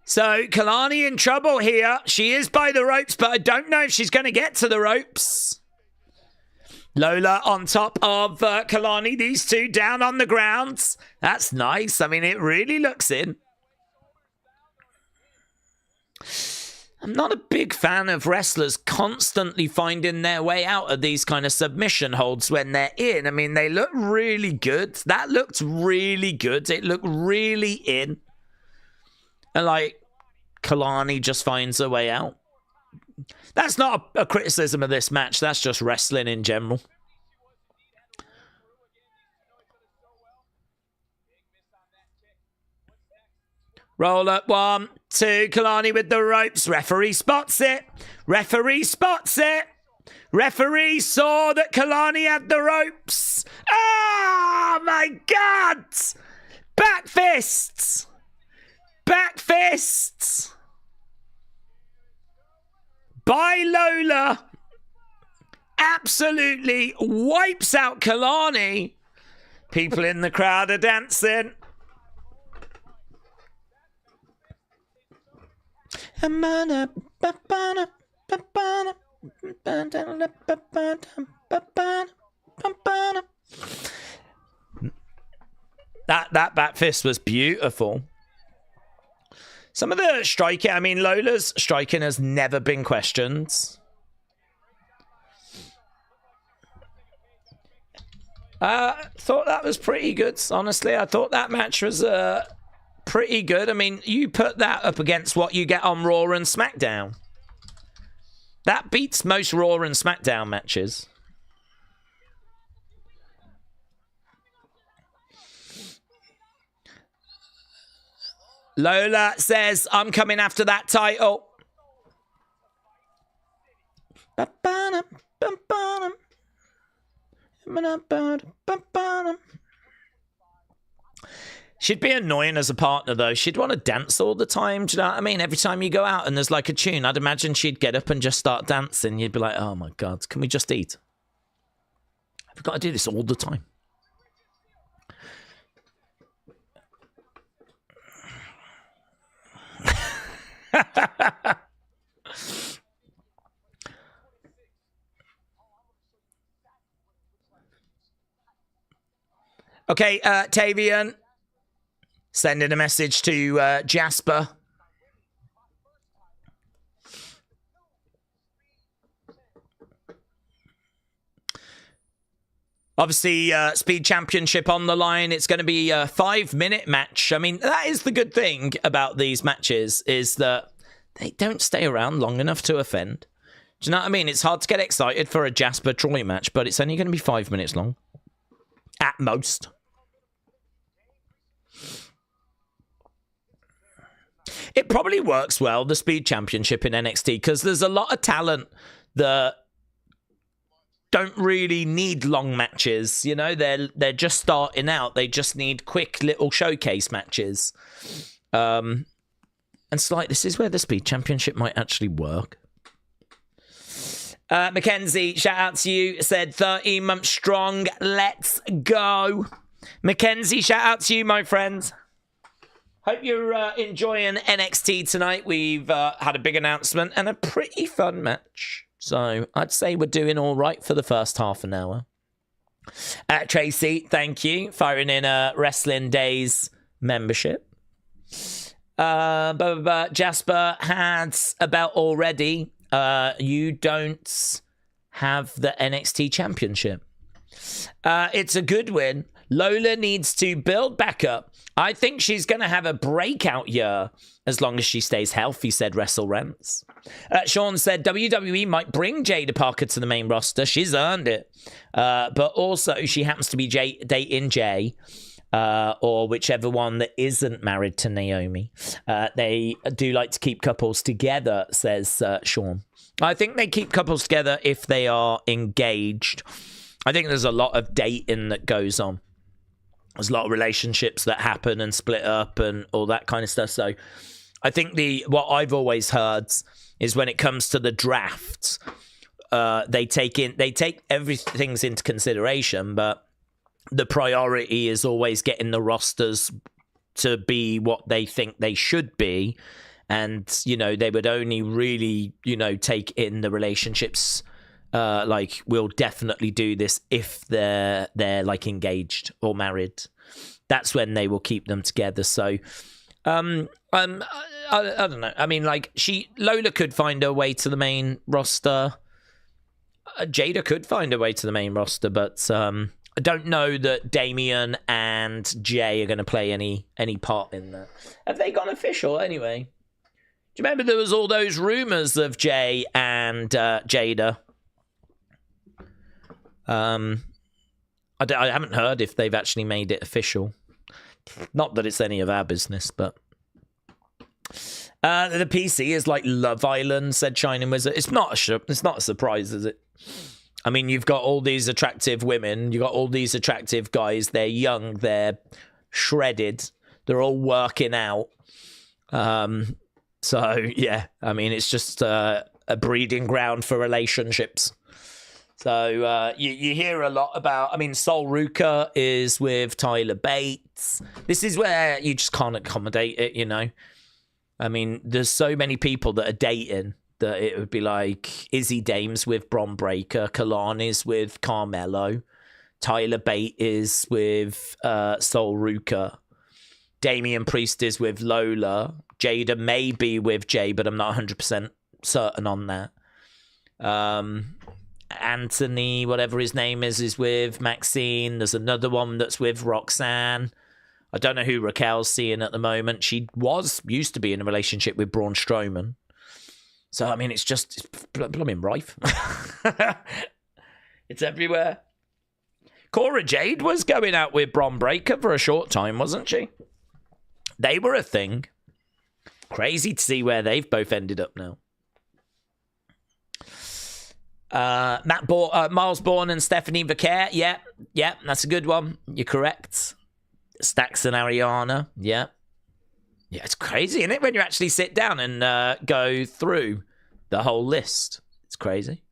So Kelani in trouble here. She is by the ropes, but I don't know if she's going to get to the ropes. Lola on top of Kelani. These two down on the ground. That's nice. I mean, it really looks in. I'm not a big fan of wrestlers constantly finding their way out of these kind of submission holds when they're in. I mean, they look really good. That looked really good. It looked really in. And like, Kelani just finds a way out. That's not a criticism of this match. That's just wrestling in general. Roll up 1, 2. Kelani with the ropes. Referee spots it. Referee spots it. Referee saw that Kelani had the ropes. Oh, my God. Back fists. Back fists. By Lola. Absolutely wipes out Kelani. People in the crowd are dancing. That back fist was beautiful. Some of the striking, I mean, Lola's striking has never been questioned. Thought that was pretty good, honestly. I thought that match was pretty good. I mean, you put that up against what you get on Raw and SmackDown. That beats most Raw and SmackDown matches. Lola says, I'm coming after that title. She'd be annoying as a partner, though. She'd want to dance all the time. Do you know what I mean? Every time you go out and there's like a tune, I'd imagine she'd get up and just start dancing. You'd be like, oh my God, can we just eat? I've got to do this all the time. Okay, Tavion. Sending a message to Jasper. Obviously, Speed Championship on the line. It's going to be a 5-minute match. I mean, that is the good thing about these matches, is that they don't stay around long enough to offend. Do you know what I mean? It's hard to get excited for a Jasper Troy match, but it's only going to be 5 minutes long. At most. It probably works well, the Speed Championship in NXT, because there's a lot of talent that don't really need long matches. You know, they're just starting out. They just need quick little showcase matches. And it's like, this is where the Speed Championship might actually work. Mackenzie, shout out to you, said 13 months strong. Let's go. Mackenzie, shout out to you, my friend. Hope you're enjoying NXT tonight. We've had a big announcement and a pretty fun match. So I'd say we're doing all right for the first half an hour. Tracy, thank you. Firing in a Wrestling Daze membership. Jasper had a belt already. You don't have the NXT Championship. It's a good win. Lola needs to build back up. I think she's going to have a breakout year as long as she stays healthy, said WrestleRants. Sean said WWE might bring Jada Parker to the main roster. She's earned it. But also, she happens to be dating Jay, or whichever one that isn't married to Naomi. They do like to keep couples together, says Sean. I think they keep couples together if they are engaged. I think there's a lot of dating that goes on. There's a lot of relationships that happen and split up and all that kind of stuff. So I think what I've always heard is when it comes to the draft, they take everything into consideration, but the priority is always getting the rosters to be what they think they should be. And, you know, they would only really, you know, take in the relationships like, we'll definitely do this if they're like engaged or married. That's when they will keep them together. So I don't know. I mean, like, Lola could find her way to the main roster. Jada could find her way to the main roster, but I don't know that Damien and Jay are going to play any part in that. Have they gone official anyway? Do you remember there was all those rumors of Jay and Jada? I haven't heard if they've actually made it official. Not that it's any of our business, but the PC is like Love Island, said Shining Wizard. It's not a surprise, is it? I mean, you've got all these attractive women, you've got all these attractive guys. They're young, they're shredded, they're all working out. So yeah, I mean, it's just a breeding ground for relationships. So you hear a lot about, I mean, Sol Ruka is with Tyler Bates. This is where you just can't accommodate it, you know. I mean, there's so many people that are dating that it would be like Izzi Dames with Bron Breakker, Kelani's with Carmelo, Tyler Bate is with Sol Ruka, Damian Priest is with Lola, Jada may be with Jay, but I'm not 100% certain on that. Anthony, whatever his name is with Maxine. There's another one that's with Roxanne. I don't know who Raquel's seeing at the moment. She used to be in a relationship with Braun Strowman. So, I mean, it's blooming rife. It's everywhere. Cora Jade was going out with Bron Breakker for a short time, wasn't she? They were a thing. Crazy to see where they've both ended up now. Miles Bourne and Stephanie Vicaire. Yeah, that's a good one. You're correct. Stacks and Ariana. Yeah, it's crazy, isn't it, when you actually sit down and go through the whole list? It's crazy.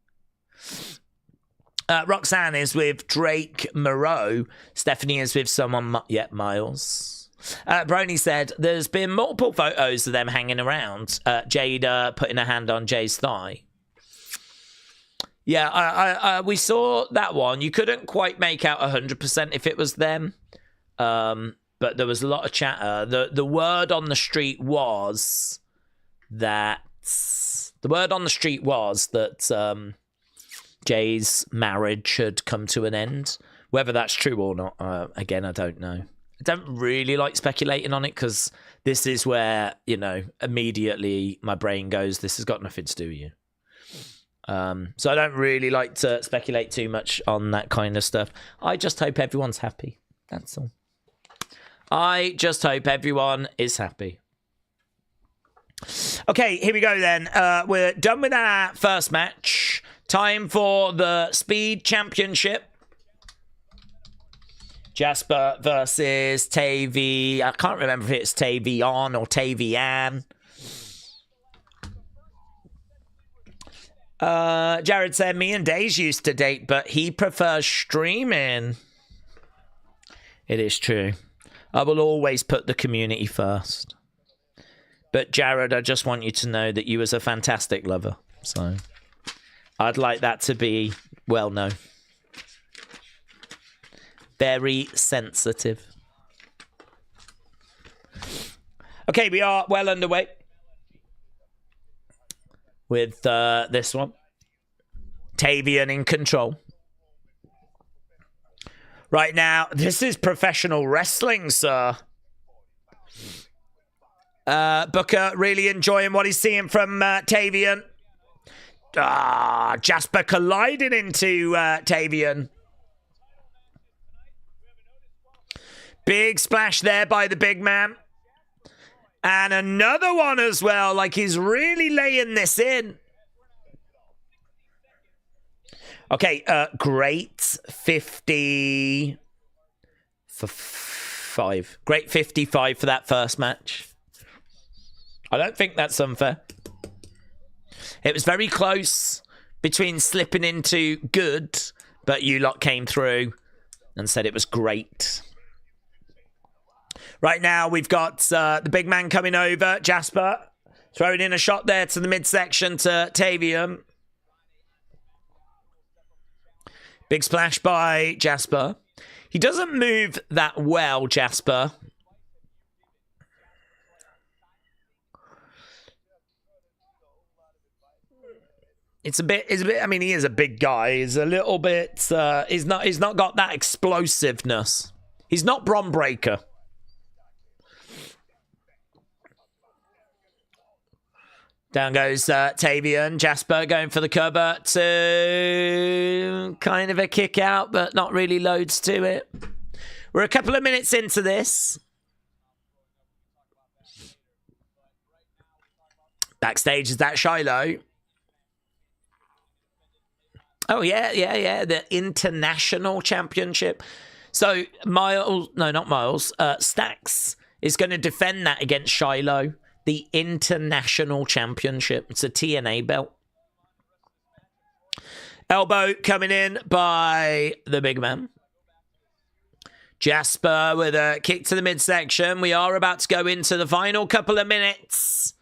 Roxanne is with Drake Moreau. Stephanie is with someone. Miles. Brony said there's been multiple photos of them hanging around. Jada putting her hand on Jay's thigh. Yeah, we saw that one. You couldn't quite make out 100% if it was them, but there was a lot of chatter. The word on the street was that Jay's marriage had come to an end. Whether that's true or not, again, I don't know. I don't really like speculating on it because this is where, immediately my brain goes, this has got nothing to do with you. So I don't really like to speculate too much on that kind of stuff. I just hope everyone's happy. That's all. I just hope everyone is happy. Okay, here we go then. We're done with our first match. Time for the Speed Championship. Jasper versus Tavi. I can't remember if it's Tavion or Tavian. Jared said, me and Daze used to date, but he prefers streaming. It is true. I will always put the community first. But Jared, I just want you to know that you was a fantastic lover. So I'd like that to be well known. Very sensitive. Okay, we are well underway with this one. Tavion in control. Right now, this is professional wrestling, sir. Booker really enjoying what he's seeing from Tavion. Jasper colliding into Tavion. Big splash there by the big man. And another one as well, like he's really laying this in. Okay, great 55. Great 55 for that first match. I don't think that's unfair. It was very close between slipping into good, but you lot came through and said it was great. Right now, we've got the big man coming over, Jasper, throwing in a shot there to the midsection to Tavion. Big splash by Jasper. He doesn't move that well, Jasper. It's a bit, I mean, he is a big guy. He's a little bit, he's not got that explosiveness. He's not Bron Breakker. Down goes Tavion. Jasper going for the cover to kind of a kick out, but not really loads to it. We're a couple of minutes into this. Backstage is that Shiloh. Oh, yeah. The International Championship. So, Stacks is going to defend that against Shiloh. The International Championship. It's a TNA belt. Elbow coming in by the big man. Jasper with a kick to the midsection. We are about to go into the final couple of minutes.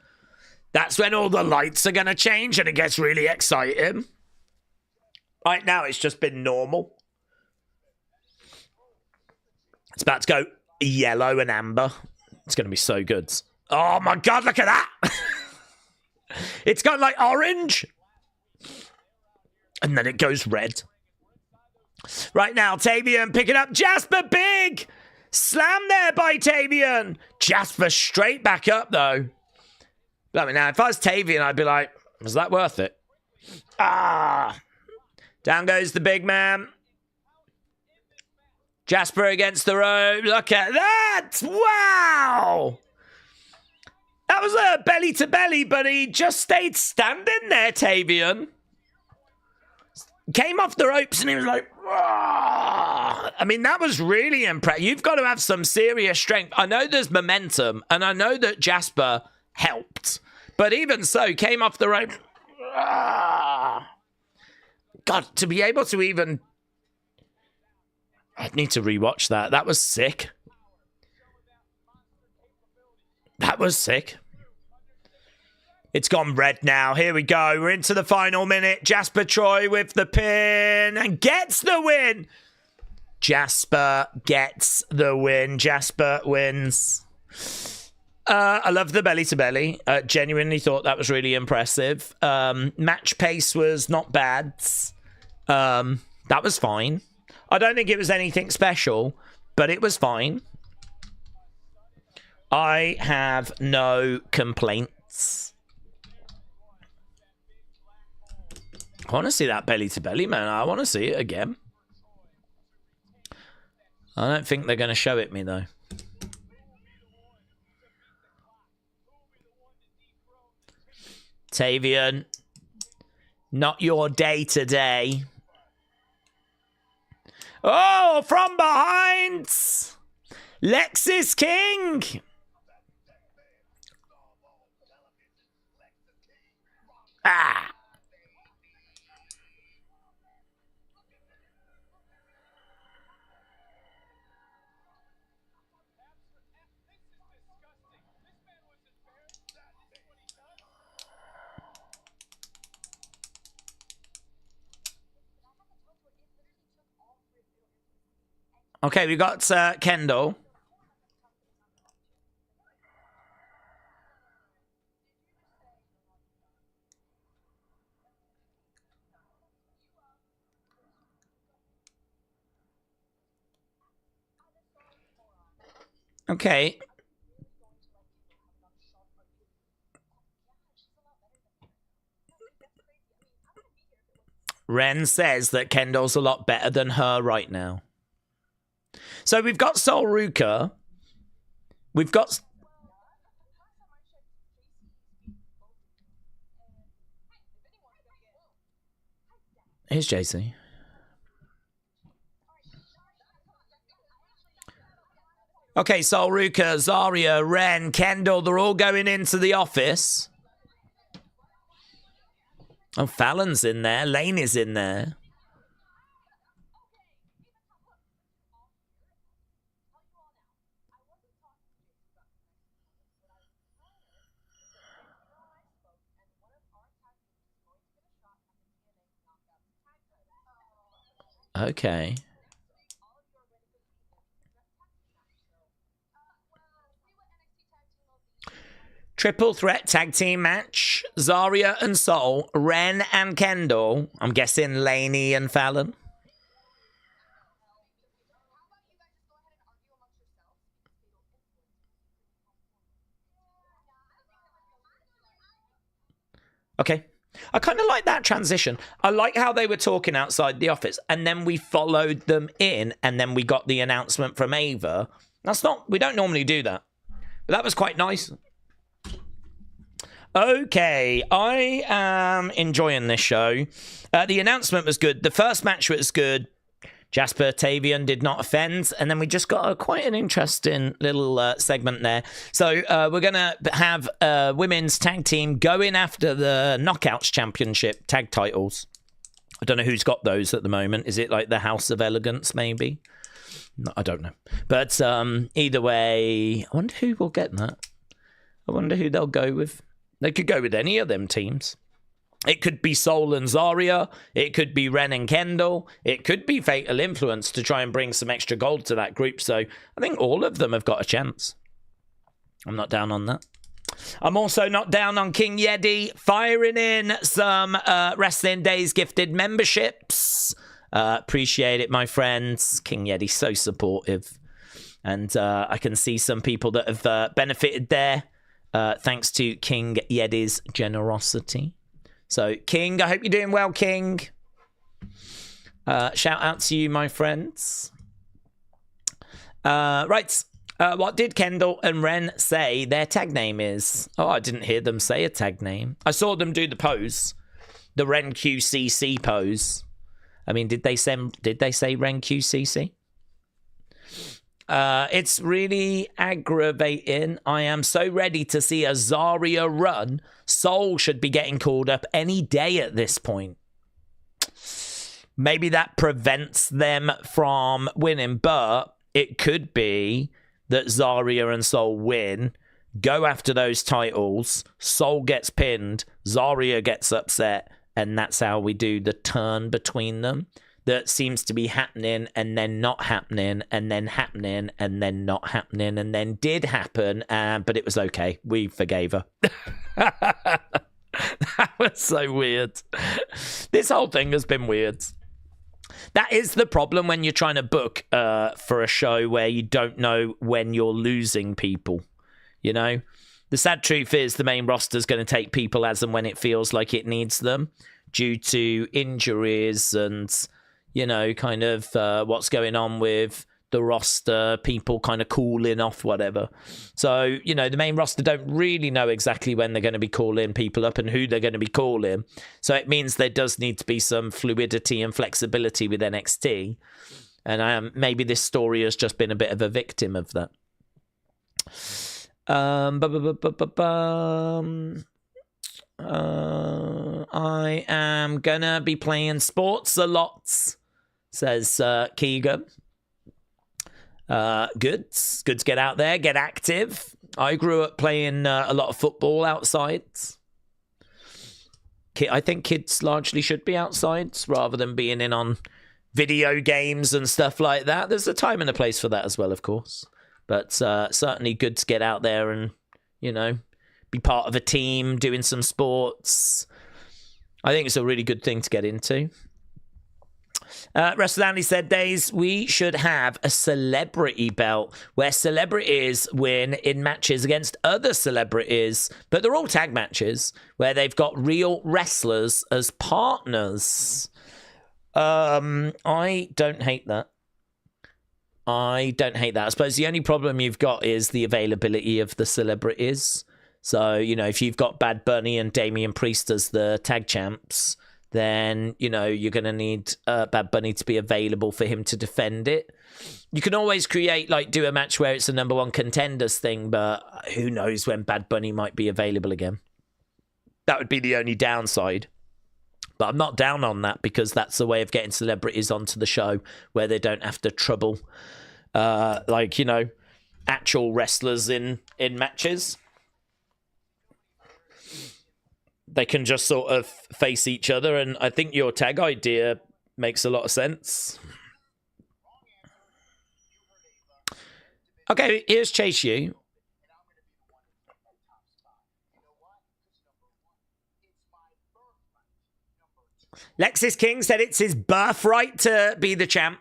That's when all the lights are going to change and it gets really exciting. Right now, it's just been normal. It's about to go yellow and amber. It's going to be so good. Oh, my God, look at that. It's got like orange. And then it goes red. Right now, Tavion picking up Jasper big. Slam there by Tavion. Jasper straight back up, though. I mean, now, if I was Tavion, I'd be like, was that worth it? Down goes the big man. Jasper against the rope. Look at that. Wow. That was a belly to belly, but he just stayed standing there, Tavion. Came off the ropes and he was like, "Rah!" I mean, that was really impressive. You've got to have some serious strength. I know there's momentum, and I know that Jasper helped. But even so, came off the rope. Rah! God, to be able to even... I'd need to rewatch that. That was sick. That was sick. It's gone red now. Here we go. We're into the final minute. Jasper Troy with the pin and gets the win. Jasper gets the win. Jasper wins. I love the belly to belly. Genuinely thought that was really impressive. Match pace was not bad. That was fine. I don't think it was anything special, but it was fine. I have no complaints. I want to see that belly to belly, man. I want to see it again. I don't think they're going to show it me, though. Tavion, not your day today. Oh, from behind! Lexis King! Ah! Okay, we got Kendall. Okay. Ren says that Kendall's a lot better than her right now. So we've got Sol Ruka. We've got... Here's JC. Okay, Sol Ruka, Zarya, Ren, Kendall, they're all going into the office. Oh, Fallon's in there. Lane is in there. Okay. Triple threat tag team match. Zarya and Sol, Ren and Kendall. I'm guessing Laney and Fallon. Okay. I kind of like that transition. I like how they were talking outside the office and then we followed them in and then we got the announcement from Ava. We don't normally do that. But that was quite nice. Okay, I am enjoying this show. The announcement was good. The first match was good. Jasper, Tavion did not offend. And then we just got quite an interesting little segment there. So we're going to have a women's tag team going after the Knockouts Championship tag titles. I don't know who's got those at the moment. Is it like the House of Elegance, maybe? No, I don't know. But either way, I wonder who will get that. I wonder who they'll go with. They could go with any of them teams. It could be Sol and Zarya. It could be Ren and Kendall. It could be Fatal Influence to try and bring some extra gold to that group. So I think all of them have got a chance. I'm not down on that. I'm also not down on King Yeti firing in some Wrestling Daze gifted memberships. Appreciate it, my friends. King Yeti's so supportive. And I can see some people that have benefited there. Thanks to King Yeti's generosity. So, King, I hope you're doing well, King. Shout out to you, my friends. Right. What did Kendall and Ren say their tag name is? Oh, I didn't hear them say a tag name. I saw them do the pose. The Ren QCC pose. I mean, did they say Ren QCC? It's really aggravating. I am so ready to see a Zarya run. Soul should be getting called up any day at this point. Maybe that prevents them from winning, but it could be that Zarya and Soul win, go after those titles, Soul gets pinned, Zarya gets upset, and that's how we do the turn between them. That seems to be happening and then not happening and then happening and then not happening and then did happen, but it was okay. We forgave her. That was so weird. This whole thing has been weird. That is the problem when you're trying to book for a show where you don't know when you're losing people. You know, the sad truth is the main roster is going to take people as and when it feels like it needs them due to injuries and, you know, kind of what's going on with the roster, people kind of cooling off, whatever. So, you know, the main roster don't really know exactly when they're going to be calling people up and who they're going to be calling. So it means there does need to be some fluidity and flexibility with NXT. And maybe this story has just been a bit of a victim of that. I am gonna be playing sports a lot, says Keegan. Good to get out there, get active. I grew up playing a lot of football outside. I think kids largely should be outside rather than being in on video games and stuff like that. There's a time and a place for that as well, of course. But certainly good to get out there and, you know, be part of a team, doing some sports. I think it's a really good thing to get into. Wrestling Andy said, Daze, we should have a celebrity belt where celebrities win in matches against other celebrities, but they're all tag matches where they've got real wrestlers as partners. I don't hate that. I suppose the only problem you've got is the availability of the celebrities. So, you know, if you've got Bad Bunny and Damian Priest as the tag champs, then, you know, you're going to need Bad Bunny to be available for him to defend it. You can always do a match where it's a number one contenders thing, but who knows when Bad Bunny might be available again. That would be the only downside. But I'm not down on that because that's a way of getting celebrities onto the show where they don't have to trouble, you know, actual wrestlers in matches. They can just sort of face each other, and I think your tag idea makes a lot of sense. Okay, here's Chase U. Lexis King said it's his birthright to be the champ.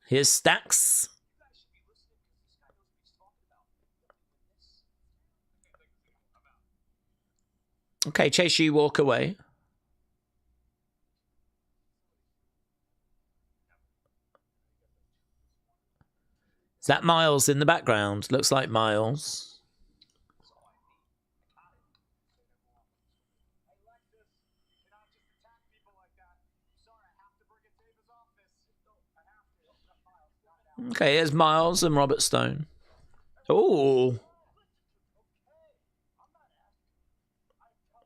Here's Stacks. Okay, Chase, you walk away. Is that Miles in the background? Looks like Miles. Okay, here's Miles and Robert Stone. Oh.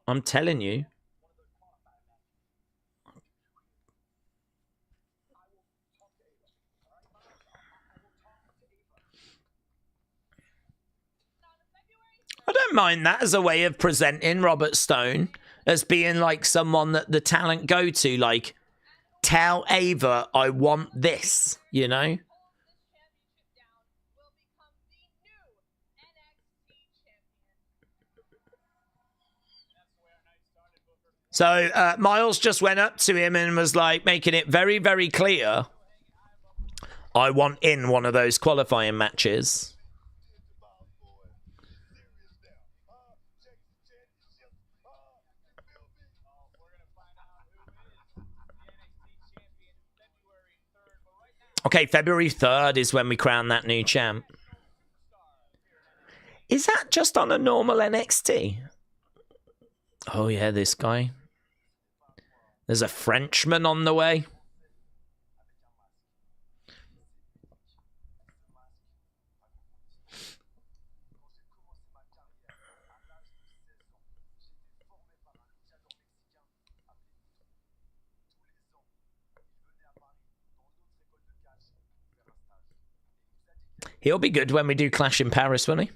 I'm telling you. I don't mind that as a way of presenting Robert Stone as being like someone that the talent go to, like, tell Ava I want this, you know? So Miles just went up to him and was like making it very, very clear, I want in one of those qualifying matches. Okay, February 3rd is when we crown that new champ. Is that just on a normal NXT? Oh, yeah, this guy. There's a Frenchman on the way. He'll be good when we do Clash in Paris, won't he?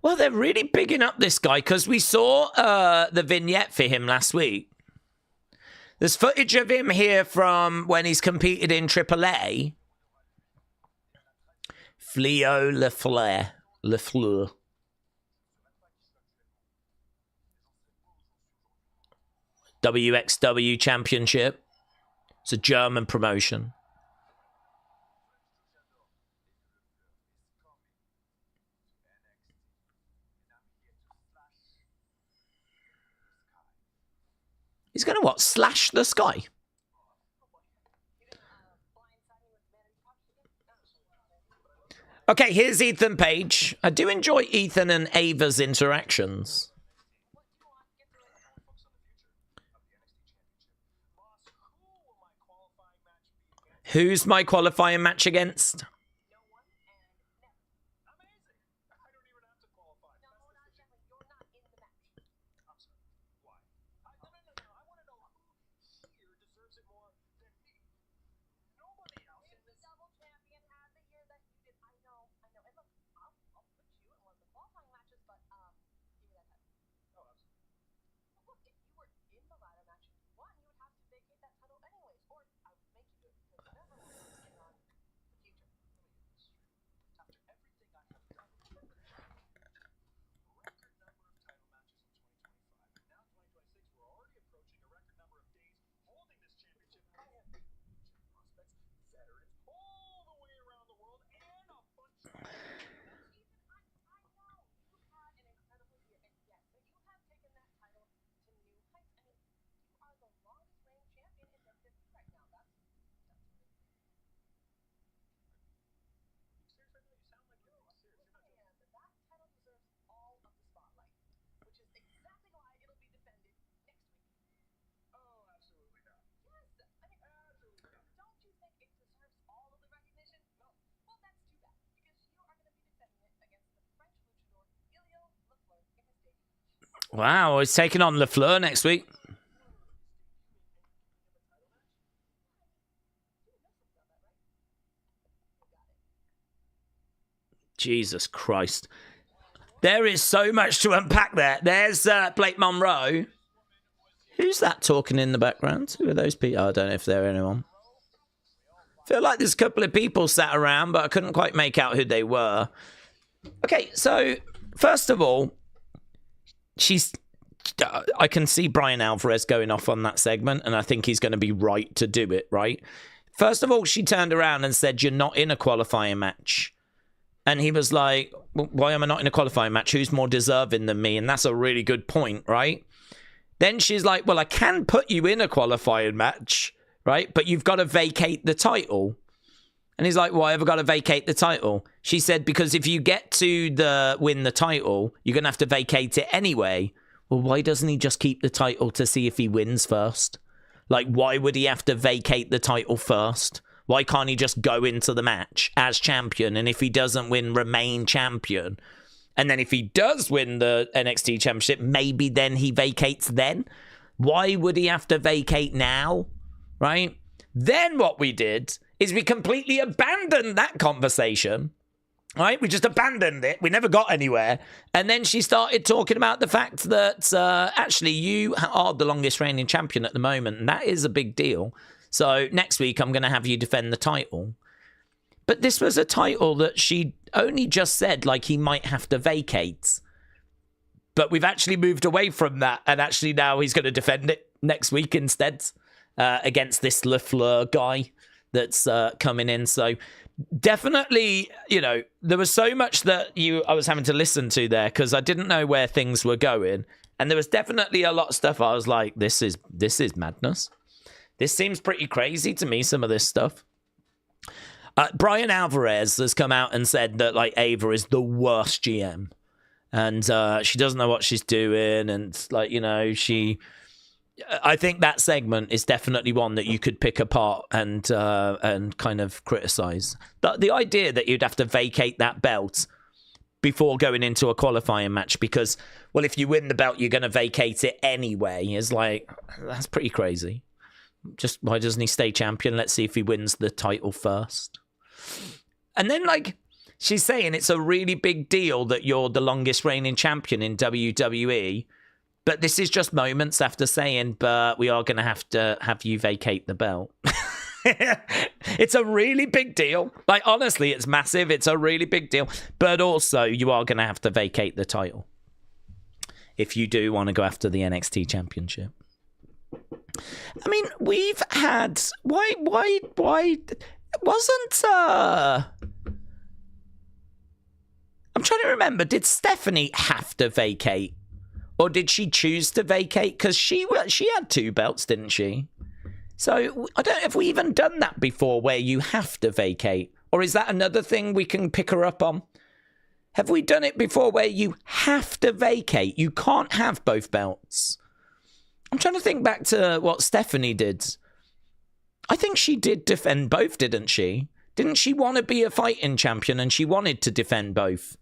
Well, they're really bigging up this guy because we saw the vignette for him last week. There's footage of him here from when he's competed in AAA. Fleo Lafleur. WXW Championship. It's a German promotion. He's going to what? Slash the sky? Okay, here's Ethan Page. I do enjoy Ethan and Ava's interactions. Who's my qualifying match against? Wow, he's taking on Lafleur next week. Jesus Christ. There is so much to unpack there. There's Blake Monroe. Who's that talking in the background? Who are those people? I don't know if they're anyone. I feel like there's a couple of people sat around, but I couldn't quite make out who they were. Okay, so first of all, I can see Brian Alvarez going off on that segment, and I think he's going to be right to do it, right? First of all, she turned around and said, "You're not in a qualifying match." And he was like, "Why am I not in a qualifying match? Who's more deserving than me?" And that's a really good point, right? Then she's like, "Well, I can put you in a qualifying match, right? But you've got to vacate the title." And he's like, "Why have I got to vacate the title?" She said, "Because if you get to win the title, you're going to have to vacate it anyway." Well, why doesn't he just keep the title to see if he wins first? Like, why would he have to vacate the title first? Why can't he just go into the match as champion? And if he doesn't win, remain champion. And then if he does win the NXT Championship, maybe then he vacates then. Why would he have to vacate now? Right? Then what we did is we completely abandoned that conversation. Right? We just abandoned it. We never got anywhere. And then she started talking about the fact that actually you are the longest reigning champion at the moment. And that is a big deal. So next week, I'm going to have you defend the title. But this was a title that she only just said, like, he might have to vacate. But we've actually moved away from that. And actually now he's going to defend it next week instead against this Lafleur guy that's coming in. So definitely, you know, there was so much that I was having to listen to there because I didn't know where things were going. And there was definitely a lot of stuff I was like, this is madness. This seems pretty crazy to me, some of this stuff. Brian Alvarez has come out and said that like Ava is the worst GM. And she doesn't know what she's doing. And like, you know, I think that segment is definitely one that you could pick apart and kind of criticize. The idea that you'd have to vacate that belt before going into a qualifying match because, well, if you win the belt, you're going to vacate it anyway is like, that's pretty crazy. Just why doesn't he stay champion? Let's see if he wins the title first. And then, like, she's saying it's a really big deal that you're the longest reigning champion in WWE. But this is just moments after saying, but we are going to have you vacate the belt. It's a really big deal. Like, honestly, it's massive. It's a really big deal. But also, you are going to have to vacate the title if you do want to go after the NXT Championship. I mean, we've had... Why wasn't... I'm trying to remember. Did Stephanie have to vacate? Or did she choose to vacate? Because she had 2 belts, didn't she? So I don't know if we even done that before where you have to vacate. Or is that another thing we can pick her up on? Have we done it before where you have to vacate? You can't have both belts. I'm trying to think back to what Stephanie did. I think she did defend both, didn't she? Didn't she want to be a fighting champion and she wanted to defend both?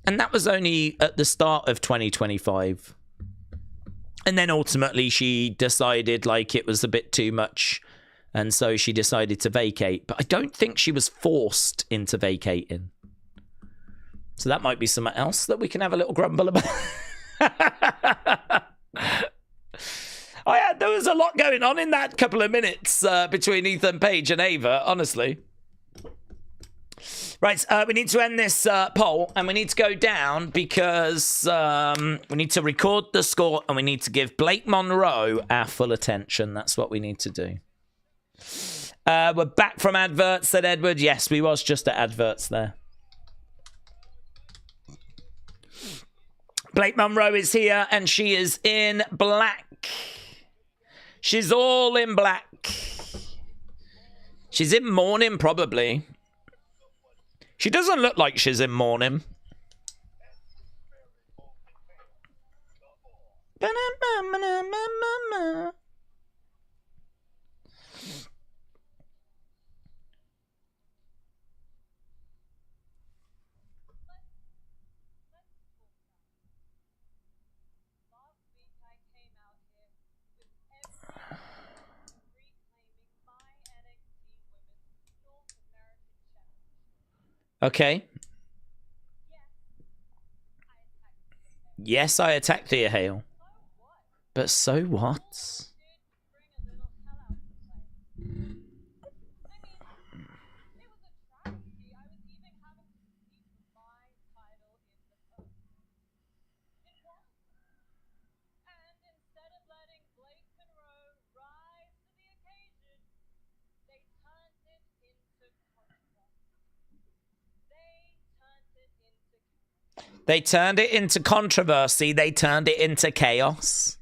And that was only at the start of 2025. And then ultimately she decided like it was a bit too much. And so she decided to vacate. But I don't think she was forced into vacating. So that might be something else that we can have a little grumble about. There was a lot going on in that couple of minutes between Ethan Page and Ava, honestly. Right, we need to end this poll, and we need to go down because we need to record the score, and we need to give Blake Monroe our full attention. That's what we need to do. We're back from adverts, said Edward. Yes, we was just at adverts there. Blake Monroe is here, and she is in black. She's all in black. She's in mourning, probably. She doesn't look like she's in mourning. Okay. Yes, I attacked Thea Hale. But so what? They turned it into controversy. They turned it into chaos.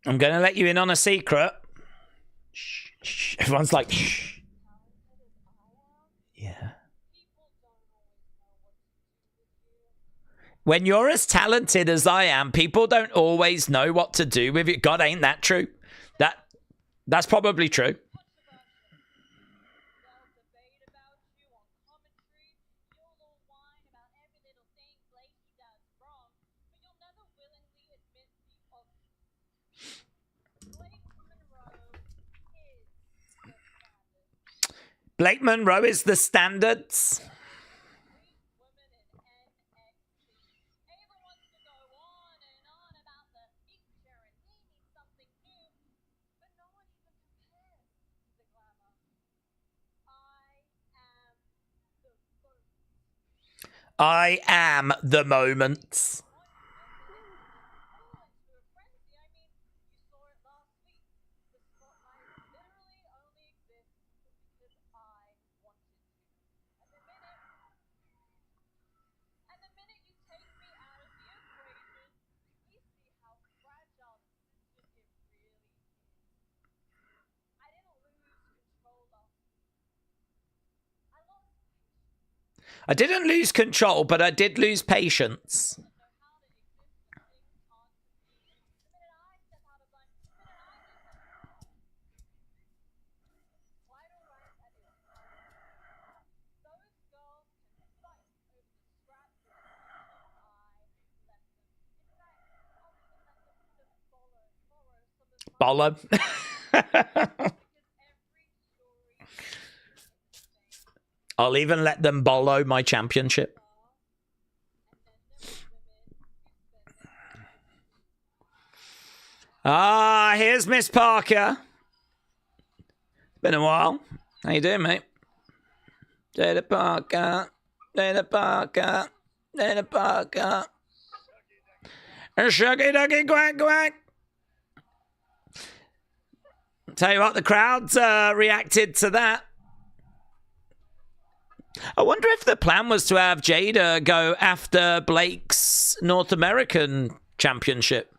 I'm going to let you in on a secret. Shh, shh. Everyone's like, shh. Yeah. When you're as talented as I am, people don't always know what to do with you. God, ain't that true? That's probably true. Blake Monroe is the standards. I am the moment. I didn't lose control, but I did lose patience. Bolo. I'll even let them bolo my championship. Ah, here's Miss Parker. Been a while. How you doing, mate? Jada Parker. Jada Parker. Jada Parker. Shucky ducky quack quack. Tell you what, the crowds reacted to that. I wonder if the plan was to have Jada go after Blake's North American Championship.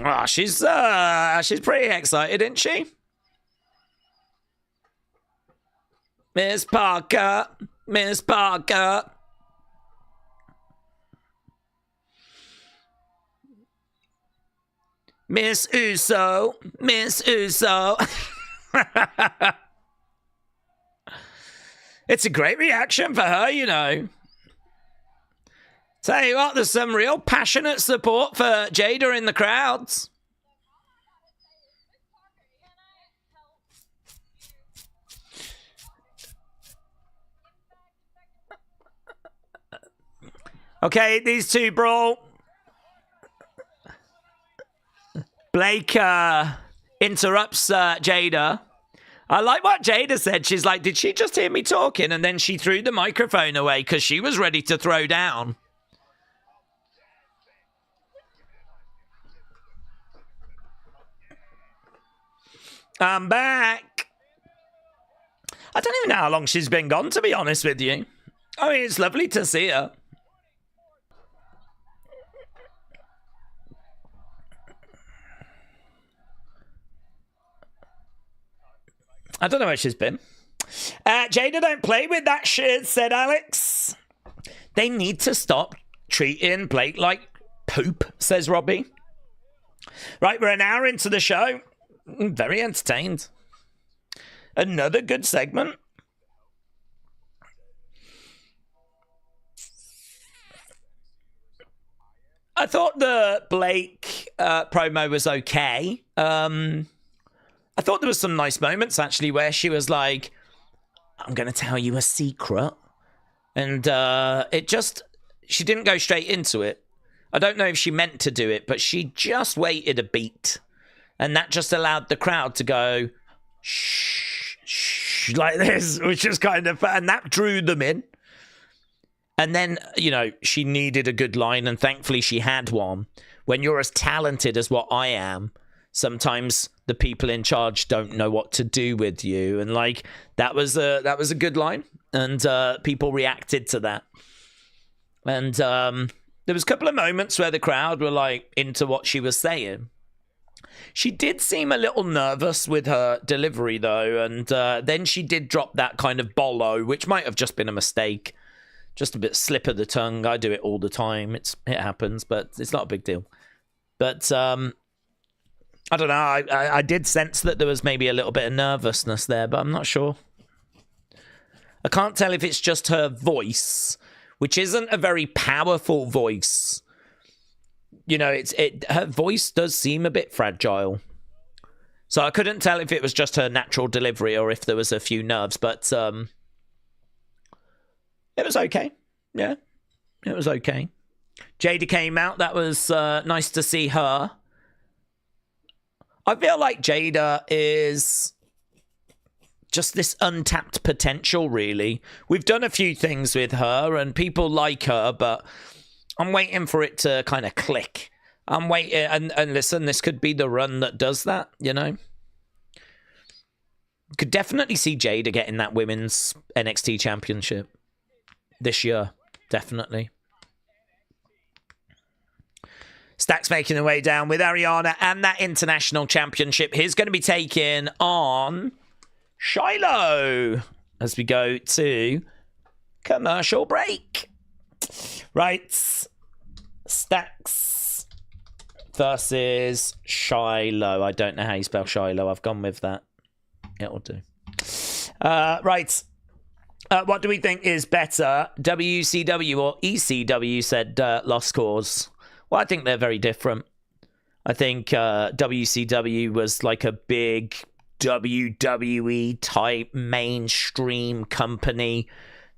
Oh, she's pretty excited, isn't she? Miss Parker, Miss Parker. Miss Uso, Miss Uso. It's a great reaction for her, you know. Tell you what, there's some real passionate support for Jada in the crowds. Okay, these two brawl. Blake interrupts Jada. I like what Jada said. She's like, did she just hear me talking? And then she threw the microphone away because she was ready to throw down. I'm back. I don't even know how long she's been gone, to be honest with you. I mean, it's lovely to see her. I don't know where she's been. Jada, don't play with that shit, said Alex. They need to stop treating Blake like poop, says Robbie. Right, we're an hour into the show. Very entertained. Another good segment. I thought the Blake promo was okay. I thought there was some nice moments, actually, where she was like, I'm going to tell you a secret. And she didn't go straight into it. I don't know if she meant to do it, but she just waited a beat. And that just allowed the crowd to go, shh, shh, like this, which is kind of, and that drew them in. And then, you know, she needed a good line, and thankfully she had one. When you're as talented as what I am, sometimes the people in charge don't know what to do with you. And like, that was a good line, and people reacted to that. And there was a couple of moments where the crowd were like into what she was saying. She did seem a little nervous with her delivery though, and then she did drop that kind of bolo, which might have just been a mistake. Just a bit slip of the tongue. I do it all the time. It happens, but it's not a big deal. But I don't know. I did sense that there was maybe a little bit of nervousness there, but I'm not sure. I can't tell if it's just her voice, which isn't a very powerful voice. You know, her voice does seem a bit fragile. So I couldn't tell if it was just her natural delivery or if there was a few nerves, but it was okay. Yeah, it was okay. Jada came out. That was nice to see her. I feel like Jada is just this untapped potential, really. We've done a few things with her, and people like her, but I'm waiting for it to kind of click. I'm waiting, and listen, this could be the run that does that, you know? Could definitely see Jada getting that women's NXT Championship this year. Definitely. Stacks making their way down with Ariana and that International Championship. He's going to be taking on Shiloh as we go to commercial break. Right. Stacks versus Shiloh. I don't know how you spell Shiloh. I've gone with that. It'll do. Right. What do we think is better, WCW or ECW, said Lost Cause. Well, I think they're very different. I think WCW was like a big WWE type mainstream company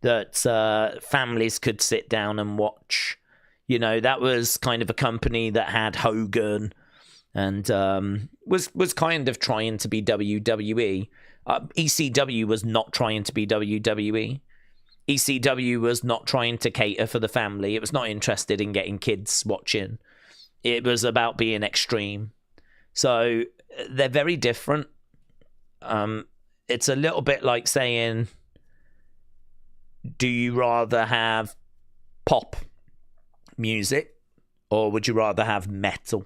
that families could sit down and watch. You know, that was kind of a company that had Hogan and was kind of trying to be WWE. ECW was not trying to be WWE. ECW was not trying to cater for the family. It was not interested in getting kids watching. It was about being extreme. So they're very different. It's a little bit like saying, do you rather have pop music or would you rather have metal?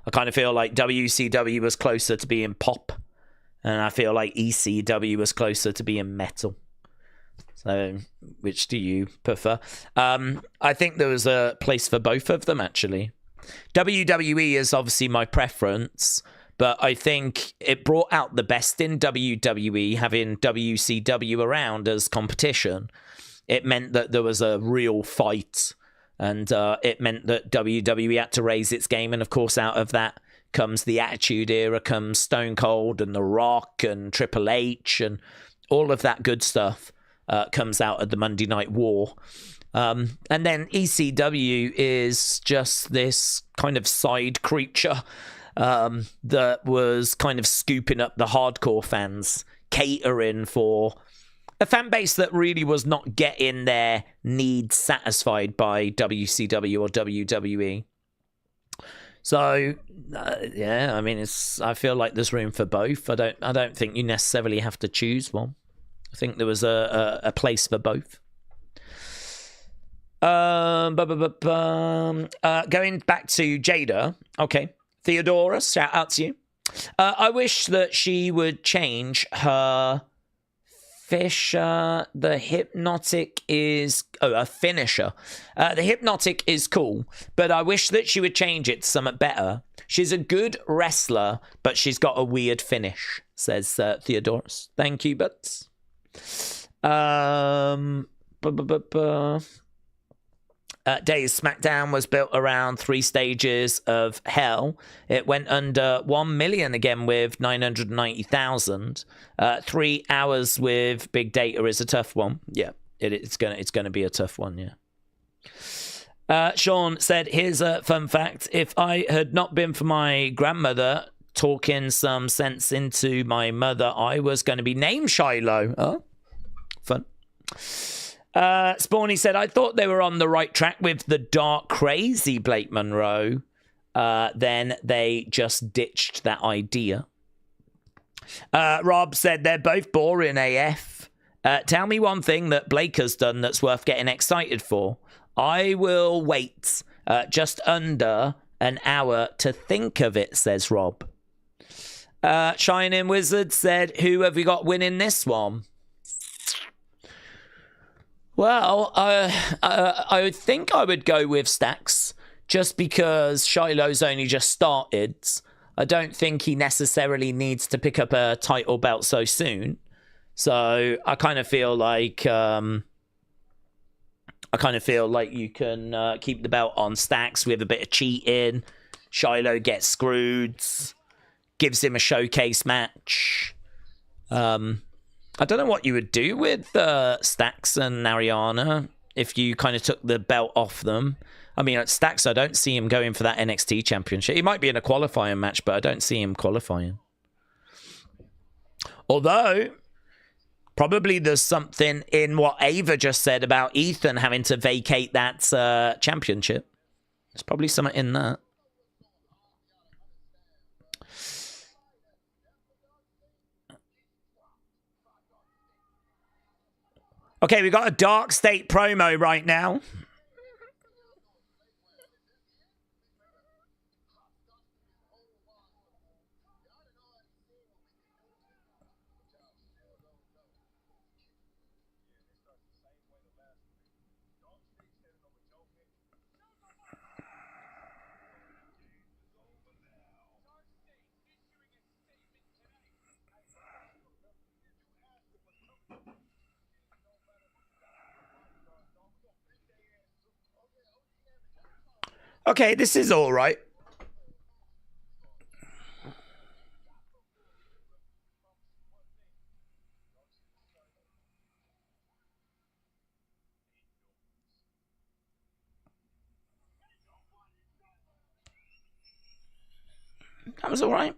I kind of feel like WCW was closer to being pop, and I feel like ECW was closer to being metal. So, which do you prefer? I think there was a place for both of them, actually. WWE is obviously my preference, but I think it brought out the best in WWE, having WCW around as competition. It meant that there was a real fight, and it meant that WWE had to raise its game, and of course out of that comes the Attitude Era, comes Stone Cold and The Rock and Triple H, and all of that good stuff comes out of the Monday Night War. And then ECW is just this kind of side creature that was kind of scooping up the hardcore fans, catering for a fan base that really was not getting their needs satisfied by WCW or WWE. So, yeah, I mean, I feel like there's room for both. I don't think you necessarily have to choose one. I think there was a place for both. Going back to Jada. Okay. Theodora, shout out to you. I wish that she would change her Fisher. The Hypnotic is... Oh, a finisher. The Hypnotic is cool, but I wish that she would change it to something better. She's a good wrestler, but she's got a weird finish, says Theodorus. Thank you, Butts. Daze SmackDown was built around 3 stages of hell. It went under 1 million again with 990,000. 3 hours with big data is a tough one. Yeah, it's gonna be a tough one. Yeah. Sean said, "Here's a fun fact: if I had not been for my grandmother talking some sense into my mother, I was going to be named Shiloh." Oh, fun. Spawny said, "I thought they were on the right track with the dark, crazy Blake Monroe. Then they just ditched that idea." Rob said, "They're both boring AF. Tell me one thing that Blake has done that's worth getting excited for. I will wait just under an hour to think of it," says Rob. Shining Wizard said, "Who have we got winning this one?" Well, I think I would go with Stacks, just because Shiloh's only just started. I don't think he necessarily needs to pick up a title belt so soon. So I kind of feel like you can keep the belt on Stacks with a bit of cheating. Shiloh gets screwed, gives him a showcase match. I don't know what you would do with Stacks and Ariana if you kind of took the belt off them. I mean, at Stacks, I don't see him going for that NXT Championship. He might be in a qualifying match, but I don't see him qualifying. Although, Probably there's something in what Ava just said about Ethan having to vacate that championship. There's probably something in that. Okay, we've got a Dark State promo right now. Okay, this is all right. That was all right.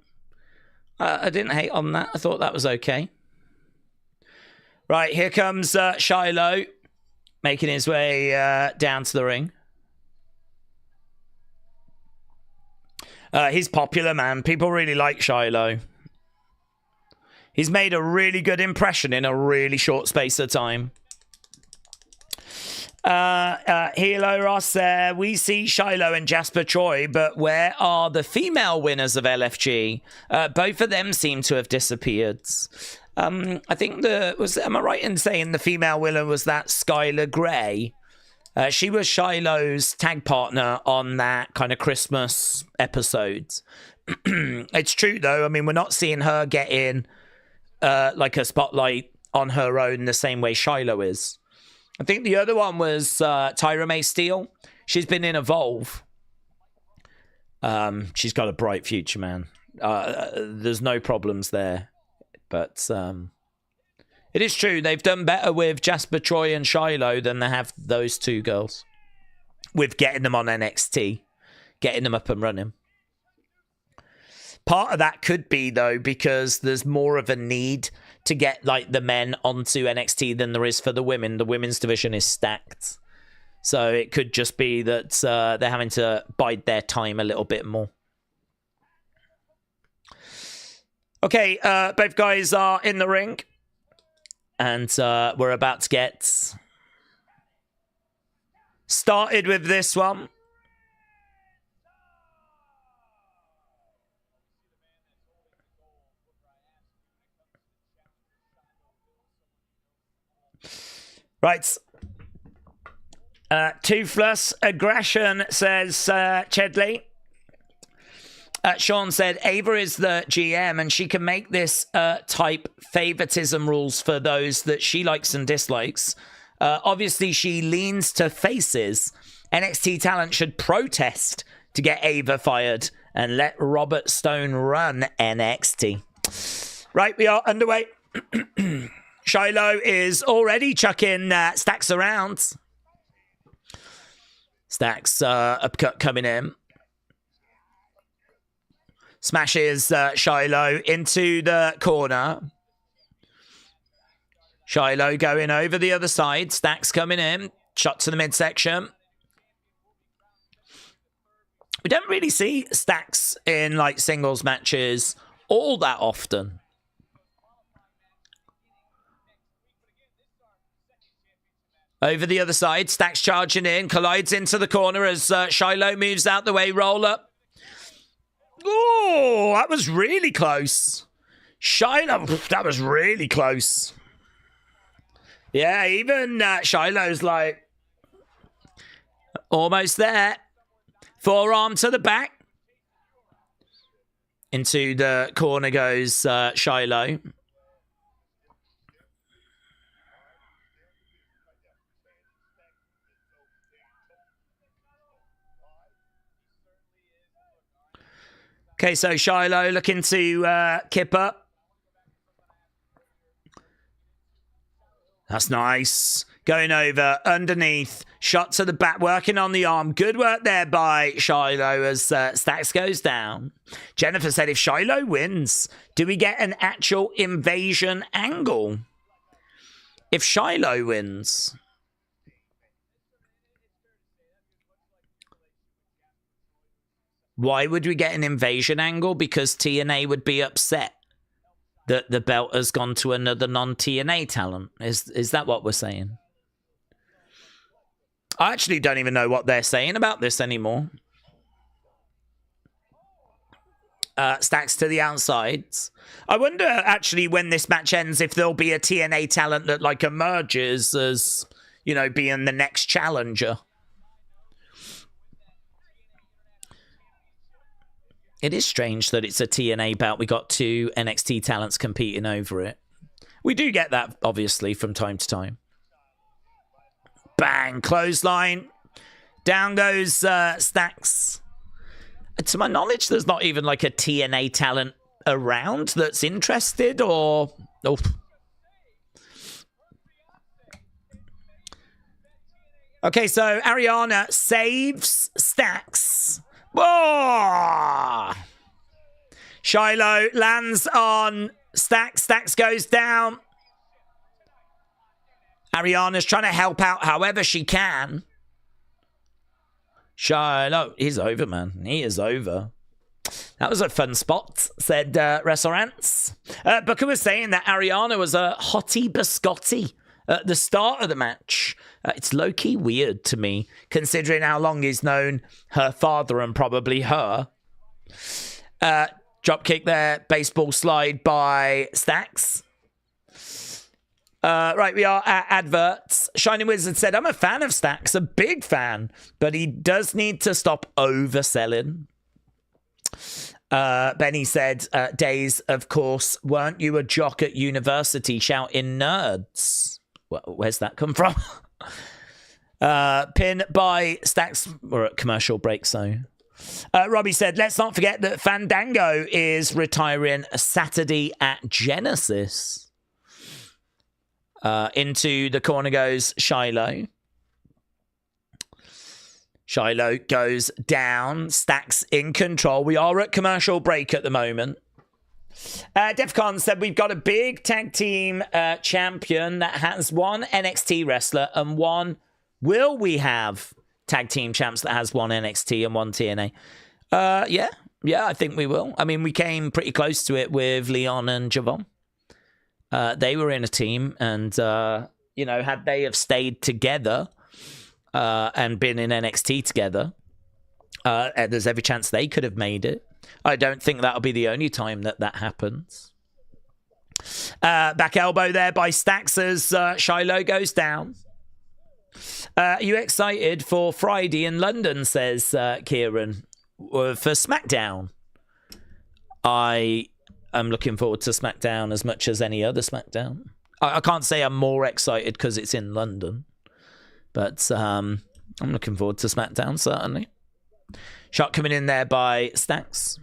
I didn't hate on that. I thought that was okay. Right, here comes Shiloh making his way down to the ring. He's popular, man. People really like Shiloh. He's made a really good impression in a really short space of time. Hilo Ross, we see Shiloh and Jasper Troy, but where are the female winners of LFG? Both of them seem to have disappeared. I think am I right in saying the female winner was that Skylar Gray? She was Shiloh's tag partner on that kind of Christmas episode. It's true, though. I mean, we're not seeing her get in like a spotlight on her own the same way Shiloh is. I think the other one was Tyra May Steele. She's been in Evolve. She's got a bright future, man. There's no problems there. But it is true. They've done better with Jasper Troy and Shiloh than they have those two girls. With getting them on NXT. Getting them up and running. Part of that could be, though, because there's more of a need to get like the men onto NXT than there is for the women. The women's division is stacked. So it could just be that they're having to bide their time a little bit more. Okay, both guys are in the ring. And we're about to get started with this one. Right. Toothless Aggression says Chedley. Sean said, Ava is the GM and she can make this type favoritism rules for those that she likes and dislikes. Obviously, she leans to faces. NXT talent should protest to get Ava fired and let Robert Stone run NXT. Right, we are underway. Shiloh is already chucking Stacks around. Stacks upcut coming in. Smashes Shiloh into the corner. Shiloh going over the other side. Stacks coming in. Shot to the midsection. We don't really see Stacks in like singles matches all that often. Over the other side. Stacks charging in. Collides into the corner as Shiloh moves out the way. Roll up. Oh, that was really close. Shiloh, that was really close. Yeah, even Shiloh's like almost there. Forearm to the back. Into the corner goes Shiloh. Okay, so Shiloh looking to kip up. That's nice. Going over, underneath. Shot to the back, working on the arm. Good work there by Shiloh as Stacks goes down. Jennifer said, if Shiloh wins, do we get an actual invasion angle? If Shiloh wins... Why would we get an invasion angle? Because TNA would be upset that the belt has gone to another non-TNA talent. Is that what we're saying? I actually don't even know what they're saying about this anymore. Stacks to the outsides. I wonder, actually, when this match ends, if there'll be a TNA talent that, like, emerges as, you know, being the next challenger. It is strange that it's a TNA bout. We got 2 NXT talents competing over it. We do get that, obviously, from time to time. Bang! Clothesline. Down goes Stacks. To my knowledge, there's not even like a TNA talent around that's interested or... Oh. Okay, so Ariana saves Stacks. Whoa! Shiloh lands on Stacks. Stacks goes down. Ariana's trying to help out however she can. Shiloh, he's over, man. He is over. That was a fun spot, said Restaurants. Booker was saying that Ariana was a hottie biscotti at the start of the match. It's low-key weird to me, considering how long he's known her father and probably her. Drop kick there. Baseball slide by Stacks. Right, we are at adverts. Shining Wizard said, I'm a fan of Stacks, a big fan, but he does need to stop overselling. Benny said, Daze, of course, weren't you a jock at university shouting nerds? Where's that come from? Pin by Stacks. We're at commercial break, so... Robbie said, let's not forget that Fandango is retiring Saturday at Genesis. Into the corner goes Shiloh. Shiloh goes down. Stacks in control. We are at commercial break at the moment. Defcon said we've got a big tag team champion that has one NXT wrestler and one... Will we have tag team champs that has one NXT and one TNA? Yeah, I think we will. I mean, we came pretty close to it with Leon and Javon. They were in a team, and, you know, had they have stayed together and been in NXT together, there's every chance they could have made it. I don't think that'll be the only time that happens. Back elbow there by Stacks as Shiloh goes down. Are you excited for Friday in London, says Kieran, for SmackDown? I'm looking forward to SmackDown as much as any other SmackDown. I can't say I'm more excited because it's in London, but I'm looking forward to SmackDown, certainly. Shot coming in there by Stacks.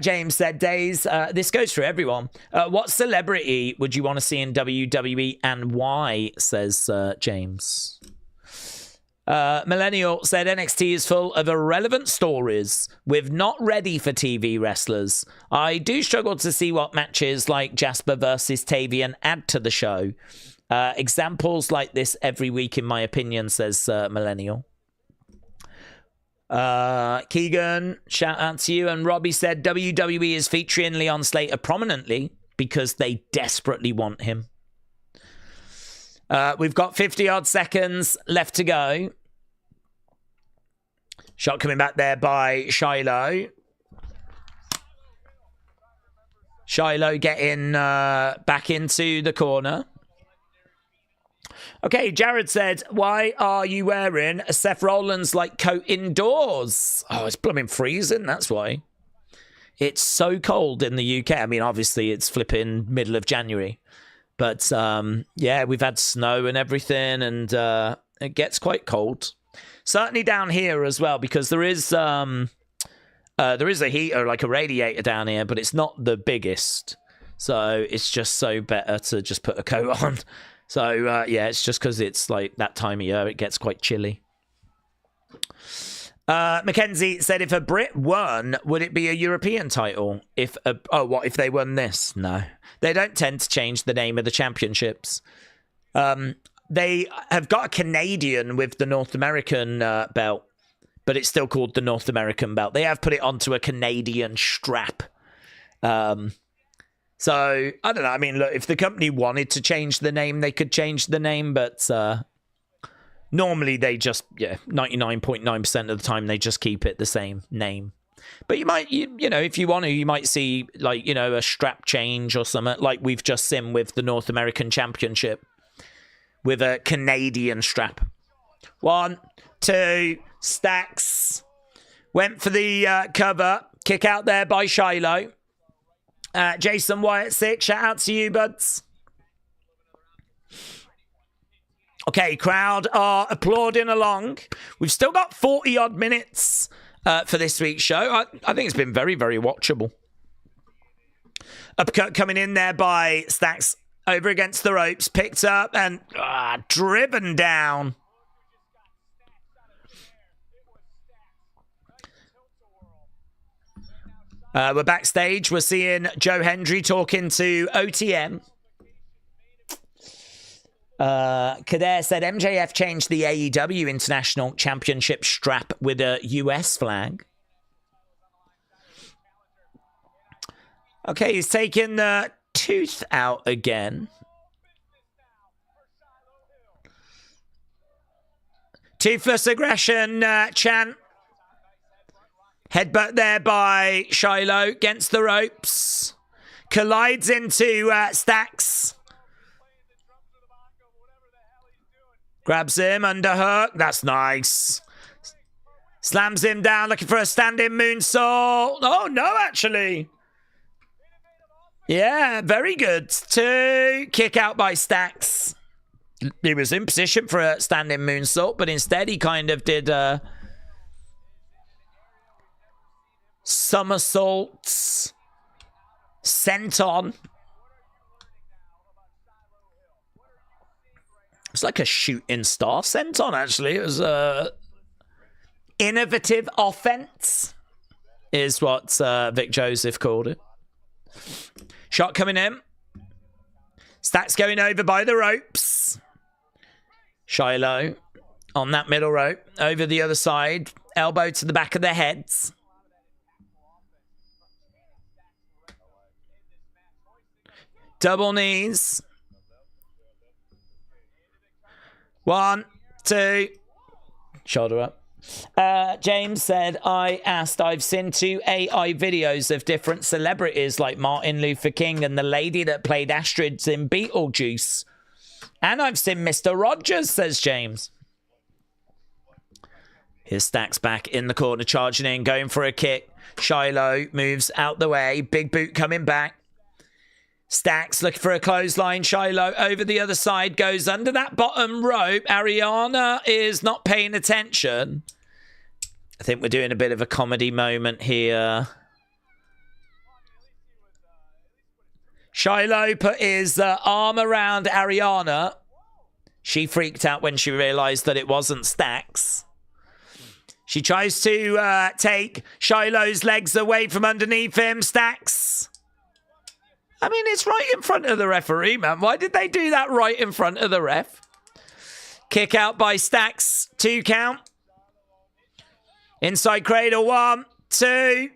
James said, Daze, this goes for everyone. What celebrity would you want to see in WWE and why, says James. Millennial said NXT is full of irrelevant stories with not ready for TV wrestlers. I do struggle to see what matches like Jasper versus Tavion add to the show. Examples like this every week, in my opinion, says Millennial. Keegan, shout out to you. And Robbie said WWE is featuring Leon Slater prominently because they desperately want him. We've got 50 odd seconds left to go. Shot coming back there by Shiloh. Shiloh getting back into the corner. Okay, Jared said, why are you wearing a Seth Rollins like coat indoors? Oh, it's blooming freezing, that's why. It's so cold in the UK. I mean, obviously, it's flipping middle of January. But, yeah, we've had snow and everything, and it gets quite cold. Certainly down here as well, because there is a heater, like a radiator down here, but it's not the biggest. So it's just so better to just put a coat on. So, yeah, it's just because it's like that time of year, it gets quite chilly. Mackenzie said, if a Brit won, would it be a European title? What if they won this? No. They don't tend to change the name of the championships. They have got a Canadian with the North American belt, but it's still called the North American belt. They have put it onto a Canadian strap. So, I don't know. I mean, look, if the company wanted to change the name, they could change the name, but normally they just, 99.9% of the time, they just keep it the same name. But you might, you know, if you want to, you might see, like, you know, a strap change or something, like we've just seen with the North American Championship with a Canadian strap. 1, 2, Stacks. Went for the cover. Kick out there by Shiloh. Jason Wyatt 6, shout out to you, buds. Okay, crowd are applauding along. We've still got 40-odd minutes for this week's show. I think it's been very, very watchable. Uppercut coming in there by Stacks. Over against the ropes. Picked up and driven down. We're backstage. We're seeing Joe Hendry talking to OTM. Kader said MJF changed the AEW International Championship strap with a US flag. Okay, he's taking the tooth out again. Toothless aggression chant. Headbutt there by Shiloh against the ropes. Collides into Stacks. Grabs him, underhook. That's nice. Slams him down, looking for a standing moonsault. Oh, no, actually. Yeah, very good. 2, kick out by Stacks. He was in position for a standing moonsault, but instead he kind of did somersaults. Senton. It's like a shooting star senton, actually. It was innovative offense, is what Vic Joseph called it. Shot coming in. Stacks going over by the ropes. Shiloh on that middle rope. Over the other side. Elbow to the back of their heads. Double knees. 1, 2. Shoulder up. James said, I've seen 2 AI videos of different celebrities like Martin Luther King and the lady that played Astrid in Beetlejuice. And I've seen Mr. Rogers, says James. Here's Stacks back in the corner, charging in, going for a kick. Shiloh moves out the way. Big boot coming back. Stacks looking for a clothesline. Shiloh over the other side, goes under that bottom rope. Ariana is not paying attention. I think we're doing a bit of a comedy moment here. Shiloh put his arm around Ariana. She freaked out when she realized that it wasn't Stacks. She tries to take Shiloh's legs away from underneath him. Stacks. I mean, it's right in front of the referee, man. Why did they do that right in front of the ref? Kick out by Stacks. 2 count. Inside cradle. 1, 2.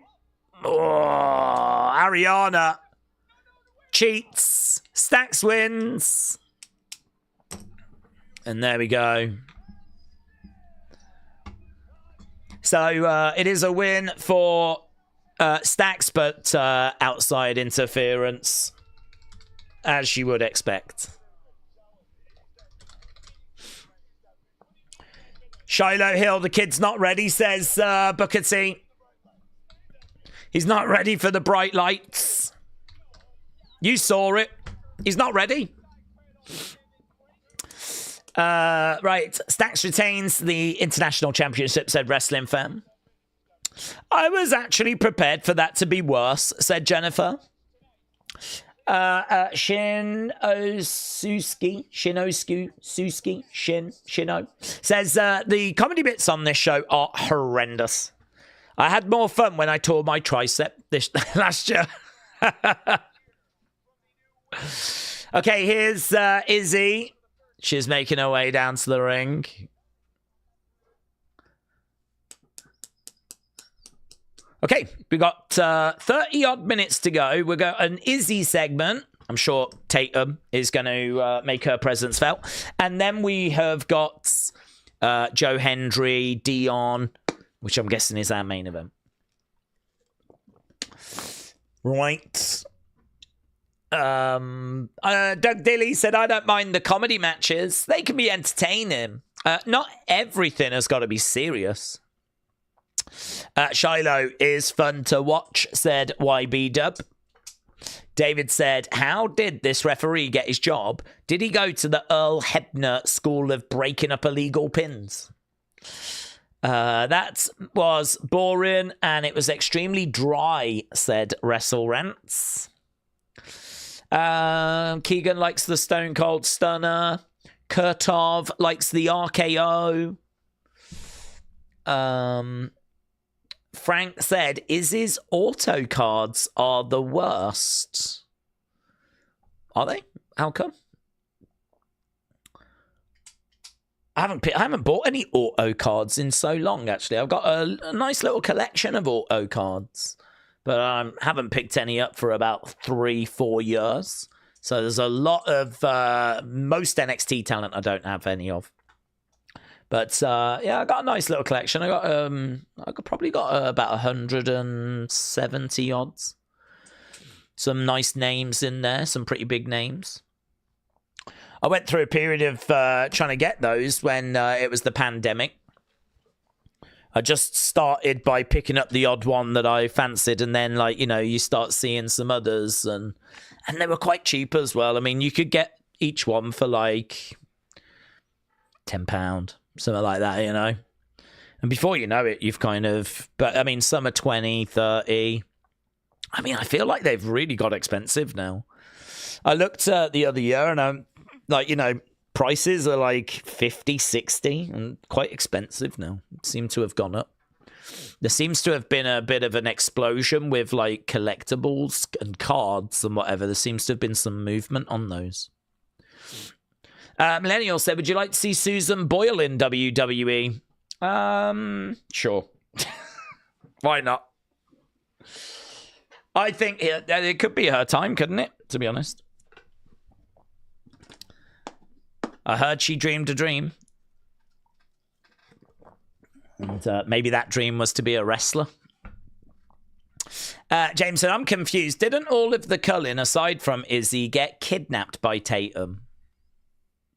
Oh, Ariana cheats. Stacks wins. And there we go. So it is a win for Stacks, but outside interference, as you would expect. Shiloh Hill, the kid's not ready, says Booker T. He's not ready for the bright lights. You saw it. He's not ready. Right. Stacks retains the International Championship, said Wrestling Fan. I was actually prepared for that to be worse, said Jennifer. Shino says the comedy bits on this show are horrendous. I had more fun when I tore my tricep this last year. Okay, here's Izzi She's making her way down to the ring. Okay, we got 30-odd minutes to go. We've got an Izzi segment. I'm sure Tatum is going to make her presence felt. And then we have got Joe Hendry, Dion, which I'm guessing is our main event. Right. Doug Dilly said, I don't mind the comedy matches. They can be entertaining. Not everything has got to be serious. Shiloh is fun to watch, said YB Dub. David said, how did this referee get his job? Did he go to the Earl Hebner School of Breaking Up Illegal Pins? That was boring and it was extremely dry, said Wrestle Rants. Keegan likes the Stone Cold Stunner. Kurtov likes the RKO. Frank said, Izzy's auto cards are the worst. Are they? How come? I haven't bought any auto cards in so long, actually. I've got a nice little collection of auto cards, but I haven't picked any up for about 3-4 years. So there's a lot of most NXT talent I don't have any of. But yeah, I got a nice little collection. I probably got about 170 odds. Some nice names in there, some pretty big names. I went through a period of trying to get those when it was the pandemic. I just started by picking up the odd one that I fancied, and then, like, you know, you start seeing some others, and they were quite cheap as well. I mean, you could get each one for like £10, something like that, you know. And before you know it, you've kind of, but I mean, some are 20, 30. I mean, I feel like they've really got expensive now. I looked the other year, and I'm like, you know, prices are like 50, 60 and quite expensive now. Seem to have gone up. There seems to have been a bit of an explosion with like collectibles and cards and whatever. There seems to have been some movement on those. Millennial said, would you like to see Susan Boyle in WWE? Sure. Why not? I think it could be her time, couldn't it? To be honest. I heard she dreamed a dream. And maybe that dream was to be a wrestler. James said, I'm confused. Didn't all of the Cullen, aside from Izzy, get kidnapped by Tatum?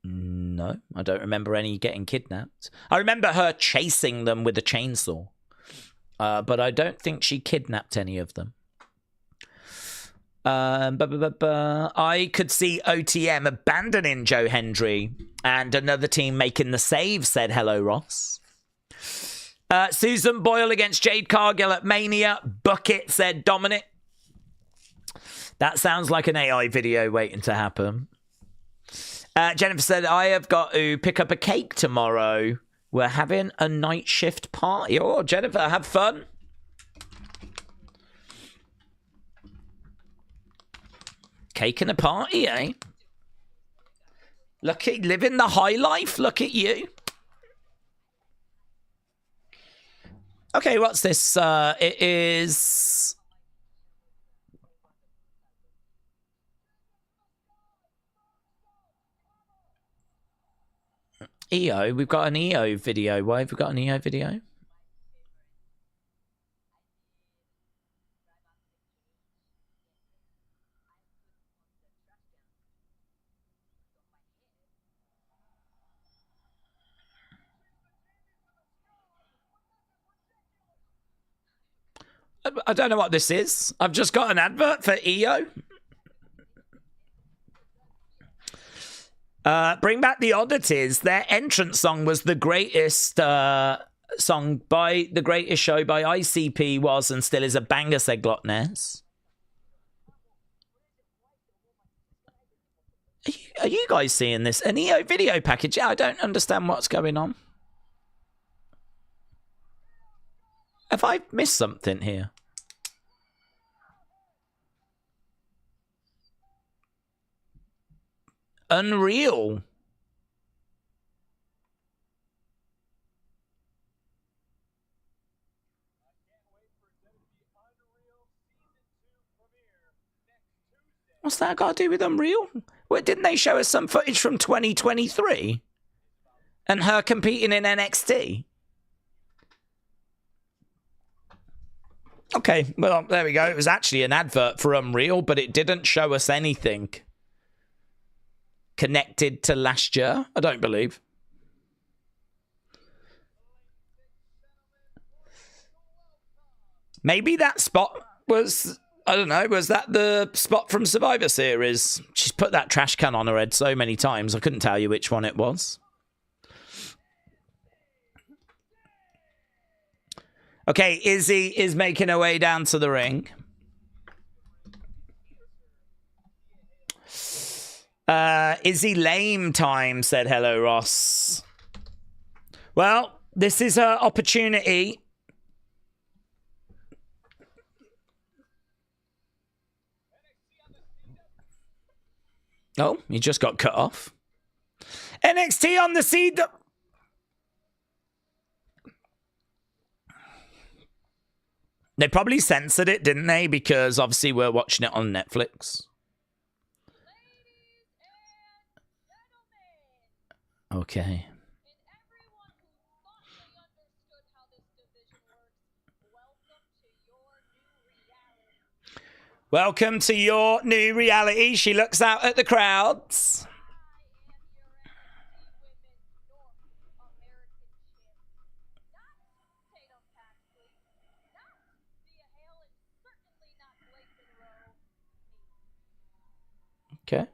No, I don't remember any getting kidnapped. I remember her chasing them with a chainsaw. But I don't think she kidnapped any of them. I could see OTM abandoning Joe Hendry and another team making the save, said Hello Ross. Susan Boyle against Jade Cargill at Mania. Bucket, said Dominic. That sounds like an AI video waiting to happen. Jennifer said, I have got to pick up a cake tomorrow. We're having a night shift party. Oh, Jennifer, have fun. Cake and a party, eh? Look at living the high life. Look at you. Okay, what's this? It is... EO. We've got an EO video. Why have we got an EO video? I don't know what this is. I've just got an advert for EO. Bring back the oddities. Their entrance song was the greatest song by the greatest show by ICP was and still is a banger, said Glotness. Are you guys seeing this? An EO video package? Yeah, I don't understand what's going on. Have I missed something here? Unreal. What's that got to do with Unreal? Well, didn't they show us some footage from 2023? And her competing in NXT? Okay, well, there we go. It was actually an advert for Unreal, but it didn't show us anything connected to last year, I don't believe. Maybe that spot was, I don't know, was that the spot from Survivor Series? She's put that trash can on her head so many times, I couldn't tell you which one it was. Okay, Izzi is making her way down to the ring. Izzi lame time, said Hello Ross. Well, this is her opportunity. Oh, he just got cut off. NXT on the seed. They probably censored it, didn't they? Because obviously we're watching it on Netflix. Okay. Welcome to your new reality. She looks out at the crowds. Okay.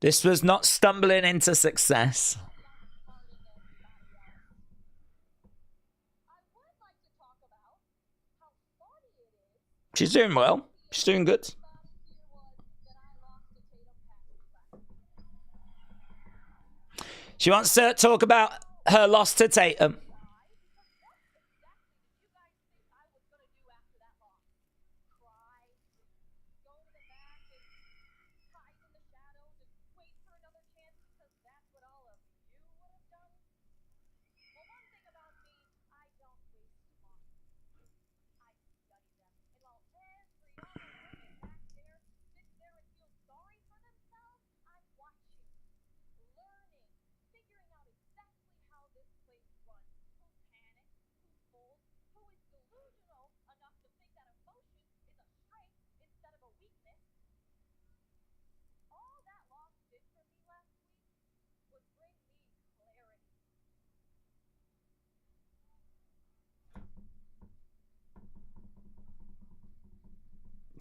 This was not stumbling into success. She's doing well. She's doing good. She wants to talk about her loss to Tatum.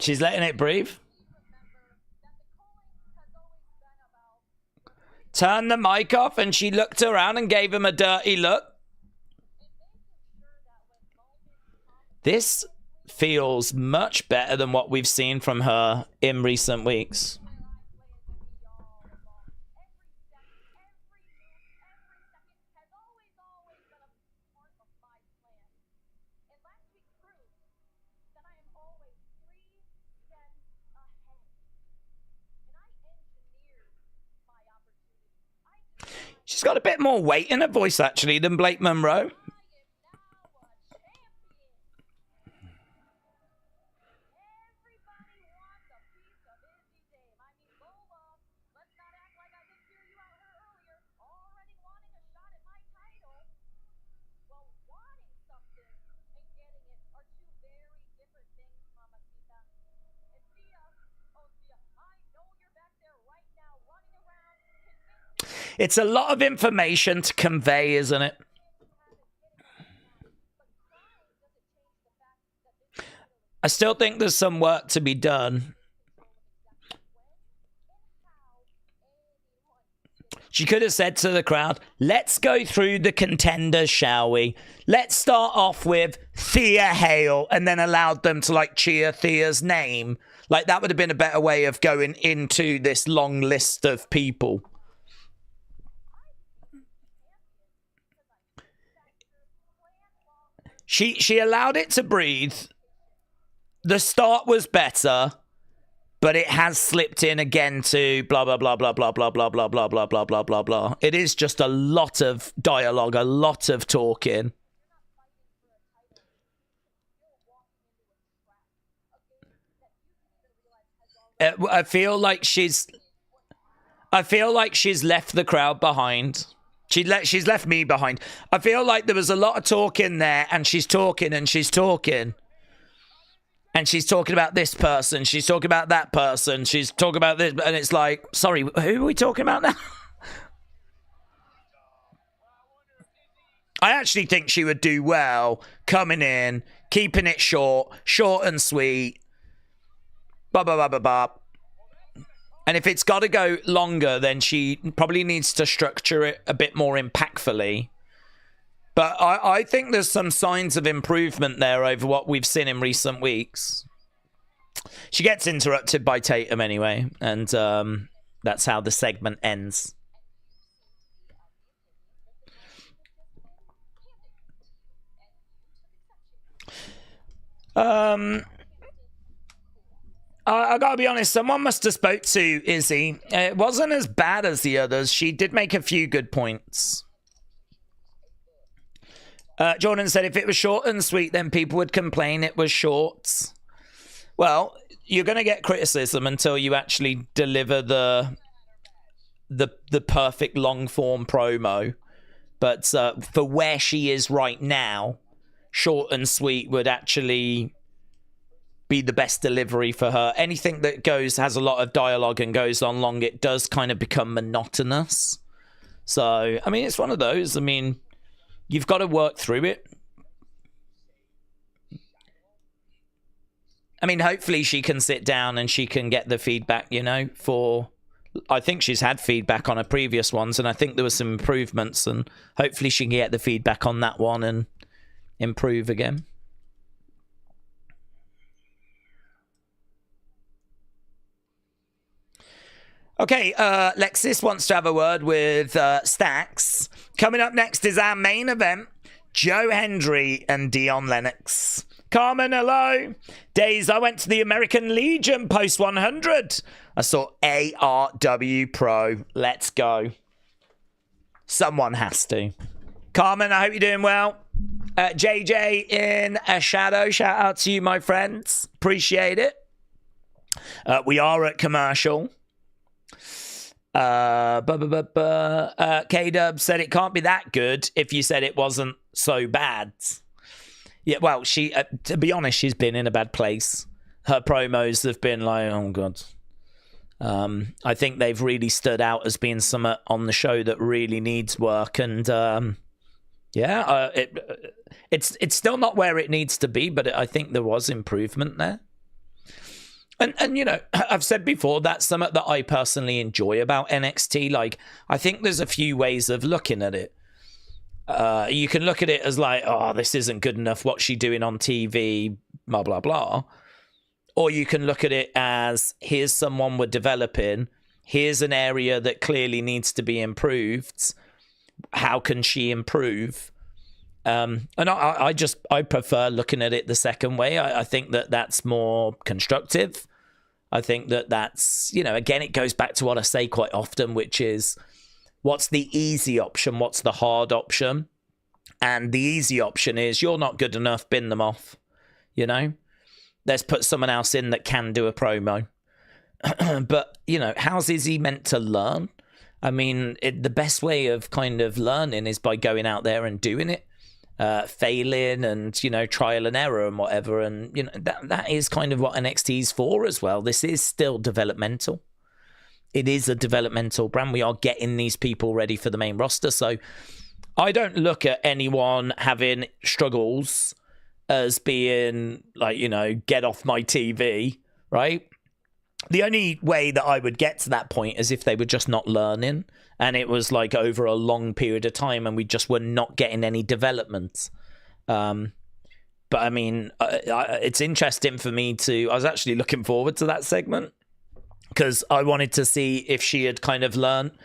She's letting it breathe. Turned the mic off and she looked around and gave him a dirty look. This feels much better than what we've seen from her in recent weeks. She's got a bit more weight in her voice, actually, than Blake Monroe. It's a lot of information to convey, isn't it? I still think there's some work to be done. She could have said to the crowd, let's go through the contenders, shall we? Let's start off with Thea Hale and then allowed them to like cheer Thea's name. Like that would have been a better way of going into this long list of people. She allowed it to breathe. the start was better, but it has slipped in again to blah, blah, blah, blah, blah, blah, blah, blah, blah, blah, blah, blah, blah, blah. It is just a lot of dialogue, a lot of talking. I feel like she's left the crowd behind. She's left me behind. I feel like there was a lot of talking there, and she's talking and she's talking. And she's talking about this person, she's talking about that person, she's talking about this, and it's like, sorry, who are we talking about now? I actually think she would do well coming in, keeping it short and sweet. Blah, blah, blah, blah, blah. And if it's got to go longer, then she probably needs to structure it a bit more impactfully. But I think there's some signs of improvement there over what we've seen in recent weeks. She gets interrupted by Tatum anyway, and that's how the segment ends. I gotta be honest, someone must have spoke to Izzi. It wasn't as bad as the others. She did make a few good points. Jordan said if it was short and sweet, then people would complain it was short. Well, you're going to get criticism until you actually deliver the perfect long-form promo. But for where she is right now, short and sweet would actually be the best delivery for her. Anything that has a lot of dialogue and goes on long, it does kind of become monotonous. So, I mean, it's one of those. I mean, you've got to work through it. I mean, hopefully she can sit down and she can get the feedback, you know, I think she's had feedback on her previous ones, and I think there were some improvements, and hopefully she can get the feedback on that one and improve again. Okay, Lexis wants to have a word with Stacks. Coming up next is our main event, Joe Hendry and Dion Lennox. Carmen, hello. Daze, I went to the American Legion post 100. I saw ARW Pro. Let's go. Someone has to. Carmen, I hope you're doing well. JJ in a shadow. Shout out to you, my friends. Appreciate it. We are at commercial. K-Dub said it can't be that good if you said it wasn't so bad. Yeah, well, she, to be honest, she's been in a bad place. Her promos have been like, oh god. I think they've really stood out as being something on the show that really needs work, and it's still not where it needs to be, but I think there was improvement there. And you know, I've said before, that's something that I personally enjoy about NXT. Like, I think there's a few ways of looking at it. You can look at it as like, oh, this isn't good enough. What's she doing on TV? Blah, blah, blah. Or you can look at it as, here's someone we're developing. Here's an area that clearly needs to be improved. How can she improve? And I prefer looking at it the second way. I think that that's more constructive. I think that that's, you know, again, it goes back to what I say quite often, which is, what's the easy option? What's the hard option? And the easy option is, you're not good enough, bin them off. You know, let's put someone else in that can do a promo. But, you know, how's Izzy meant to learn? I mean, the best way of kind of learning is by going out there and doing it. Failing and, you know, trial and error and whatever. And, you know, that is kind of what NXT is for as well. This is still developmental. It is a developmental brand. We are getting these people ready for the main roster. So I don't look at anyone having struggles as being like, you know, get off my TV, right? The only way that I would get to that point is if they were just not learning, and it was like over a long period of time and we just were not getting any development. But I mean, it's interesting for me I was actually looking forward to that segment because I wanted to see if she had kind of learned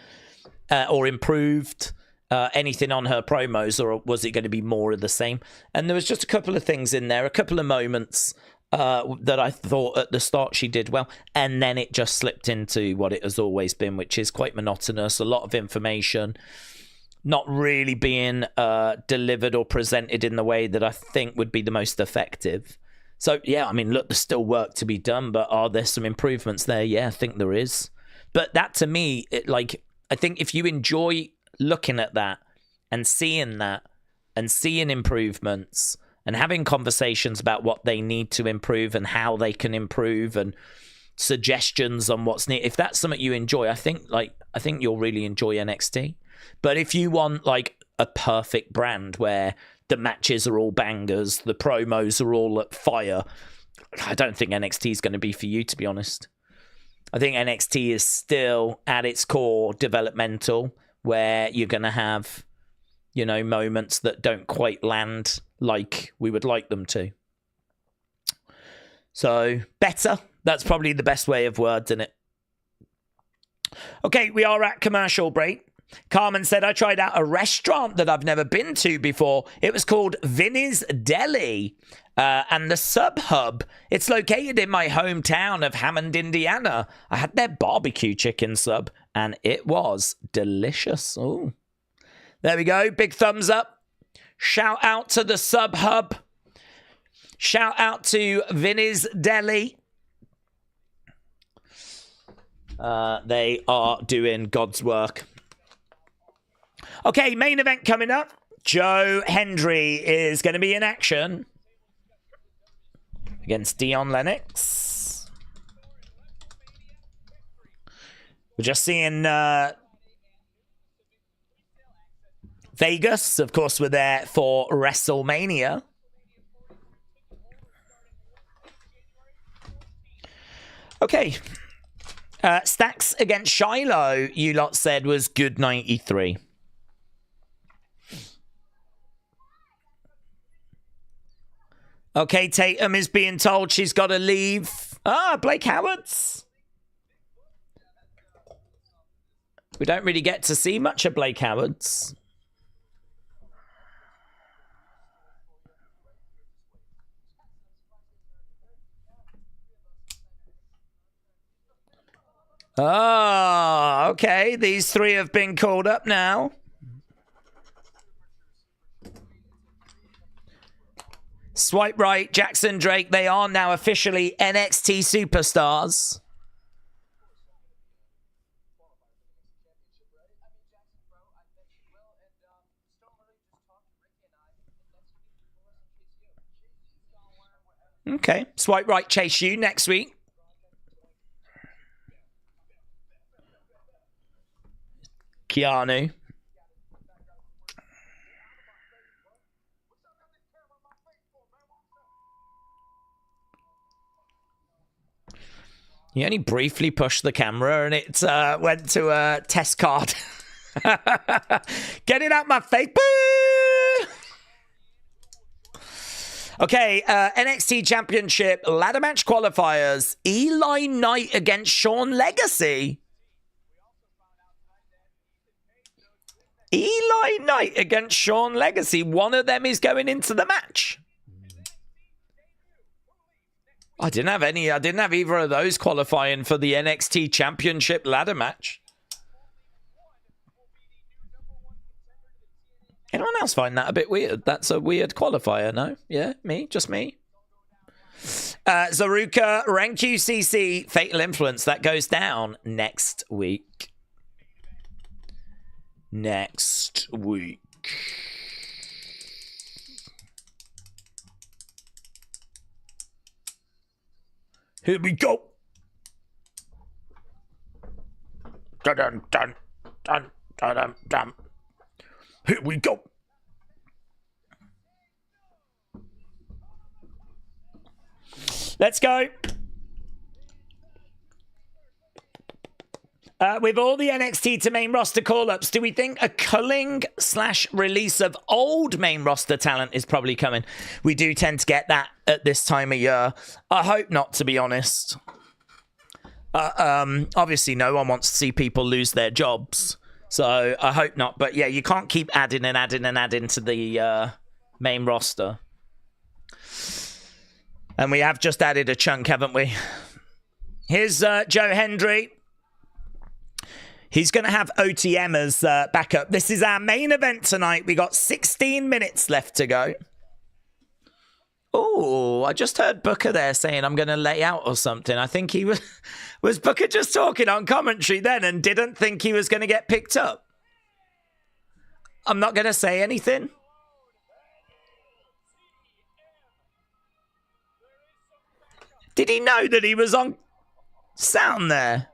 or improved anything on her promos, or was it going to be more of the same? And there was just a couple of things in there, a couple of moments that I thought at the start she did well, and then it just slipped into what it has always been, which is quite monotonous, a lot of information, not really being delivered or presented in the way that I think would be the most effective. So, yeah, I mean, look, there's still work to be done, but are there some improvements there? Yeah, I think there is. But that, to me, I think if you enjoy looking at that and seeing improvements and having conversations about what they need to improve and how they can improve and suggestions on what's needed, if that's something you enjoy, I think you'll really enjoy NXT. But if you want like a perfect brand where the matches are all bangers, the promos are all at fire, I don't think NXT is going to be for you, to be honest. I think NXT is still at its core developmental, where you're going to have, you know, moments that don't quite land like we would like them to. So, better. That's probably the best way of wording it. Okay, we are at commercial break. Carmen said, I tried out a restaurant that I've never been to before. It was called Vinny's Deli and the Sub Hub. It's located in my hometown of Hammond, Indiana. I had their barbecue chicken sub, and it was delicious. Oh, there we go. Big thumbs up. Shout out to the Sub Hub. Shout out to Vinny's Deli. They are doing God's work. Okay, main event coming up. Joe Hendry is going to be in action against Dion Lennox. We're just seeing Vegas. Of course, we're there for WrestleMania. Okay. Stacks against Shiloh, you lot said was good 93. Okay, Tatum is being told she's got to leave. Ah, Blake Howard's. We don't really get to see much of Blake Howard's. Oh, okay. These three have been called up now. Swipe right, Jackson Drake. They are now officially NXT superstars. Okay. Swipe right, Chase U next week. Keanu. You only briefly pushed the camera and it went to a test card. Get it out my face. Okay, NXT Championship ladder match qualifiers. Eli Knight against Sean Legacy. Eli Knight against Sean Legacy. One of them is going into the match. I didn't have either of those qualifying for the NXT Championship ladder match. Anyone else find that a bit weird? That's a weird qualifier, no? Yeah, me? Just me? Zaruka, Rank UCC, Fatal Influence. That goes down next week. Next week. Here we go. Dun dun dun dun dun dun. Here we go. Let's go. With all the NXT to main roster call-ups, do we think a culling / release of old main roster talent is probably coming? We do tend to get that at this time of year. I hope not, to be honest. Obviously, no one wants to see people lose their jobs. So I hope not. But yeah, you can't keep adding and adding and adding to the main roster. And we have just added a chunk, haven't we? Here's Joe Hendry. He's going to have OTM as backup. This is our main event tonight. We got 16 minutes left to go. Oh, I just heard Booker there saying I'm going to lay out or something. I think he was... Was Booker just talking on commentary then and didn't think he was going to get picked up? I'm not going to say anything. Did he know that he was on sound there?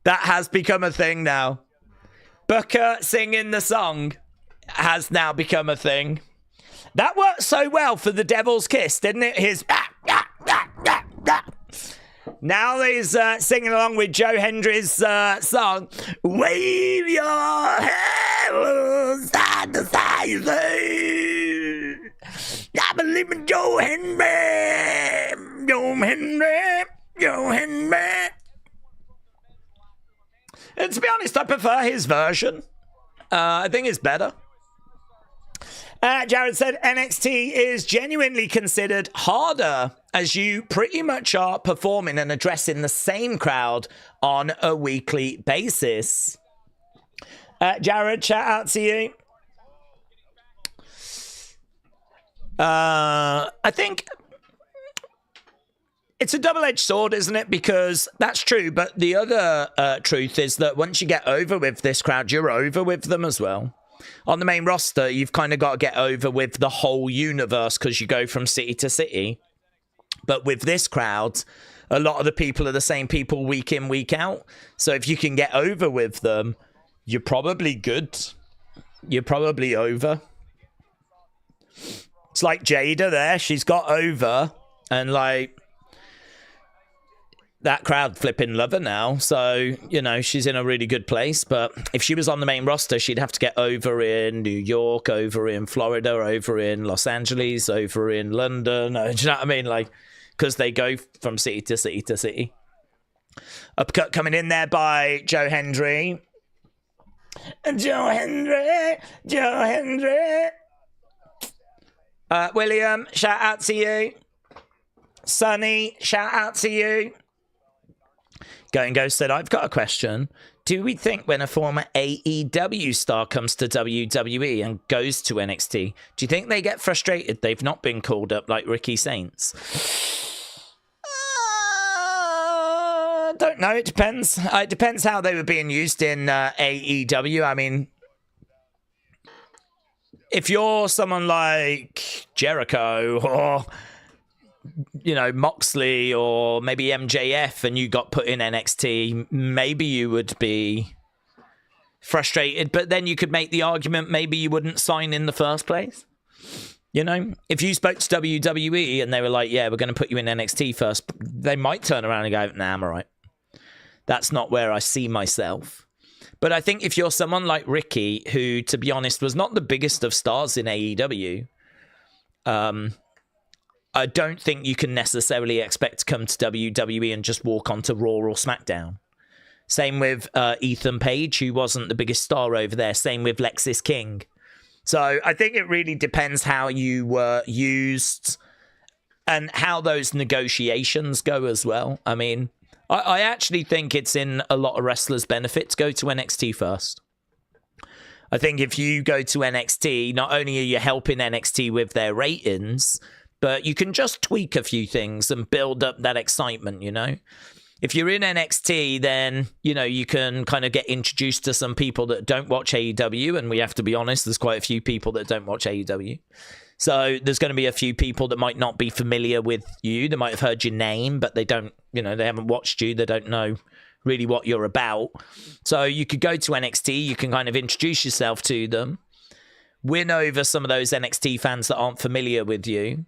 That has become a thing now. Booker singing the song has now become a thing. That worked so well for the Devil's Kiss, didn't it? His... Now he's singing along with Joe Hendry's song. Wave your hands side to side. I believe in Joe Hendry. Joe Hendry. Joe Hendry. And to be honest, I prefer his version. I think it's better. Jared said NXT is genuinely considered harder as you pretty much are performing and addressing the same crowd on a weekly basis. Jared, shout out to you. I think it's a double-edged sword, isn't it? Because that's true, but the other truth is that once you get over with this crowd, you're over with them as well. On the main roster, you've kind of got to get over with the whole universe because you go from city to city. But with this crowd, a lot of the people are the same people week in, week out. So if you can get over with them, you're probably good. You're probably over. It's like Jada there. She's got over and like... that crowd flipping love her now. So, you know, she's in a really good place. But if she was on the main roster, she'd have to get over in New York, over in Florida, over in Los Angeles, over in London. Do you know what I mean? Like, because they go from city to city to city. Upcut coming in there by Joe Hendry. Joe Hendry. Joe Hendry. William, shout out to you. Sonny, shout out to you. Going Ghost said, I've got a question. Do we think when a former AEW star comes to WWE and goes to NXT, do you think they get frustrated they've not been called up like Ricky Saints? Don't know. It depends. It depends how they were being used in AEW. I mean, if you're someone like Jericho or... you know, Moxley or maybe MJF and you got put in NXT, maybe you would be frustrated, but then you could make the argument maybe you wouldn't sign in the first place. You know, if you spoke to WWE and they were like, yeah, we're going to put you in NXT first, they might turn around and go, nah, I'm all right. That's not where I see myself. But I think if you're someone like Ricky, who, to be honest, was not the biggest of stars in AEW, I don't think you can necessarily expect to come to WWE and just walk onto Raw or SmackDown. Same with Ethan Page, who wasn't the biggest star over there. Same with Lexis King. So I think it really depends how you were used and how those negotiations go as well. I mean, I actually think it's in a lot of wrestlers' benefit to go to NXT first. I think if you go to NXT, not only are you helping NXT with their ratings... but you can just tweak a few things and build up that excitement, you know? If you're in NXT, then, you know, you can kind of get introduced to some people that don't watch AEW. And we have to be honest, there's quite a few people that don't watch AEW. So there's going to be a few people that might not be familiar with you. They might have heard your name, but they don't, you know, they haven't watched you. They don't know really what you're about. So you could go to NXT. You can kind of introduce yourself to them. Win over some of those NXT fans that aren't familiar with you.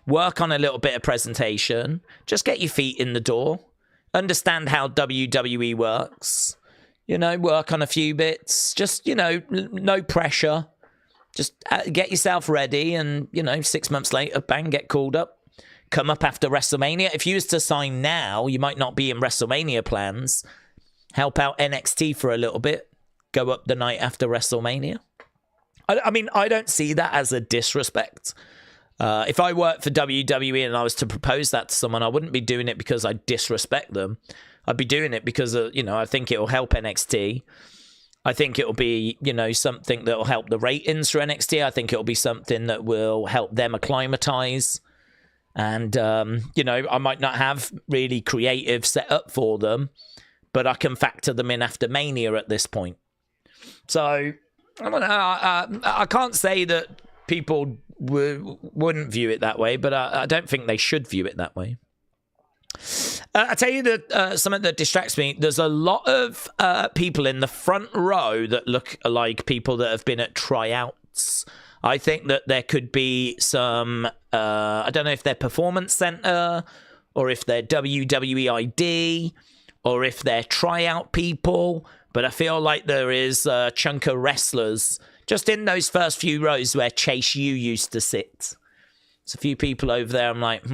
Work on a little bit of presentation. Just get your feet in the door. Understand how WWE works. You know, work on a few bits. Just, you know, no pressure. Just get yourself ready and, 6 months later, bang, get called up. Come up after WrestleMania. If you was to sign now, you might not be in WrestleMania plans. Help out NXT for a little bit. Go up the night after WrestleMania. I mean, I don't see that as a disrespect. If I worked for WWE and I was to propose that to someone, I wouldn't be doing it because I disrespect them. I'd be doing it because, I think it will help NXT. I think it will be, something that will help the ratings for NXT. I think it will be something that will help them acclimatize. And, I might not have really creative set up for them, but I can factor them in after Mania at this point. So, I can't say that people wouldn't view it that way, but I don't think they should view it that way. I tell you that something that distracts me, there's a lot of people in the front row that look like people that have been at tryouts. I think that there could be some, I don't know if they're Performance Center or if they're WWE ID or if they're tryout people, but I feel like there is a chunk of wrestlers just in those first few rows where Chase U used to sit. There's a few people over there, I'm like,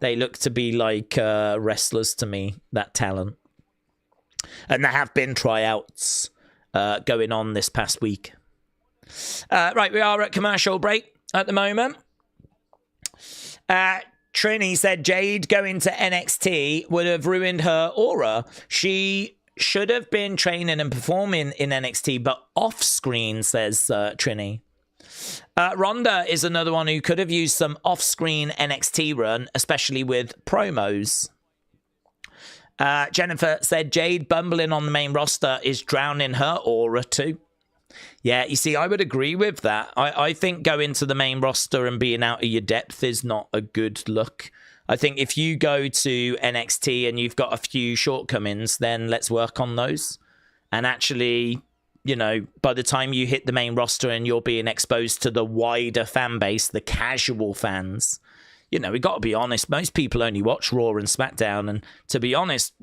they look to be like wrestlers to me, that talent. And there have been tryouts going on this past week. Right, we are at commercial break at the moment. Trini said Jade going to NXT would have ruined her aura. She should have been training and performing in NXT, but off screen, says Trini. Rhonda is another one who could have used some off-screen NXT run, especially with promos. Jennifer said Jade bumbling on the main roster is drowning her aura too. Yeah, you see, I would agree with that. I think going to the main roster and being out of your depth is not a good look. I think if you go to NXT and you've got a few shortcomings, then let's work on those. And actually, by the time you hit the main roster and you're being exposed to the wider fan base, the casual fans, we got to be honest, most people only watch Raw and SmackDown. And to be honest,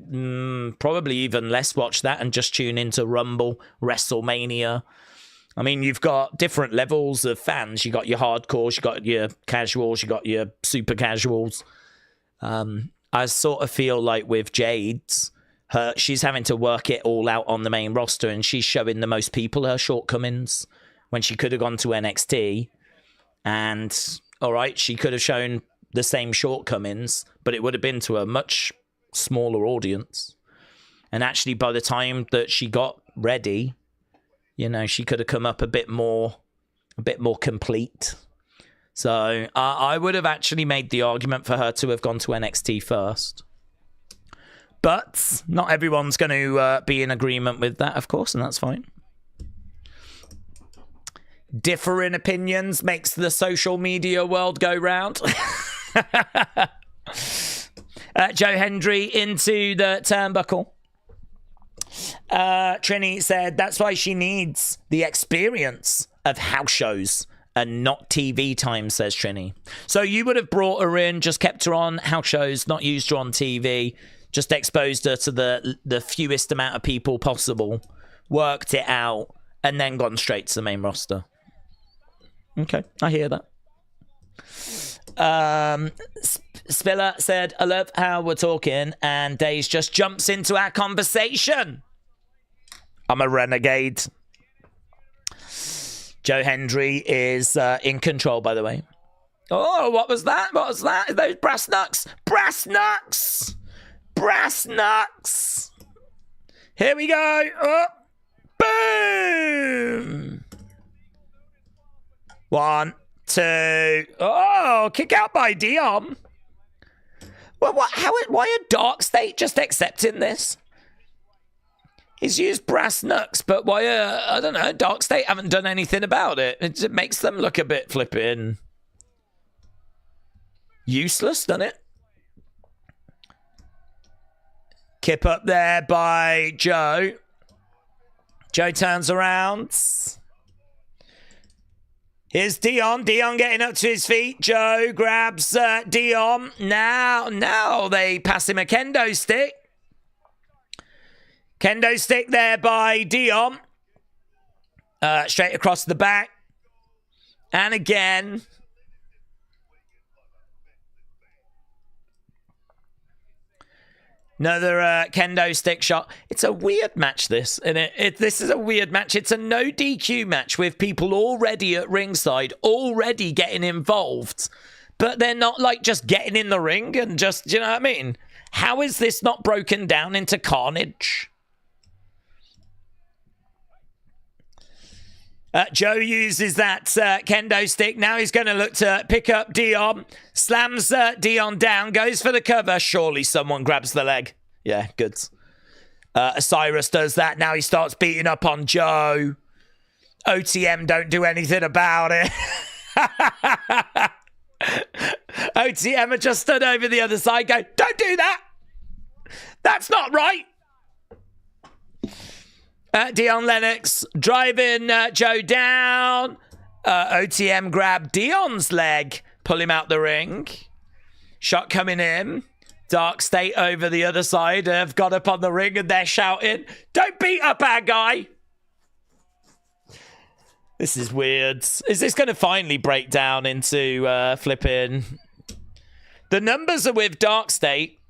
probably even less watch that and just tune into Rumble, WrestleMania. I mean, you've got different levels of fans. You got your hardcores, you got your casuals, you got your super casuals. I sort of feel like with Jade's, she's having to work it all out on the main roster, and she's showing the most people her shortcomings when she could have gone to NXT. And, all right, she could have shown the same shortcomings, but it would have been to a much smaller audience. And actually, by the time that she got ready, she could have come up a bit more complete. So I would have actually made the argument for her to have gone to NXT first. But not everyone's going to be in agreement with that, of course, and that's fine. Differing opinions makes the social media world go round. Joe Hendry into the turnbuckle. Trini said that's why she needs the experience of house shows and not TV time, says Trini. So you would have brought her in, just kept her on house shows, not used her on TV, just exposed her to the fewest amount of people possible, worked it out, and then gone straight to the main roster. Okay, I hear that. Spiller said, I love how we're talking, and Daze just jumps into our conversation. I'm a renegade. Joe Hendry is in control, by the way. Oh, what was that? What was that? Those brass knucks. Brass knucks. Brass knucks. Here we go. Oh, boom. 1, 2. Oh, kick out by Dion. Well, why are Dark State just accepting this? He's used brass knucks, but why, I don't know, Dark State haven't done anything about it. It makes them look a bit flipping useless, doesn't it? Kip up there by Joe. Joe turns around. Here's Dion. Dion getting up to his feet. Joe grabs Dion. Now they pass him a kendo stick. Kendo stick there by Dion. Straight across the back. And again. Another kendo stick shot. It's a weird match, this. And this is a weird match. It's a no DQ match with people already at ringside, already getting involved. But they're not like just getting in the ring and just, do you know what I mean? How is this not broken down into carnage? Joe uses that kendo stick. Now he's going to look to pick up Dion. Slams Dion down. Goes for the cover. Surely someone grabs the leg. Yeah, good. Osiris does that. Now he starts beating up on Joe. OTM don't do anything about it. OTM had just stood over the other side. Go, don't do that. That's not right. Dion Lennox driving Joe down. OTM grab Dion's leg, pull him out the ring. Shot coming in. Dark State over the other side have got up on the ring and they're shouting, don't beat up our guy. This is weird. Is this going to finally break down into flipping? The numbers are with Dark State.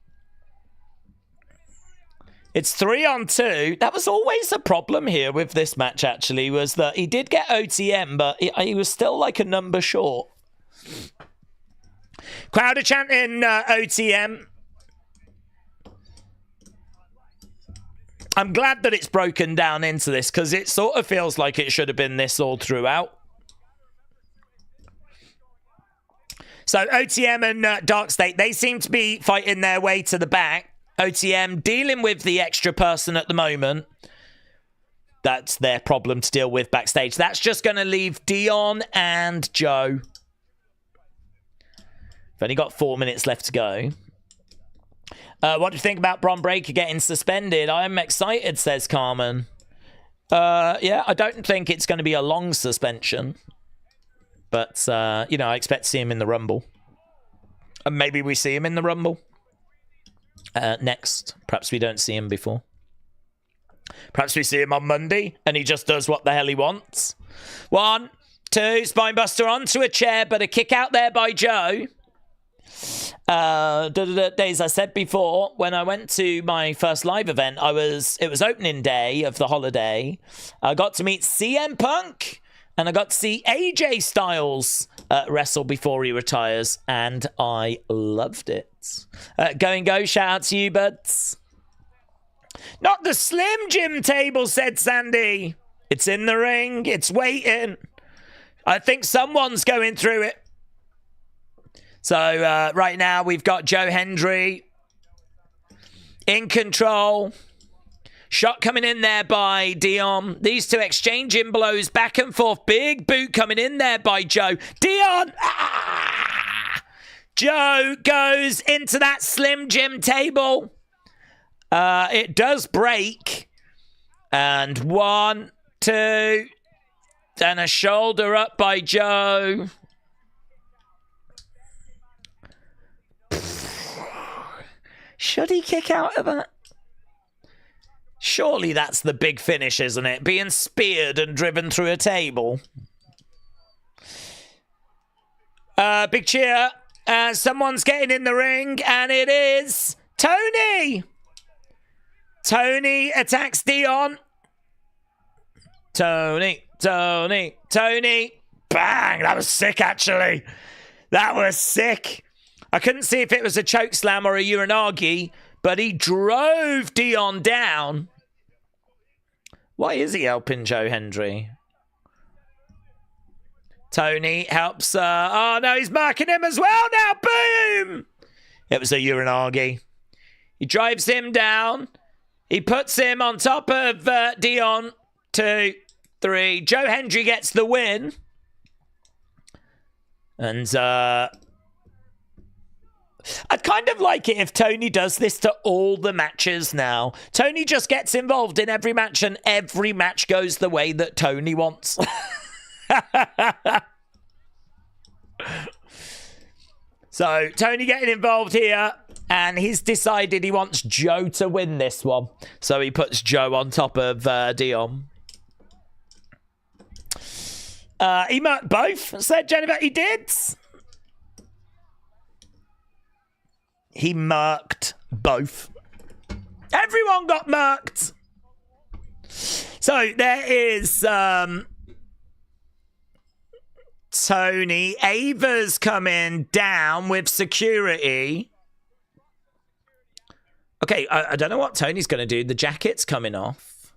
It's 3-on-2. That was always a problem here with this match, actually, was that he did get OTM, but he was still like a number short. Crowd are chanting OTM. I'm glad that it's broken down into this, because it sort of feels like it should have been this all throughout. So OTM and Dark State, they seem to be fighting their way to the back. OTM dealing with the extra person at the moment. That's their problem to deal with backstage. That's just going to leave Dion and Joe. We've only got 4 minutes left to go. What do you think about Bron Breakker getting suspended? I'm excited, says Carmen. Yeah, I don't think it's going to be a long suspension. But, you know, I expect to see him in the Rumble. And maybe we see him in the Rumble. Next. Perhaps we don't see him before. Perhaps we see him on Monday and he just does what the hell he wants. 1, 2, spinebuster onto a chair, but a kick out there by Joe. Days, I said before, when I went to my first live event, it was opening day of the holiday. I got to meet CM Punk and I got to see AJ Styles wrestle before he retires, and I loved it. Go, shout out to you, buds. Not the Slim Jim table, said Sandy. It's in the ring. It's waiting. I think someone's going through it. So right now we've got Joe Hendry in control. Shot coming in there by Dion. These two exchanging blows back and forth. Big boot coming in there by Joe. Dion! Ah! Joe goes into that Slim Jim table. It does break. And 1, 2. And a shoulder up by Joe. Should he kick out of that? Surely that's the big finish, isn't it? Being speared and driven through a table. Big cheer. Someone's getting in the ring, and it is Tony. Tony attacks Dion. Tony. Bang! That was sick, actually. That was sick. I couldn't see if it was a choke slam or a uranagi, but he drove Dion down. Why is he helping Joe Hendry? Tony helps. Oh, no, he's marking him as well now. Boom! It was a uranagi. He drives him down. He puts him on top of Dion. 2, 3. Joe Hendry gets the win. And I'd kind of like it if Tony does this to all the matches now. Tony just gets involved in every match and every match goes the way that Tony wants. So, Tony getting involved here, and he's decided he wants Joe to win this one. So he puts Joe on top of Dion. He marked both, said Jennifer. He did. He marked both. Everyone got marked. So there is Tony. Ava's coming down with security. Okay, I don't know what Tony's going to do. The jacket's coming off.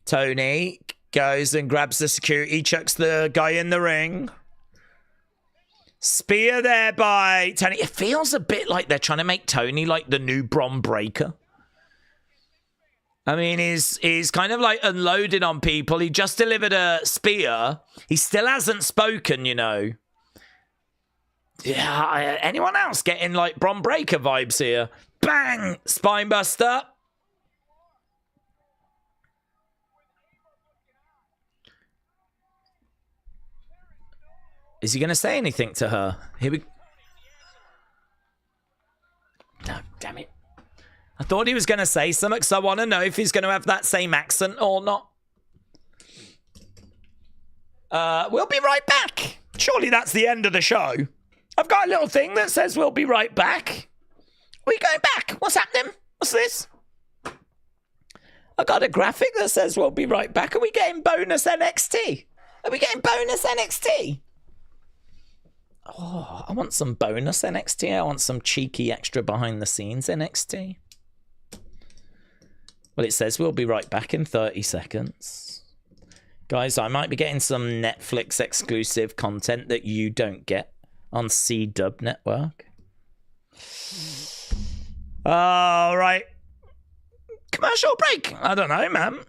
Tony goes and grabs the security, chucks the guy in the ring. Spear there by Tony. It feels a bit like they're trying to make Tony like the new Bron Breakker. I mean, he's kind of like unloaded on people. He just delivered a spear. He still hasn't spoken, you know. Yeah, anyone else getting like Bron Breakker vibes here? Bang! Spinebuster. Is he going to say anything to her? Here we... No, damn it. I thought he was going to say something, because I want to know if he's going to have that same accent or not. We'll be right back. Surely that's the end of the show. I've got a little thing that says we'll be right back. Are we going back? What's happening? What's this? I got a graphic that says we'll be right back. Are we getting bonus NXT? Are we getting bonus NXT? Oh, I want some bonus NXT. I want some cheeky extra behind the scenes NXT. Well, it says we'll be right back in 30 seconds. Guys, I might be getting some Netflix exclusive content that you don't get on C-Dub Network. All right. Commercial break. I don't know, man.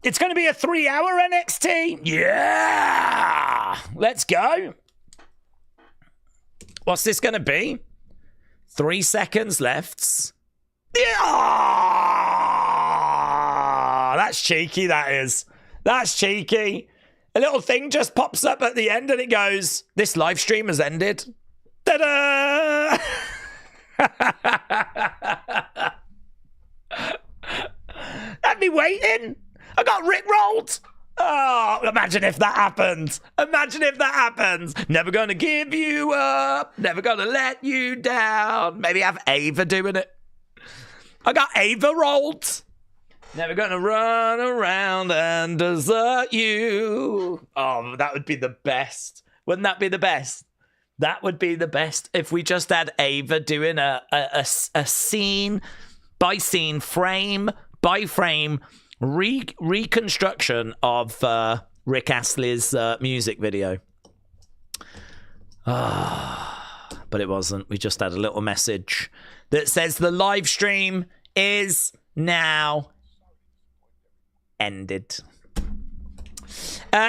It's going to be a 3-hour NXT. Yeah! Let's go. What's this going to be? 3 seconds left. Yeah! That's cheeky, that is. That's cheeky. A little thing just pops up at the end and it goes, this live stream has ended. Ta-da! I'd be waiting. I got rickrolled. Oh, imagine if that happens. Imagine if that happens. Never gonna give you up. Never gonna let you down. Maybe have Ava doing it. I got Ava rolled. Never gonna run around and desert you. Oh, that would be the best. Wouldn't that be the best? That would be the best if we just had Ava doing a scene by scene, frame by frame reconstruction of Rick Astley's music video. But it wasn't. We just had a little message that says the live stream is now ended.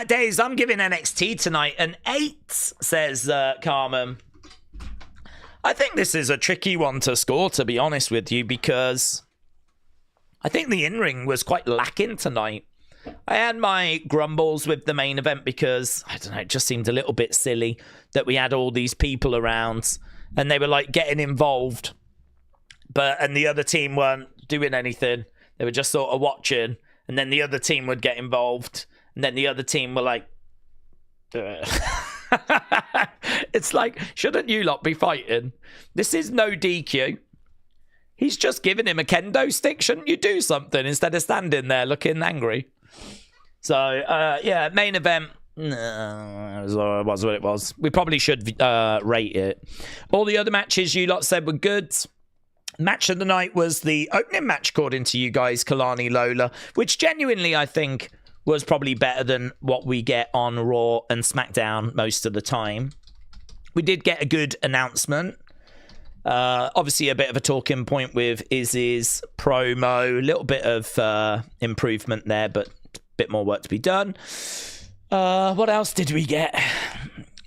Daze, I'm giving NXT tonight an 8, says Carmen. I think this is a tricky one to score, to be honest with you, because I think the in-ring was quite lacking tonight. I had my grumbles with the main event because, I don't know, it just seemed a little bit silly that we had all these people around and they were like getting involved, and the other team weren't doing anything. They were just sort of watching, and then the other team would get involved, and then the other team were like, it's like, shouldn't you lot be fighting? This is no DQ. He's just giving him a kendo stick. Shouldn't you do something instead of standing there looking angry? So, yeah, main event. No, it was what it was. We probably should rate it. All the other matches you lot said were good. Match of the night was the opening match, according to you guys, Kelani Lola, which genuinely I think was probably better than what we get on Raw and SmackDown most of the time. We did get a good announcement. Obviously a bit of a talking point with Izzi's promo, a little bit of improvement there, but a bit more work to be done. What else did we get?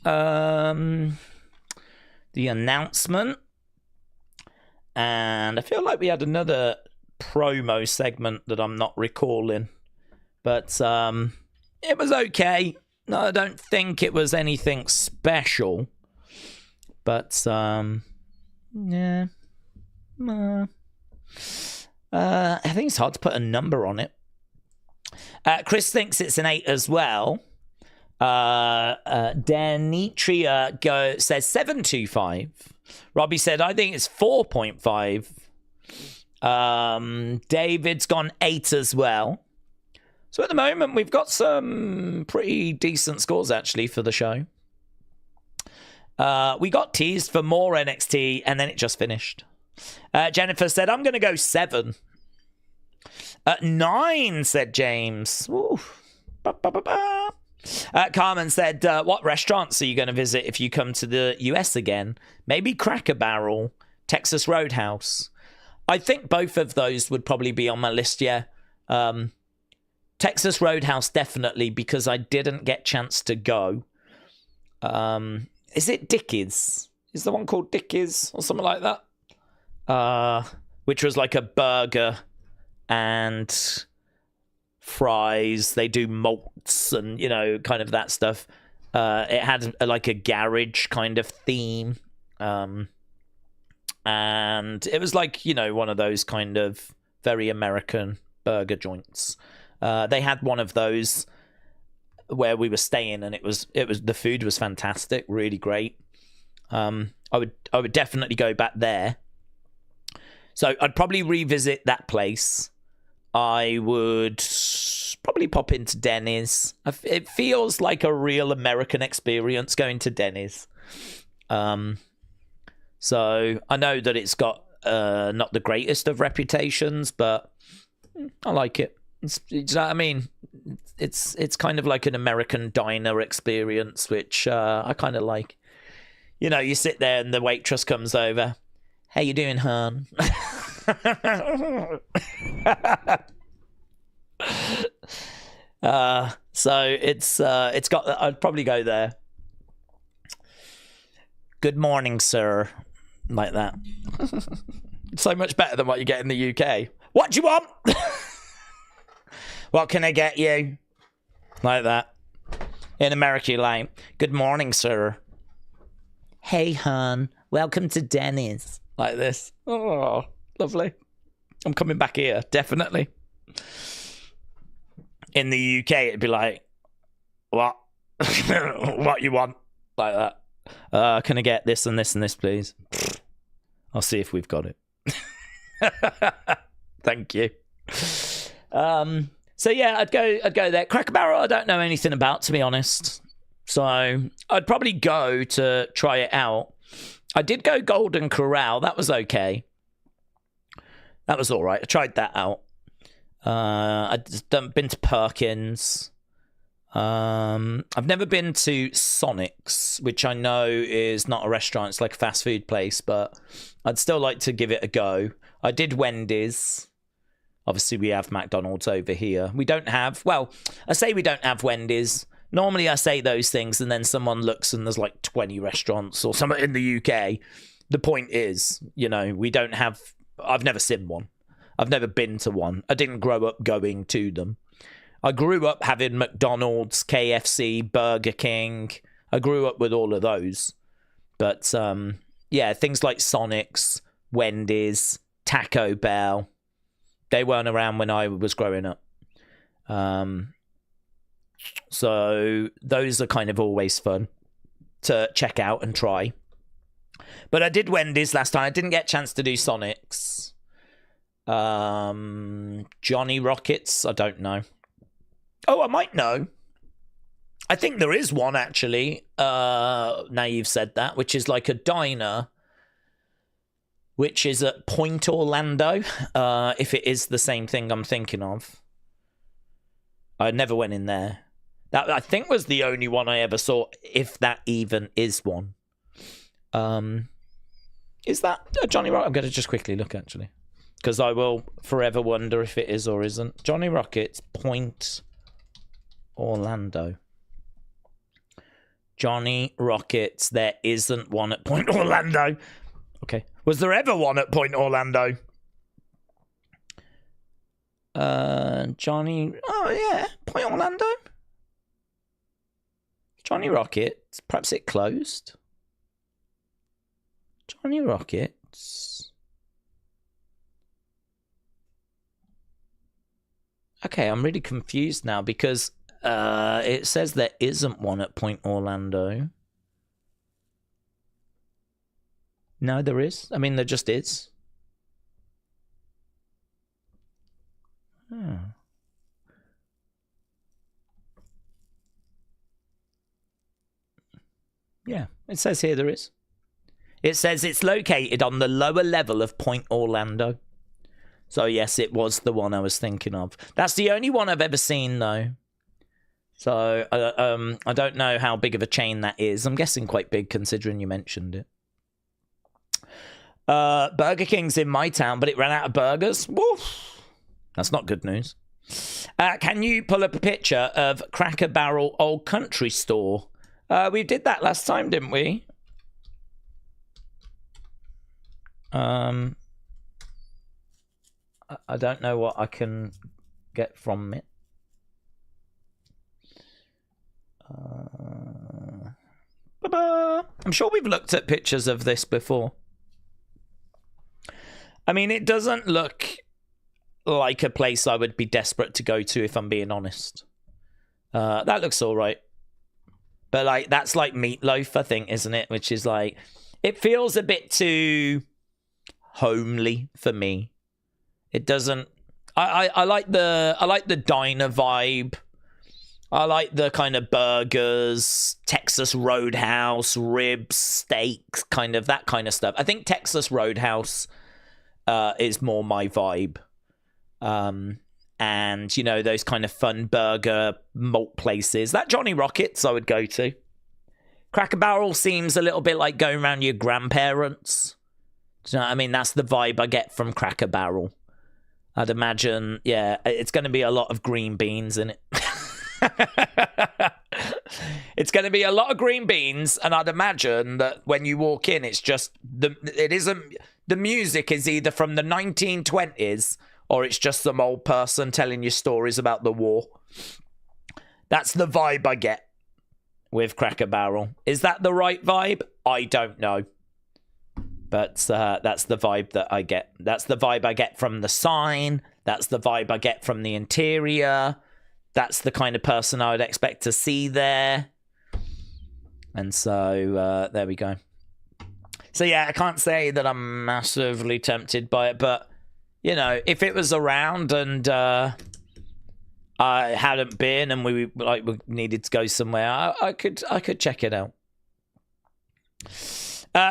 The announcement, and I feel like we had another promo segment that I'm not recalling, but it was okay. No, I don't think it was anything special, but yeah. I think it's hard to put a number on it. Chris thinks it's an 8 as well. Denitria says 7.25. Robbie said, I think it's 4.5. David's gone 8 as well. So at the moment, we've got some pretty decent scores, actually, for the show. We got teased for more NXT, and then it just finished. Jennifer said, I'm going to go 7. 9, said James. Ooh. Carmen said, what restaurants are you going to visit if you come to the US again? Maybe Cracker Barrel, Texas Roadhouse. I think both of those would probably be on my list, yeah. Texas Roadhouse, definitely, because I didn't get chance to go. Is it Dickie's? Is the one called Dickie's or something like that? Which was like a burger and fries. They do malts and, you know, kind of that stuff. It had like a garage kind of theme. And it was like, you know, one of those kind of very American burger joints. They had one of those where we were staying, and it was the food was fantastic, really great. I would definitely go back there. So I'd probably revisit that place. I would probably pop into Denny's. It feels like a real American experience going to Denny's. So I know that it's got not the greatest of reputations, but I like it. You know what I mean? It's kind of like an American diner experience, which I kind of like. You know, you sit there and the waitress comes over. How you doing, hon? So it's got. I'd probably go there. Good morning, sir. Like that. So much better than what you get in the UK. What do you want? What can I get you? Like that. In America, you're like, good morning, sir. Hey, hon. Welcome to Denny's. Like this. Oh, lovely. I'm coming back here, definitely. In the UK, it'd be like, what? What you want? Like that. Can I get this and this and this, please? I'll see if we've got it. Thank you. So yeah, I'd go there. Cracker Barrel, I don't know anything about, to be honest. So I'd probably go to try it out. I did go Golden Corral. That was okay. That was all right. I tried that out. I've been to Perkins. I've never been to Sonic's, which I know is not a restaurant. It's like a fast food place, but I'd still like to give it a go. I did Wendy's. Obviously, we have McDonald's over here. We don't have... Well, I say we don't have Wendy's. Normally, I say those things, and then someone looks and there's like 20 restaurants or something in the UK. The point is, you know, we don't have... I've never seen one. I've never been to one. I didn't grow up going to them. I grew up having McDonald's, KFC, Burger King. I grew up with all of those. But, yeah, things like Sonic's, Wendy's, Taco Bell... They weren't around when I was growing up. So those are kind of always fun to check out and try. But I did Wendy's last time. I didn't get a chance to do Sonic's. Johnny Rockets, I don't know. Oh, I might know. I think there is one, actually, now you've said that, which is like a diner... which is at Point Orlando, if it is the same thing I'm thinking of. I never went in there. That, I think, was the only one I ever saw, if that even is one. Is that a Johnny Rocket? I'm going to just quickly look, actually. Because I will forever wonder if it is or isn't. Johnny Rockets, Point Orlando. Johnny Rockets, there isn't one at Point Orlando. Okay. Was there ever one at Point Orlando? Johnny... Oh, yeah. Point Orlando. Johnny Rockets. Perhaps it closed. Johnny Rockets. Okay, I'm really confused now because it says there isn't one at Point Orlando. No, there is. I mean, there just is. Hmm. Yeah, it says here there is. It says it's located on the lower level of Point Orlando. So, yes, it was the one I was thinking of. That's the only one I've ever seen, though. So, I don't know how big of a chain that is. I'm guessing quite big, considering you mentioned it. Burger King's in my town, but it ran out of burgers. Woof. That's not good news. Can you pull up a picture of Cracker Barrel Old Country Store? We did that last time, didn't we? I don't know what I can get from it. I'm sure we've looked at pictures of this before. I mean, it doesn't look like a place I would be desperate to go to, if I'm being honest. That looks all right. But, like, that's like Meatloaf, I think, isn't it? Which is like, it feels a bit too homely for me. It doesn't. I like the diner vibe. I like the kind of burgers, Texas Roadhouse, ribs, steaks, kind of that kind of stuff. I think Texas Roadhouse is more my vibe. And, you know, those kind of fun burger malt places. That Johnny Rockets I would go to. Cracker Barrel seems a little bit like going around your grandparents. Do you know what I mean? That's the vibe I get from Cracker Barrel. I'd imagine, yeah, it's going to be a lot of green beans in it. It's going to be a lot of green beans, and I'd imagine that when you walk in, it's just the music is either from the 1920s or it's just some old person telling you stories about the war. That's the vibe I get with Cracker Barrel. Is that the right vibe? I don't know. But that's the vibe that I get. That's the vibe I get from the sign. That's the vibe I get from the interior. That's the kind of person I would expect to see there. And so, there we go. So, yeah, I can't say that I'm massively tempted by it. But, you know, if it was around and I hadn't been and we needed to go somewhere, I could check it out.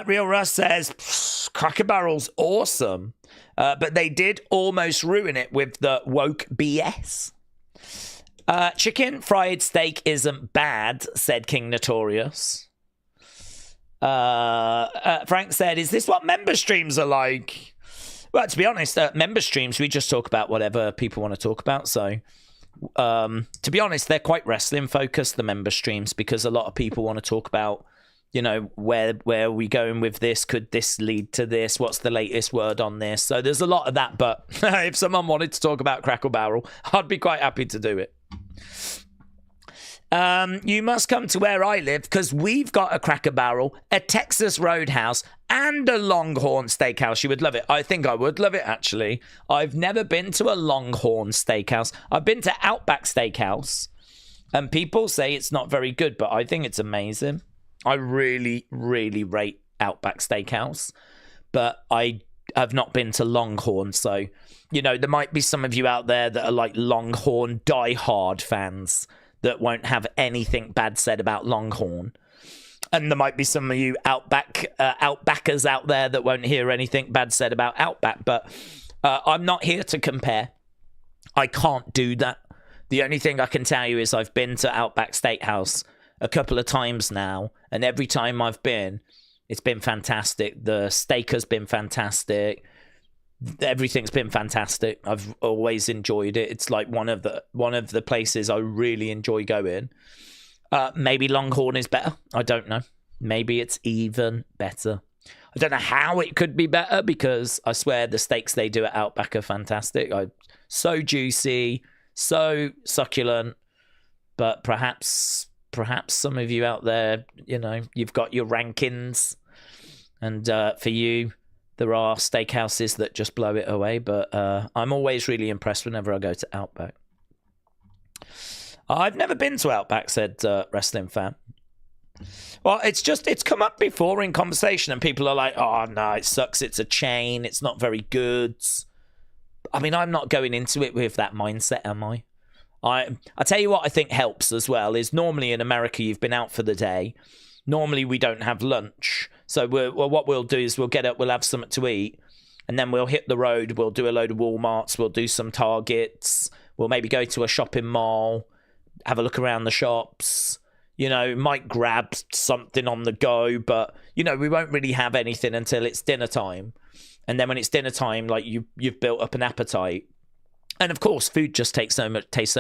Real Russ says, Cracker Barrel's awesome. But they did almost ruin it with the woke BS. Chicken fried steak isn't bad, said King Notorious. Frank said, is this what member streams are like? Well, to be honest, member streams, we just talk about whatever people want to talk about. So, to be honest, they're quite wrestling focused, the member streams, because a lot of people want to talk about, you know, where are we going with this? Could this lead to this? What's the latest word on this? So there's a lot of that. But if someone wanted to talk about Cracker Barrel, I'd be quite happy to do it. You must come to where I live because we've got a Cracker Barrel, a Texas Roadhouse, and a Longhorn Steakhouse. You would love it. I think I would love it, actually. I've never been to a Longhorn Steakhouse. I've been to Outback Steakhouse, and people say it's not very good, but I think it's amazing. I really, really rate Outback Steakhouse, but I have not been to Longhorn. So, you know, there might be some of you out there that are like Longhorn diehard fans that won't have anything bad said about Longhorn. And there might be some of you Outbackers out there that won't hear anything bad said about Outback. But I'm not here to compare. I can't do that. The only thing I can tell you is I've been to Outback Steakhouse a couple of times now, and every time I've been, it's been fantastic. The steak has been fantastic. Everything's been fantastic. I've always enjoyed it. It's like one of the places I really enjoy going. Maybe Longhorn is better. I don't know. Maybe it's even better. I don't know how it could be better because I swear the steaks they do at Outback are fantastic. So juicy, so succulent. But perhaps some of you out there, you know, you've got your rankings, and for you, there are steakhouses that just blow it away. But I'm always really impressed whenever I go to Outback. I've never been to Outback, said Wrestling Fan. Well, it's come up before in conversation, and people are like, oh, no, it sucks. It's a chain. It's not very good. I mean, I'm not going into it with that mindset, am I? I tell you what I think helps as well is normally in America, you've been out for the day. Normally, we don't have lunch. So what we'll do is we'll get up, we'll have something to eat, and then we'll hit the road. We'll do a load of Walmarts. We'll do some Targets. We'll maybe go to a shopping mall, have a look around the shops. You know, might grab something on the go, but, you know, we won't really have anything until it's dinner time. And then when it's dinner time, like you've built up an appetite. And of course, food just tastes so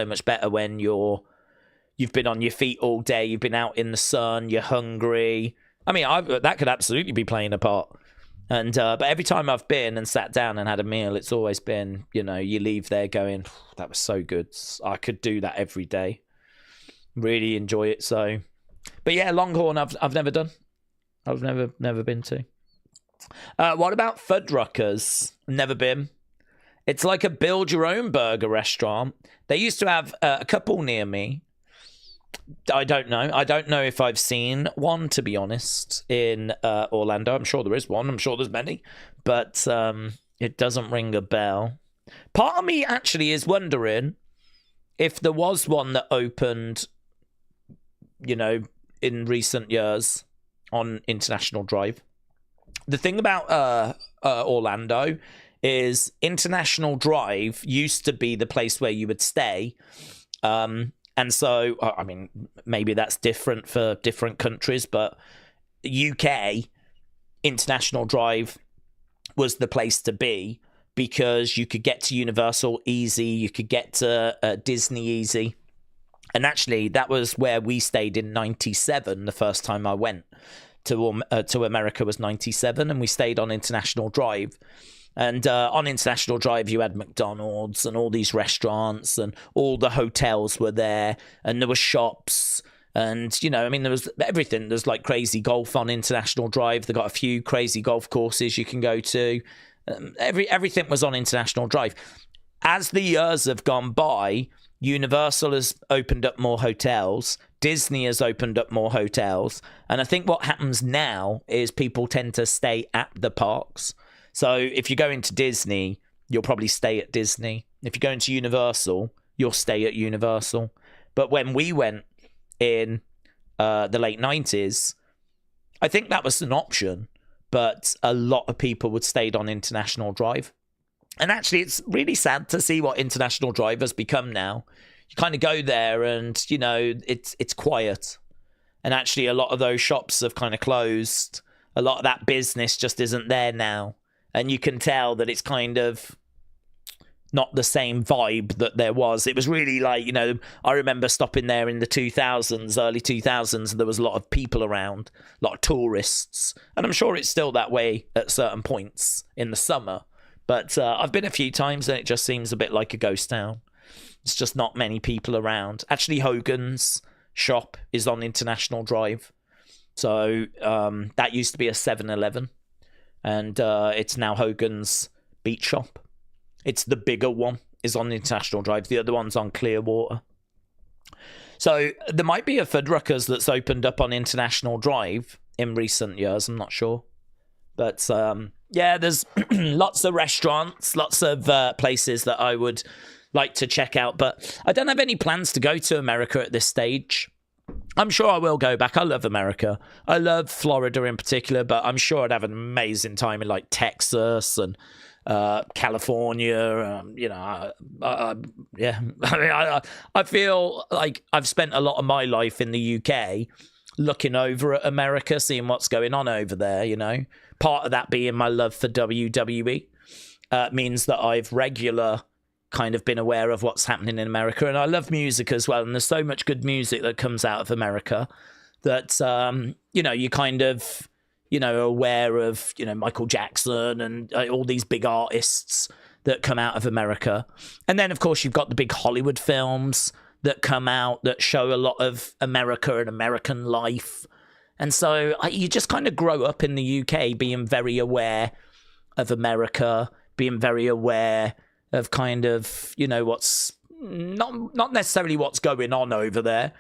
much better when you've been on your feet all day, you've been out in the sun, you're hungry. I mean, that could absolutely be playing a part. And but every time I've been and sat down and had a meal, it's always been, you know, you leave there going, that was so good. I could do that every day. Really enjoy it. So, but yeah, Longhorn I've never done. I've never been to. What about Fuddruckers? Never been. It's like a build your own burger restaurant. They used to have a couple near me. I don't know if I've seen one, to be honest, in Orlando. I'm sure there is one. I'm sure there's many, but it doesn't ring a bell. Part of me actually is wondering if there was one that opened, you know, in recent years on International Drive. The thing about Orlando is International Drive used to be the place where you would stay. And so, I mean, maybe that's different for different countries, but UK International Drive was the place to be because you could get to Universal easy, you could get to Disney easy. And actually, that was where we stayed in 97, the first time I went to America was 97, and we stayed on International Drive. And on International Drive, you had McDonald's and all these restaurants, and all the hotels were there, and there were shops. And, you know, I mean, there was everything. There's like crazy golf on International Drive. They've got a few crazy golf courses you can go to. Everything was on International Drive. As the years have gone by, Universal has opened up more hotels. Disney has opened up more hotels. And I think what happens now is people tend to stay at the parks. So if you're going to Disney, you'll probably stay at Disney. If you're going to Universal, you'll stay at Universal. But when we went in the late 90s, I think that was an option. But a lot of people would stayed on International Drive. And actually, it's really sad to see what International Drive has become now. You kind of go there and, you know, it's quiet. And actually, a lot of those shops have kind of closed. A lot of that business just isn't there now. And you can tell that it's kind of not the same vibe that there was. It was really like, you know, I remember stopping there in the 2000s, early 2000s, and there was a lot of people around, a lot of tourists. And I'm sure it's still that way at certain points in the summer. But I've been a few times and it just seems a bit like a ghost town. It's just not many people around. Actually, Hogan's shop is on International Drive. So that used to be a 7-Eleven. And it's now Hogan's Beach Shop. It's the bigger one, is on International Drive. The other one's on Clearwater. So there might be a Fuddruckers that's opened up on International Drive in recent years. I'm not sure. But yeah, there's lots of restaurants, lots of places that I would like to check out. But I don't have any plans to go to America at this stage. I'm sure I will go back. I love America. I love Florida in particular, but I'm sure I'd have an amazing time in like Texas and California. You know, yeah. I mean, I feel like I've spent a lot of my life in the UK looking over at America, seeing what's going on over there, you know. Part of that being my love for WWE means that I've kind of been aware of what's happening in America. And I love music as well. And there's so much good music that comes out of America that, you know, you kind of, you know, aware of, you know, Michael Jackson and all these big artists that come out of America. And then, of course, you've got the big Hollywood films that come out that show a lot of America and American life. And so you just kind of grow up in the UK being very aware of America, being very aware of kind of, you know, what's not necessarily what's going on over there,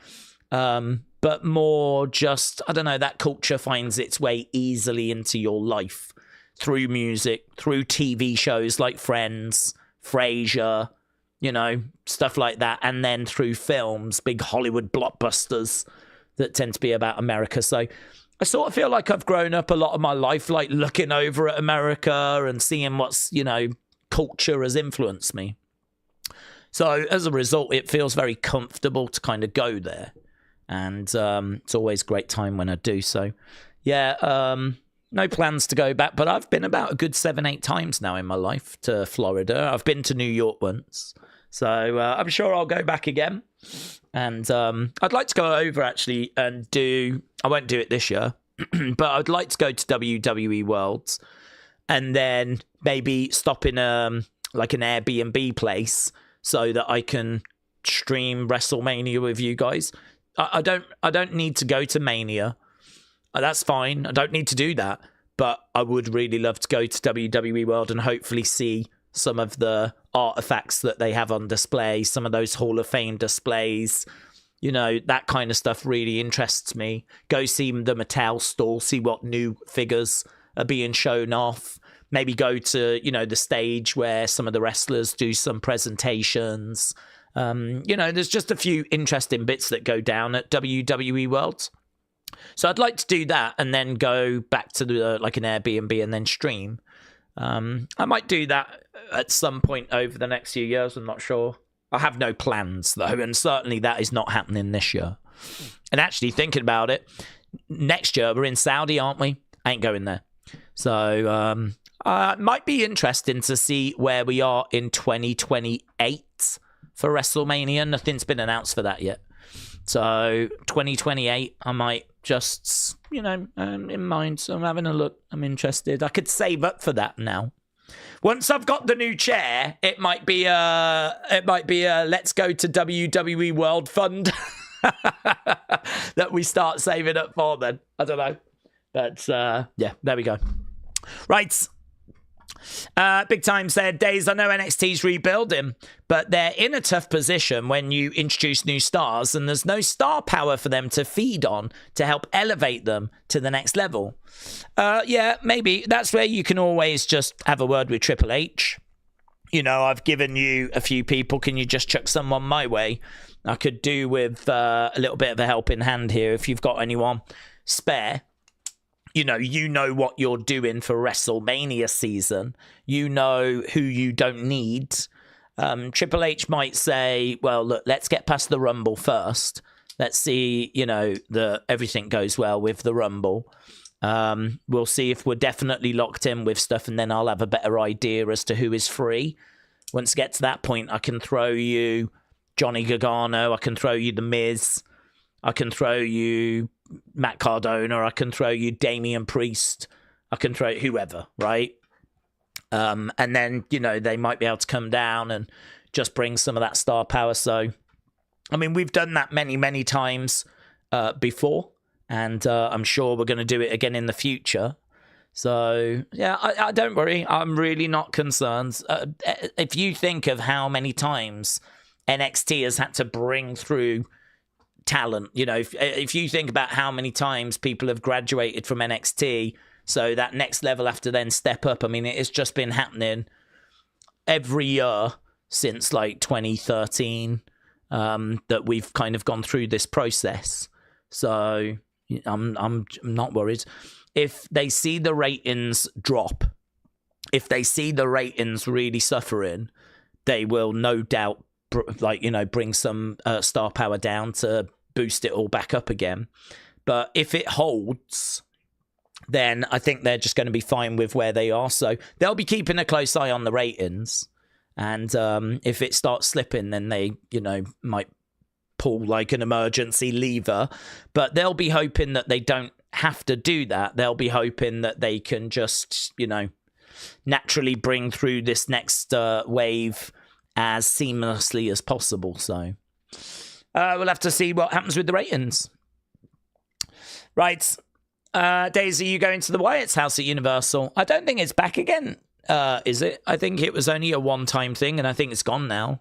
but more just, I don't know, that culture finds its way easily into your life through music, through TV shows like Friends, Frasier, you know, stuff like that, and then through films, big Hollywood blockbusters that tend to be about America. So I sort of feel like I've grown up a lot of my life, like looking over at America and seeing what's, you know, culture has influenced me. So as a result, it feels very comfortable to kind of go there. And it's always a great time when I do. So, yeah, no plans to go back. But I've been about a good 7-8 times now in my life to Florida. I've been to New York once. So I'm sure I'll go back again. And I'd like to go over, actually, and do... I won't do it this year. But I'd like to go to WWE Worlds. And then maybe stop in like an Airbnb place so that I can stream WrestleMania with you guys. I don't need to go to Mania. That's fine. I don't need to do that. But I would really love to go to WWE World and hopefully see some of the artifacts that they have on display, some of those Hall of Fame displays. You know, that kind of stuff really interests me. Go see the Mattel store, see what new figures are being shown off. Maybe go to, you know, the stage where some of the wrestlers do some presentations. You know, there's just a few interesting bits that go down at WWE World. So I'd like to do that and then go back to the, like an Airbnb and then stream. I might do that at some point over the next few years. I'm not sure. I have no plans, though, and certainly that is not happening this year. And actually, thinking about it, next year we're in Saudi, aren't we? I ain't going there. So it might be interesting to see where we are in 2028 for WrestleMania. Nothing's been announced for that yet. So 2028, I might just, you know, in mind. So I'm having a look. I'm interested. I could save up for that now. Once I've got the new chair, it might be a let's go to WWE World Fund that we start saving up for then. I don't know. But yeah, there we go. Right. Big Time said, Daze, I know NXT's rebuilding, but they're in a tough position when you introduce new stars and there's no star power for them to feed on to help elevate them to the next level. Yeah, maybe. That's where you can always just have a word with Triple H. You know, I've given you a few people. Can you just chuck someone my way? I could do with a little bit of a helping hand here if you've got anyone spare. You know what you're doing for WrestleMania season. You know who you don't need. Triple H might say, well, look, let's get past the Rumble first. Let's see, you know, everything goes well with the Rumble. We'll see if we're definitely locked in with stuff, and then I'll have a better idea as to who is free. Once I get to that point, I can throw you Johnny Gargano. I can throw you The Miz. I can throw you Matt Cardona, I can throw you Damian Priest, I can throw whoever, right? And then, you know, they might be able to come down and just bring some of that star power. So, I mean, we've done that many, many times before, and I'm sure we're going to do it again in the future. So, yeah, I don't worry. I'm really not concerned. If you think of how many times NXT has had to bring through talent, you know, if you think about how many times people have graduated from NXT, so that next level have to then step up. I mean, it's just been happening every year since like 2013 that we've kind of gone through this process. So I'm not worried. If they see the ratings drop, if they see the ratings really suffering, they will no doubt, like, you know, bring some star power down to boost it all back up again. But if it holds, then I think they're just going to be fine with where they are. So they'll be keeping a close eye on the ratings. And if it starts slipping, then they, you know, might pull like an emergency lever. But they'll be hoping that they don't have to do that. They'll be hoping that they can just, you know, naturally bring through this next wave as seamlessly as possible. So we'll have to see what happens with the ratings. Right. Daisy, you going to the Wyatt's house at Universal? I don't think it's back again, is it? I think it was only a one-time thing, and I think it's gone now.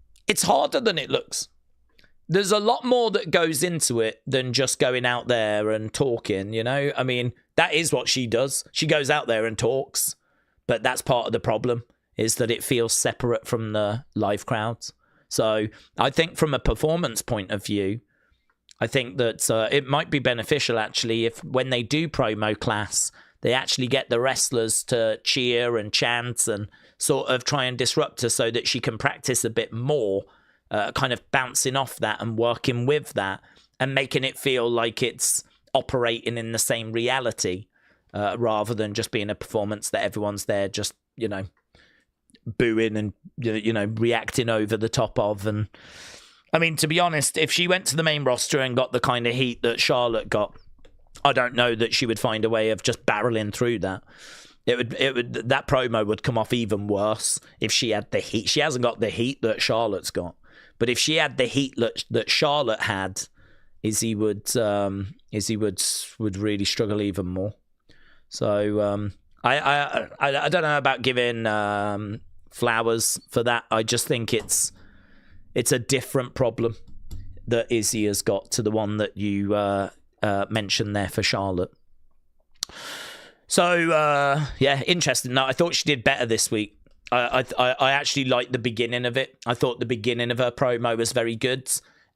it's harder than it looks. There's a lot more that goes into it than just going out there and talking, you know? I mean, that is what she does. She goes out there and talks, but that's part of the problem, is that it feels separate from the live crowds. So I think from a performance point of view, I think that it might be beneficial, actually, if when they do promo class, they actually get the wrestlers to cheer and chant and sort of try and disrupt her so that she can practice a bit more, kind of bouncing off that and working with that and making it feel like it's operating in the same reality, rather than just being a performance that everyone's there just, you know, booing and, you know, reacting over the top of. And I mean, to be honest, if she went to the main roster and got the kind of heat that Charlotte got, I don't know that she would find a way of just barreling through that. That promo would come off even worse if she had the heat. She hasn't got the heat that Charlotte's got, but if she had the heat that Charlotte had, Izzi would really struggle even more. So I don't know about giving flowers for that. I just think it's a different problem that Izzi has got to the one that you mentioned there for Charlotte. So yeah, interesting. No, I thought she did better this week. I actually liked the beginning of it. I thought the beginning of her promo was very good,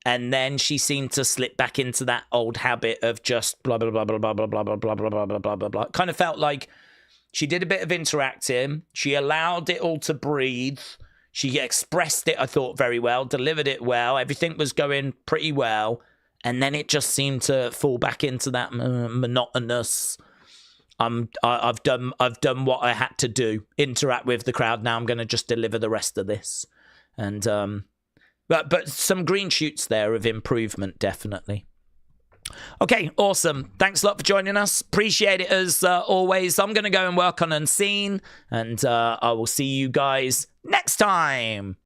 and then she seemed to slip back into that old habit of just blah blah blah blah blah blah blah blah blah blah blah blah blah blah. Kind of felt like she did a bit of interacting. She allowed it all to breathe. She expressed it, I thought, very well, delivered it well. Everything was going pretty well. And then it just seemed to fall back into that monotonous, I've done what I had to do, interact with the crowd. Now I'm going to just deliver the rest of this. And but some green shoots there of improvement, definitely. Okay, awesome. Thanks a lot for joining us. Appreciate it as always. I'm going to go and work on Unseen, and I will see you guys next time.